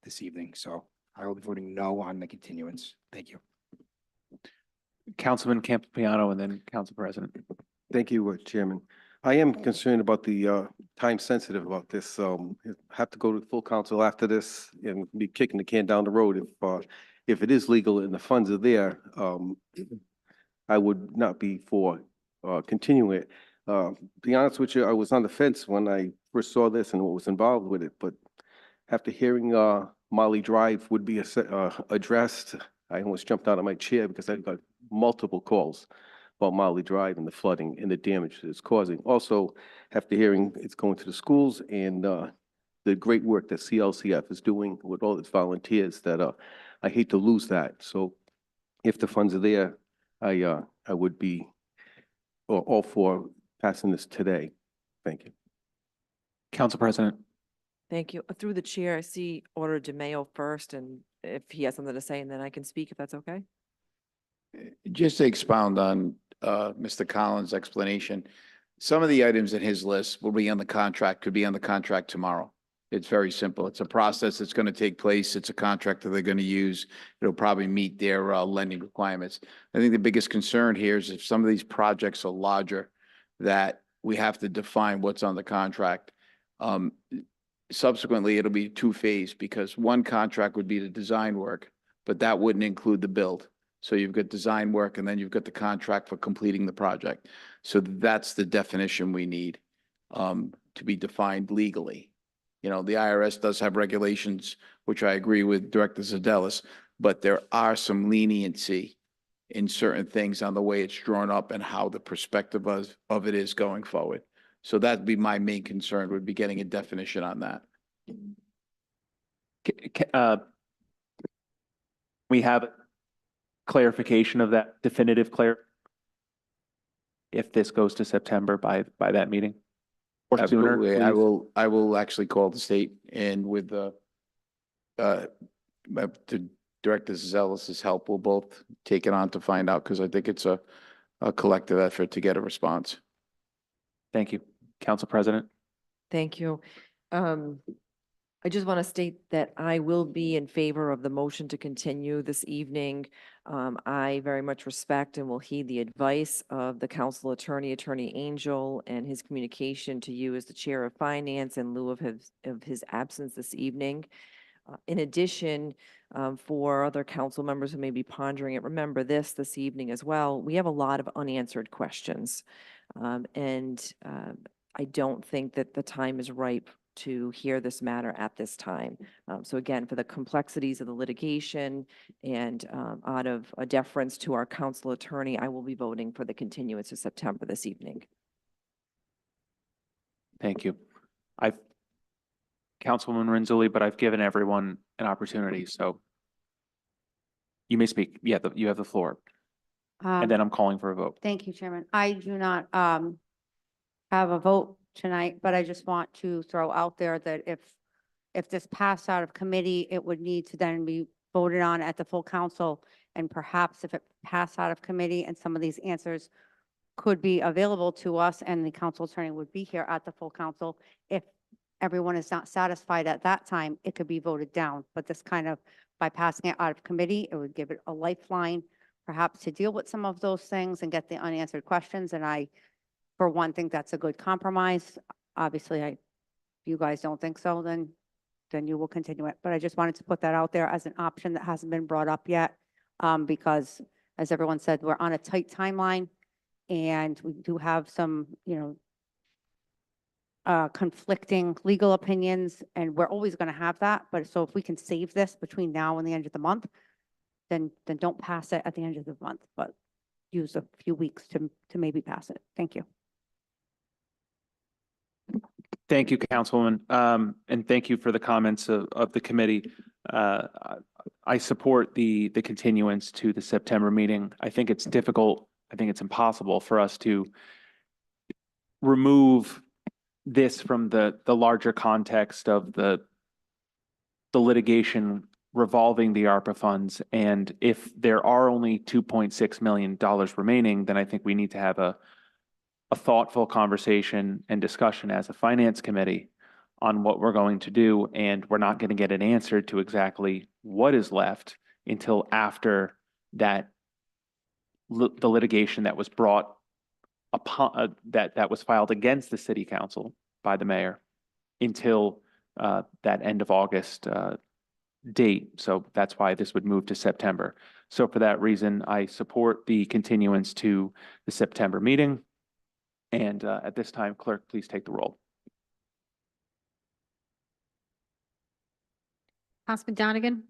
this evening. So I will be voting no on the continuance. Thank you. Councilman Campiano and then Council President. Thank you, Chairman. I am concerned about the time sensitive about this. Have to go to full council after this and be kicking the can down the road. If it is legal and the funds are there, I would not be for continuing it. To be honest with you, I was on the fence when I first saw this and what was involved with it, but after hearing Molly Drive would be addressed, I almost jumped out of my chair because I got multiple calls about Molly Drive and the flooding and the damage that it's causing. Also, after hearing it's going to the schools and the great work that CLCF is doing with all its volunteers, that I hate to lose that. So if the funds are there, I would be all for passing this today. Thank you. Council President. Thank you. Through the chair, I see Auditor DeMayo first, and if he has something to say, and then I can speak if that's okay. Just to expound on Mr. Collins' explanation, some of the items in his list will be on the contract, could be on the contract tomorrow. It's very simple. It's a process that's going to take place. It's a contract that they're going to use. It'll probably meet their lending requirements. I think the biggest concern here is if some of these projects are larger, that we have to define what's on the contract. Subsequently, it'll be two-phase because one contract would be the design work, but that wouldn't include the build. So you've got design work and then you've got the contract for completing the project. So that's the definition we need to be defined legally. You know, the IRS does have regulations, which I agree with Director Zadelis, but there are some leniency in certain things on the way it's drawn up and how the perspective of it is going forward. So that'd be my main concern, would be getting a definition on that. We have clarification of that definitive if this goes to September by that meeting? Or sooner, Absolutely. please? I will actually call the state and with the Director Zealous' help, we'll both take it on to find out, because I think it's a collective effort to get a response. Thank you. Council President? Thank you. I just want to state that I will be in favor of the motion to continue this evening. I very much respect and will heed the advice of the council attorney, Attorney Angel, and his communication to you as the Chair of Finance in lieu of his absence this evening. In addition, for other council members who may be pondering it, remember this evening as well. We have a lot of unanswered questions. I don't think that the time is ripe to hear this matter at this time. So again, for the complexities of the litigation and out of a deference to our council attorney, I will be voting for the continuance of September this evening. Thank you. Councilwoman Renzulli, but I've given everyone an opportunity, so you may speak. Yeah, you have the floor. And then I'm calling for a vote. Thank you, Chairman. I do not have a vote tonight, but I just want to throw out there that if this passed out of committee, it would need to then be voted on at the full council. And perhaps if it passed out of committee and some of these answers could be available to us and the council attorney would be here at the full council, if everyone is not satisfied at that time, it could be voted down. But this kind of, by passing it out of committee, it would give it a lifeline perhaps to deal with some of those things and get the unanswered questions. And I, for one, think that's a good compromise. Obviously, if you guys don't think so, then you will continue it. But I just wanted to put that out there as an option that hasn't been brought up yet. Because as everyone said, we're on a tight timeline and we do have some, conflicting legal opinions, and we're always going to have that. But so if we can save this between now and the end of the month, then don't pass it at the end of the month, but use a few weeks to maybe pass it. Thank you. Thank you, Councilwoman. And thank you for the comments of the committee. I support the continuance to the September meeting. I think it's difficult. I think it's impossible for us to remove this from the larger context of the litigation revolving the ARPA funds. And if there are only $2.6 million remaining, then I think we need to have a thoughtful conversation and discussion as a finance committee on what we're going to do. And we're not going to get an answer to exactly what is left until after that the litigation that was brought upon that was filed against the city council by the mayor until that end of August date. So that's why this would move to September. So for that reason, I support the continuance to the September meeting. And at this time, clerk, please take the roll. Councilman Donegan?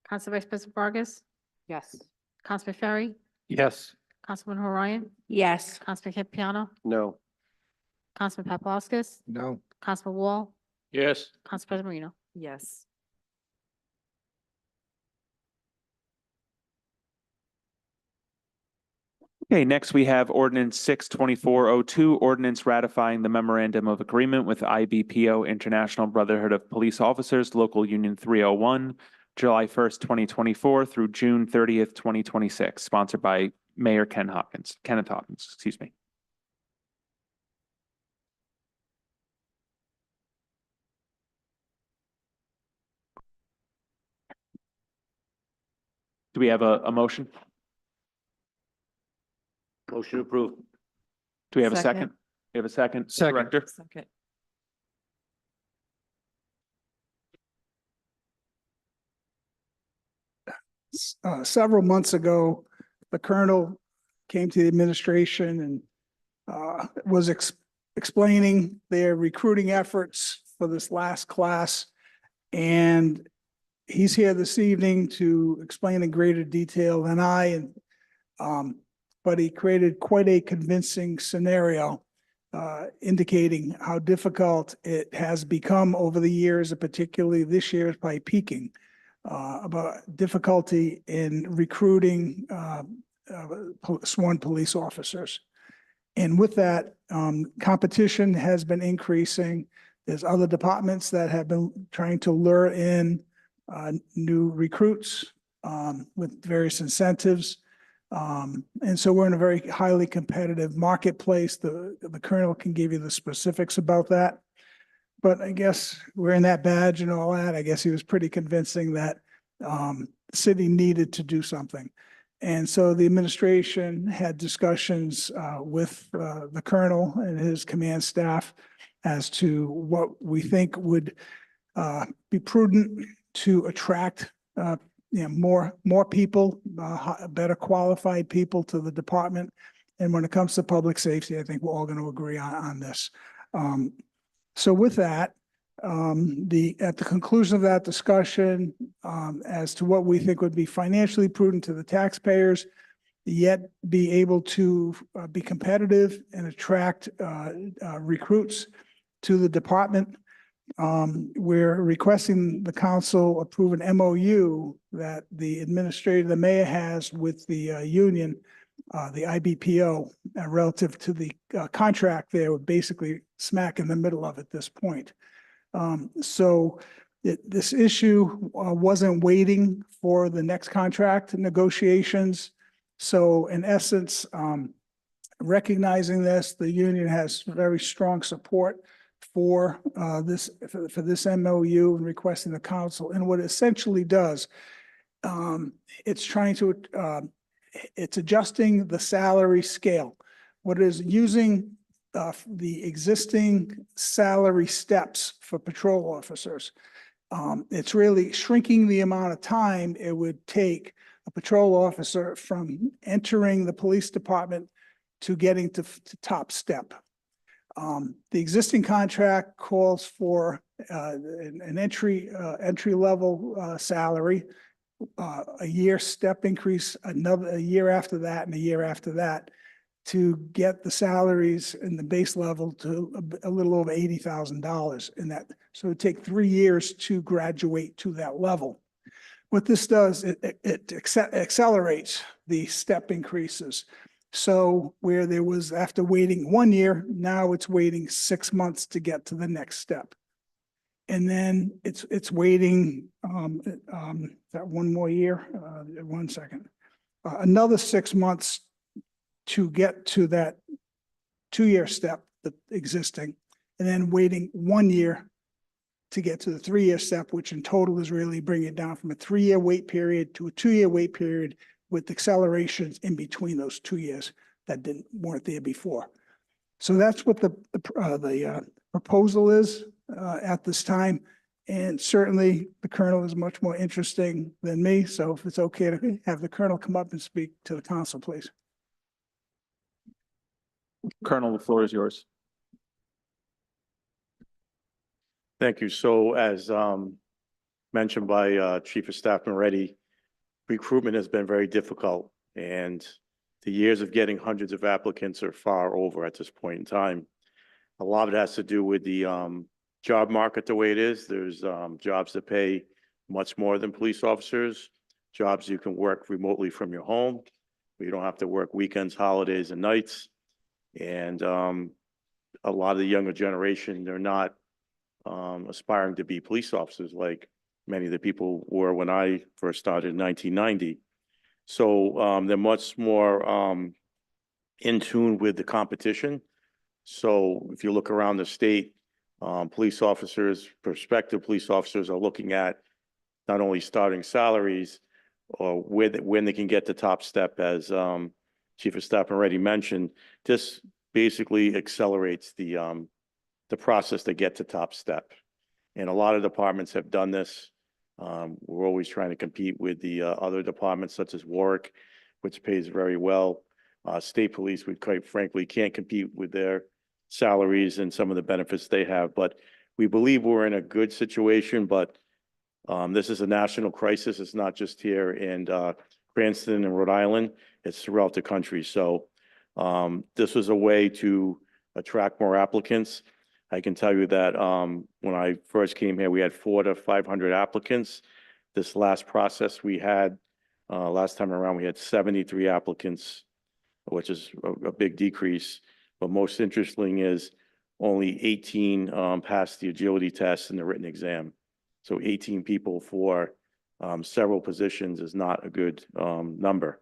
Council Vice President Vargas? Yes. Councilman Ferry? Yes. Councilman Orion? Yes. Councilman Campiano? No. Councilman Paplaskas? No. Councilman Wall? Yes. Council President Marino? Yes. Okay, next we have ordinance 62402, ordinance ratifying the memorandum of agreement with IBPO International Brotherhood of Police Officers, Local Union 301, July 1st, 2024 through June 30th, 2026, sponsored by Mayor Kenneth Hopkins, excuse me. Do we have a motion? Motion approved. Do we have a Second. second? We have a second, Second. Director? Second. several months ago, the colonel came to the administration and was explaining their recruiting efforts for this last class. And he's here this evening to explain in greater detail than I, but he created quite a convincing scenario indicating how difficult it has become over the years, and particularly this year by peaking, about difficulty in recruiting sworn police officers. And with that, competition has been increasing. There's other departments that have been trying to lure in new recruits with various incentives. And so we're in a very highly competitive marketplace. The colonel can give you the specifics about that. But I guess wearing that badge and all that, I guess he was pretty convincing that the city needed to do something. And so the administration had discussions with the colonel and his command staff as to what we think would be prudent to attract more people, better qualified people to the department. And when it comes to public safety, I think we're all going to agree on this. So with that, at the conclusion of that discussion, as to what we think would be financially prudent to the taxpayers, yet be able to be competitive and attract recruits to the department, we're requesting the council approve an MOU that the mayor has with the union, the IBPO, relative to the contract there. We're basically smack in the middle of at this point. So this issue wasn't waiting for the next contract negotiations. So in essence, recognizing this, the union has very strong support for this MOU and requesting the council. And what it essentially does, it's trying to it's adjusting the salary scale. What it is using the existing salary steps for patrol officers. It's really shrinking the amount of time it would take a patrol officer from entering the police department to getting to top step. The existing contract calls for an entry level salary, a year step increase, a year after that, and a year after that, to get the salaries in the base level to a little over $80,000 in that. So it'd take 3 years to graduate to that level. What this does, it accelerates the step increases. So where there was, after waiting 1 year, now it's waiting 6 months to get to the next step. And then it's waiting that one more year, 1 second, another 6 months to get to that 2-year step, the existing, and then waiting 1 year to get to the 3-year step, which in total is really bringing it down from a 3-year wait period to a 2-year wait period, with accelerations in between those 2 years that weren't there before. So that's what the proposal is at this time. And certainly the colonel is much more interesting than me. So if it's okay to have the colonel come up and speak to the council, please. Colonel, the floor is yours. Thank you. So as mentioned by Chief of Staff Moretti, recruitment has been very difficult, and the years of getting hundreds of applicants are far over at this point in time. A lot of it has to do with the job market the way it is. There's jobs that pay much more than police officers, jobs you can work remotely from your home, where you don't have to work weekends, holidays, and nights. And a lot of the younger generation, they're not aspiring to be police officers like many of the people were when I first started in 1990. So they're much more in tune with the competition. So if you look around the state, police officers, prospective police officers are looking at not only starting salaries or when they can get the top step, as Chief of Staff already mentioned. This basically accelerates the process to get to top step. And a lot of departments have done this. We're always trying to compete with the other departments such as Warwick, which pays very well. State police, we quite frankly can't compete with their salaries and some of the benefits they have, but we believe we're in a good situation, but this is a national crisis. It's not just here in Cranston and Rhode Island, it's throughout the country. So this was a way to attract more applicants. I can tell you that when I first came here, we had 400 to 500 applicants. This last process we had, last time around, we had 73 applicants, which is a big decrease. But most interesting is only 18 passed the agility test and the written exam. So 18 people for several positions is not a good number.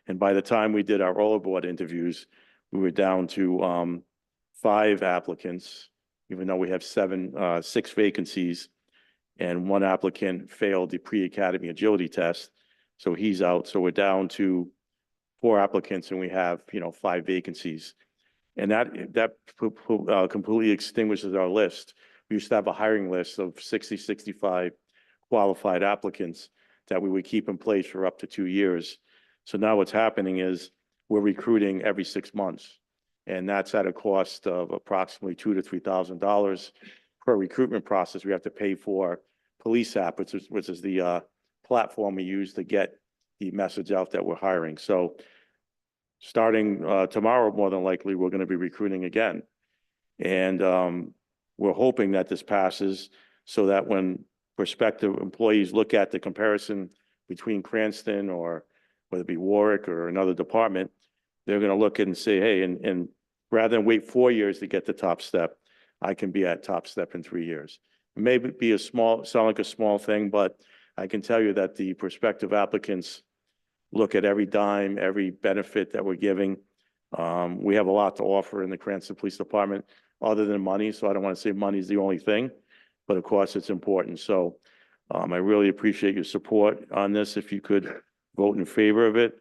And by the time we did our roller board interviews, we were down to 5 applicants, even though we have 6 vacancies, and 1 applicant failed the pre-academy agility test. So he's out. So we're down to 4 applicants and we have, 5 vacancies. And that completely extinguishes our list. We used to have a hiring list of 60, 65 qualified applicants that we would keep in place for up to 2 years. So now what's happening is we're recruiting every 6 months. And that's at a cost of approximately $2,000 to $3,000 per recruitment process. We have to pay for Police App, which is the platform we use to get the message out that we're hiring. So starting tomorrow, more than likely, we're going to be recruiting again. And we're hoping that this passes so that when prospective employees look at the comparison between Cranston or whether it be Warwick or another department, they're going to look and say, hey, and rather than wait 4 years to get the top step, I can be at top step in 3 years. It may be sound like a small thing, but I can tell you that the prospective applicants look at every dime, every benefit that we're giving. We have a lot to offer in the Cranston Police Department other than money. So I don't want to say money is the only thing, but of course it's important. So I really appreciate your support on this. If you could vote in favor of it.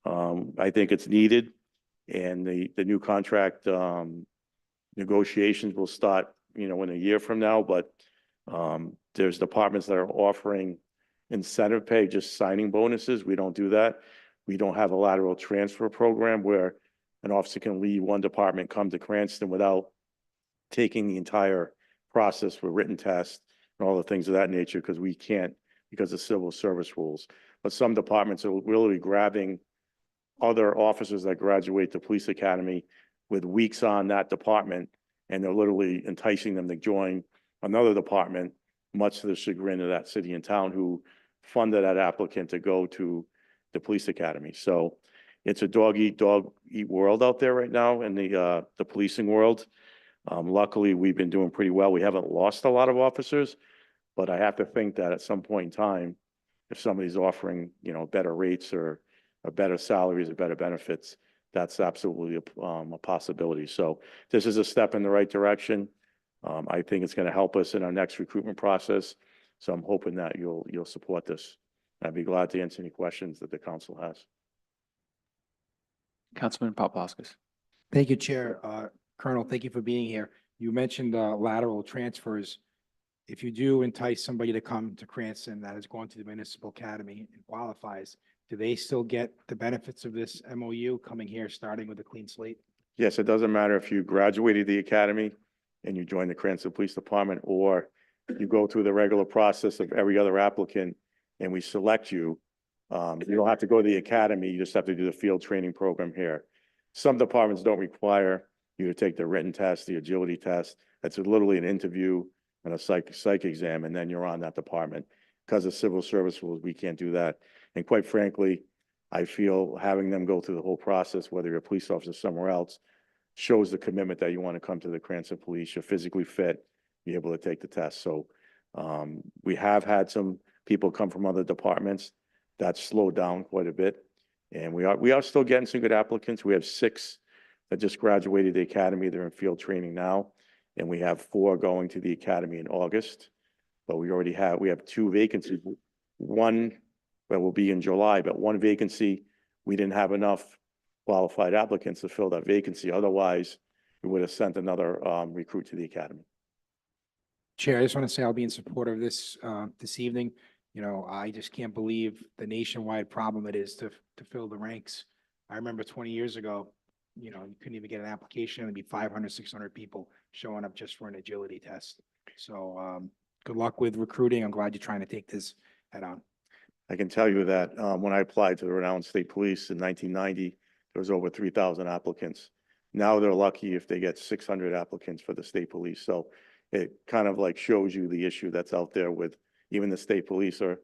I think it's needed, and the new contract negotiations will start, in a year from now, but there's departments that are offering incentive pay, just signing bonuses. We don't do that. We don't have a lateral transfer program where an officer can leave one department, come to Cranston without taking the entire process for written tests and all the things of that nature, because we can't, because of civil service rules. But some departments are really grabbing other officers that graduate the police academy with weeks on that department, and they're literally enticing them to join another department, much to the chagrin of that city and town who funded that applicant to go to the police academy. So it's a dog eat world out there right now in the policing world. Luckily, we've been doing pretty well. We haven't lost a lot of officers, but I have to think that at some point in time, if somebody's offering, better rates or better salaries or better benefits, that's absolutely a possibility. So this is a step in the right direction. I think it's going to help us in our next recruitment process. So I'm hoping that you'll support this. I'd be glad to answer any questions that the council has. Councilman Paplaskas. Thank you, Chair. Colonel, thank you for being here. You mentioned lateral transfers. If you do entice somebody to come to Cranston that has gone to the municipal academy and qualifies, do they still get the benefits of this MOU coming here, starting with a clean slate? Yes, it doesn't matter if you graduated the academy and you join the Cranston Police Department, or you go through the regular process of every other applicant and we select you. You don't have to go to the academy. You just have to do the field training program here. Some departments don't require you to take the written test, the agility test. That's literally an interview and a psych exam, and then you're on that department. Because of civil service rules, we can't do that. And quite frankly, I feel having them go through the whole process, whether you're a police officer somewhere else, shows the commitment that you want to come to the Cranston Police. You're physically fit, be able to take the test. So we have had some people come from other departments. That's slowed down quite a bit. And we are still getting some good applicants. We have 6 that just graduated the academy. They're in field training now. And we have 4 going to the academy in August. But we have 2 vacancies. One that will be in July, but 1 vacancy, we didn't have enough qualified applicants to fill that vacancy. Otherwise, we would have sent another recruit to the academy. Chair, I just want to say I'll be in support of this this evening. You know, I just can't believe the nationwide problem it is to fill the ranks. I remember 20 years ago, you know, you couldn't even get an application, it'd be 500, 600 people showing up just for an agility test. So, good luck with recruiting. I'm glad you're trying to take this head on. I can tell you that, when I applied to the Rhode Island State Police in 1990, there was over 3,000 applicants. Now they're lucky if they get 600 applicants for the state police. So it kind of like shows you the issue that's out there with even the state police. Or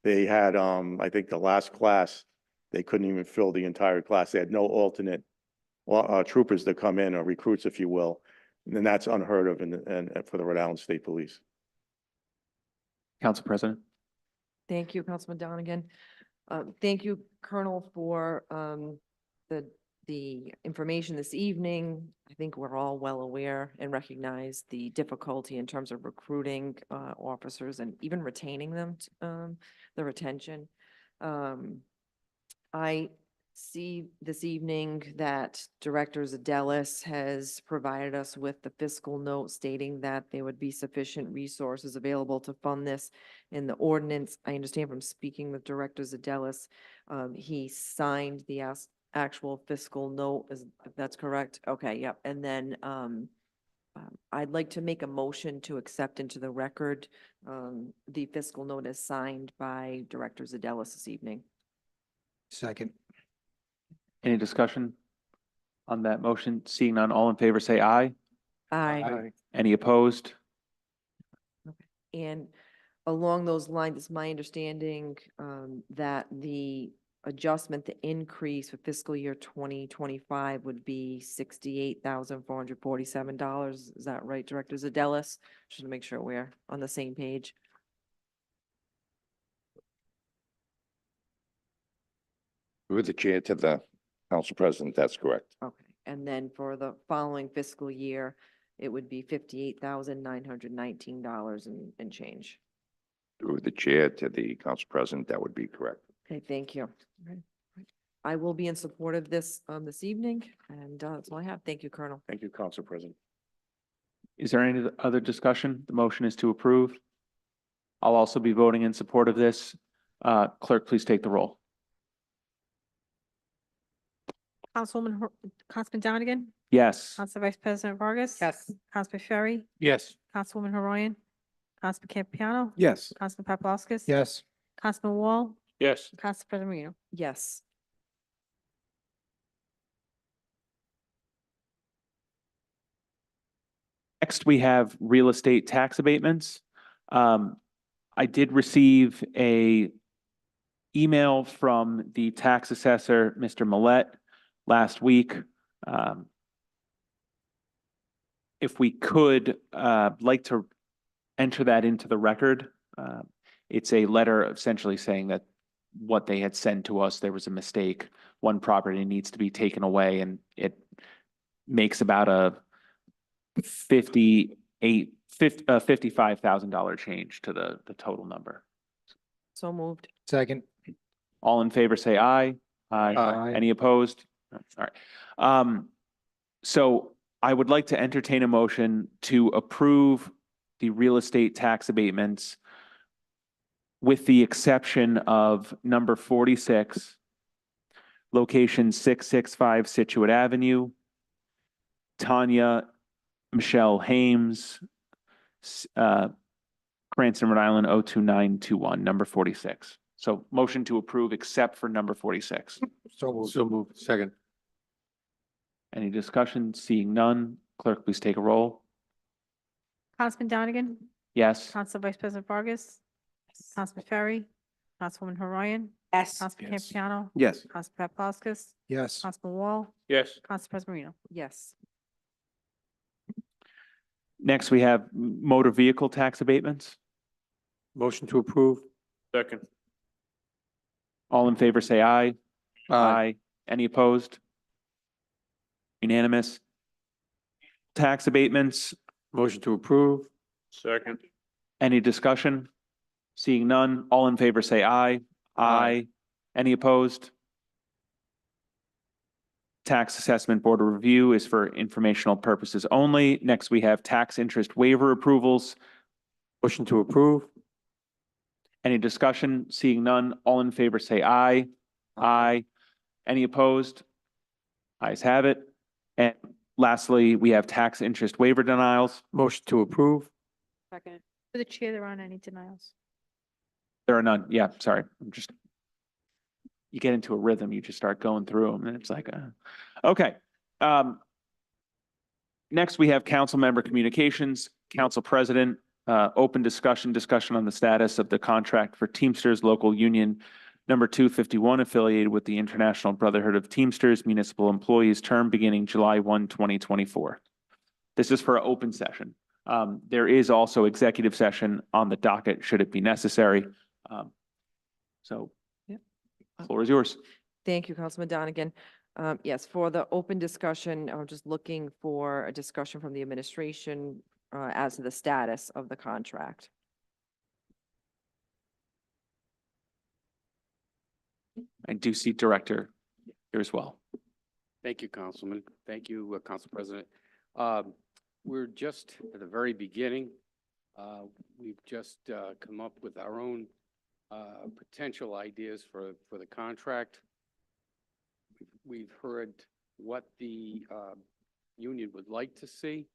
they had, I think the last class, they couldn't even fill the entire class. They had no alternate troopers to come in, or recruits, if you will. And that's unheard of and for the Rhode Island State Police. Council President. Thank you, Councilman Donegan. Thank you, Colonel, for the information this evening. I think we're all well aware and recognize the difficulty in terms of recruiting officers and even retaining them, the retention. I see this evening that Director Zadelis has provided us with the fiscal note stating that there would be sufficient resources available to fund this in the ordinance. I understand from speaking with Director Zadelis, he signed the actual fiscal note, if that's correct? Okay, yep. And then I'd like to make a motion to accept into the record the fiscal note as signed by Director Zadelis this evening. Second. Any discussion on that motion? Seeing none, all in favor say aye. Aye. Any opposed? And along those lines, it's my understanding that the adjustment, the increase for fiscal year 2025 would be $68,447. Is that right, Director Zadelis? Just to make sure we're on the same page. Through the chair to the council president, that's correct. Okay. And then for the following fiscal year, it would be $58,919 and change. Through the chair to the council president, that would be correct. Okay, thank you. Right. I will be in support of this this evening, and that's all I have. Thank you, Colonel. Thank you, Council President. Is there any other discussion? The motion is to approve. I'll also be voting in support of this. Clerk, please take the roll. Councilman Donegan? Yes. Council Vice President Vargas? Yes. Councilman Ferry? Yes. Councilwoman Horoyan? Councilman Campiano? Yes. Councilman Paplaskas? Yes. Councilman Wall? Yes. Council President Marino? Yes. Next, we have real estate tax abatements. I did receive a email from the tax assessor, Mr. Millet, last week. If we could, like to enter that into the record. It's a letter essentially saying that what they had sent to us, there was a mistake. One property needs to be taken away, and it makes about a $55,000 change to the total number. So moved. Second. All in favor, say aye. Aye. Any opposed? All right. So I would like to entertain a motion to approve the real estate tax abatements with the exception of number 46, location 665 Situate Avenue, Tanya Michelle Hames, Cranston, Rhode Island 02921, number 46. So motion to approve except for number 46. So moved. So moved. Second. Any discussion? Seeing none, clerk, please take a roll. Councilman Donegan? Yes. Council Vice President Vargas? Councilman Ferry? Councilwoman Horoyan? Yes. Councilman Yes. Campiano? Yes. Councilman Paplaskas? Yes. Councilman Wall? Yes. Council President Marino? Yes. Next, we have motor vehicle tax abatements. Motion to approve. Second. All in favor, say aye. Any opposed? Unanimous. Tax abatements. Motion to approve. Second. Any discussion? Seeing none, all in favor say aye. Aye. Any opposed? Tax Assessment Board of Review is for informational purposes only. Next, we have tax interest waiver approvals. Motion to approve. Any discussion? Seeing none, all in favor say aye. Aye. Any opposed? Ayes have it. And lastly, we have tax interest waiver denials. Motion to approve. Second. For the chair, there aren't any denials. There are none. Yeah, sorry. You get into a rhythm, you just start going through them and it's like, okay. Next, we have council member communications, council president, open discussion on the status of the contract for Teamsters Local Union number 251 affiliated with the International Brotherhood of Teamsters Municipal Employees term beginning July 1, 2024. This is for an open session. There is also executive session on the docket should it be necessary. So floor is yours. Thank you, Councilman Donegan. Yes, for the open discussion, I'm just looking for a discussion from the administration as to the status of the contract. I do see director here as well. Thank you, Councilman. Thank you, Council President. We're just at the very beginning. We've just come up with our own potential ideas for the contract. We've heard what the union would like to see.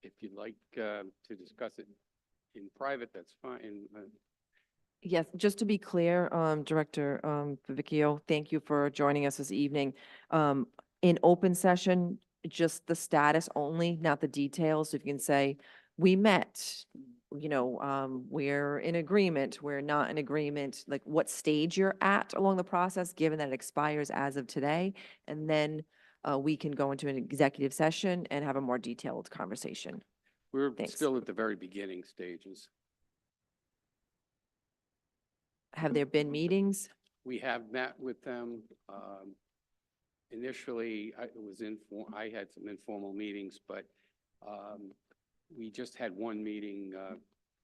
If you'd like to discuss it in private, that's fine. Yes, just to be clear, Director Vivekio, thank you for joining us this evening. In open session, just the status only, not the details. If you can say, we met, we're in agreement, we're not in agreement, like what stage you're at along the process, given that it expires as of today. And then we can go into an executive session and have a more detailed conversation. We're Thanks. still at the very beginning stages. Have there been meetings? We have met with them. Initially, I had some informal meetings, but we just had one meeting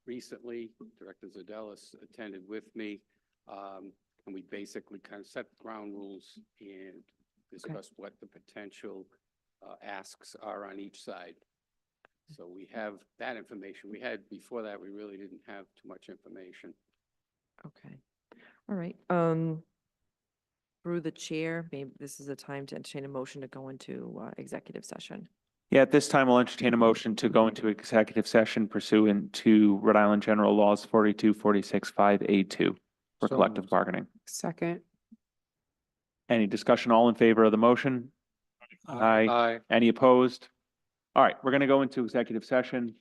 recently. Director Zardellis attended with me, and we basically kind of set the ground rules and discussed what the potential asks are on each side. So we have that information. Before that, we really didn't have too much information. Okay. All right. Through the chair, maybe this is a time to entertain a motion to go into executive session. Yeah, at this time, I'll entertain a motion to go into executive session pursuant to Rhode Island General Laws 42, 46, 5A2 for So collective moved. bargaining. Second. Any discussion? All in favor of the motion? Aye. Any opposed? All right, we're going to go into executive session.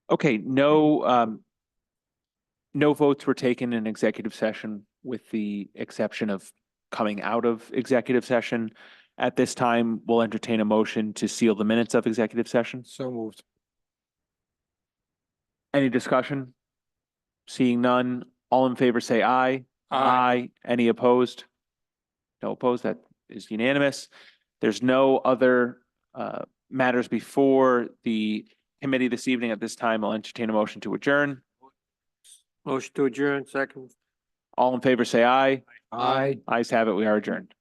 Okay, no votes were taken in executive session with the exception of coming out of executive session. At this time, we'll entertain a motion to seal the minutes of executive session. So moved. Any discussion? Seeing none, all in favor say aye. Aye. Any opposed? No opposed, that is unanimous. There's no other matters before the committee this evening. At this time, I'll entertain a motion to adjourn. Motion to adjourn, second. All in favor say aye. Aye. Ayes have it, we are adjourned.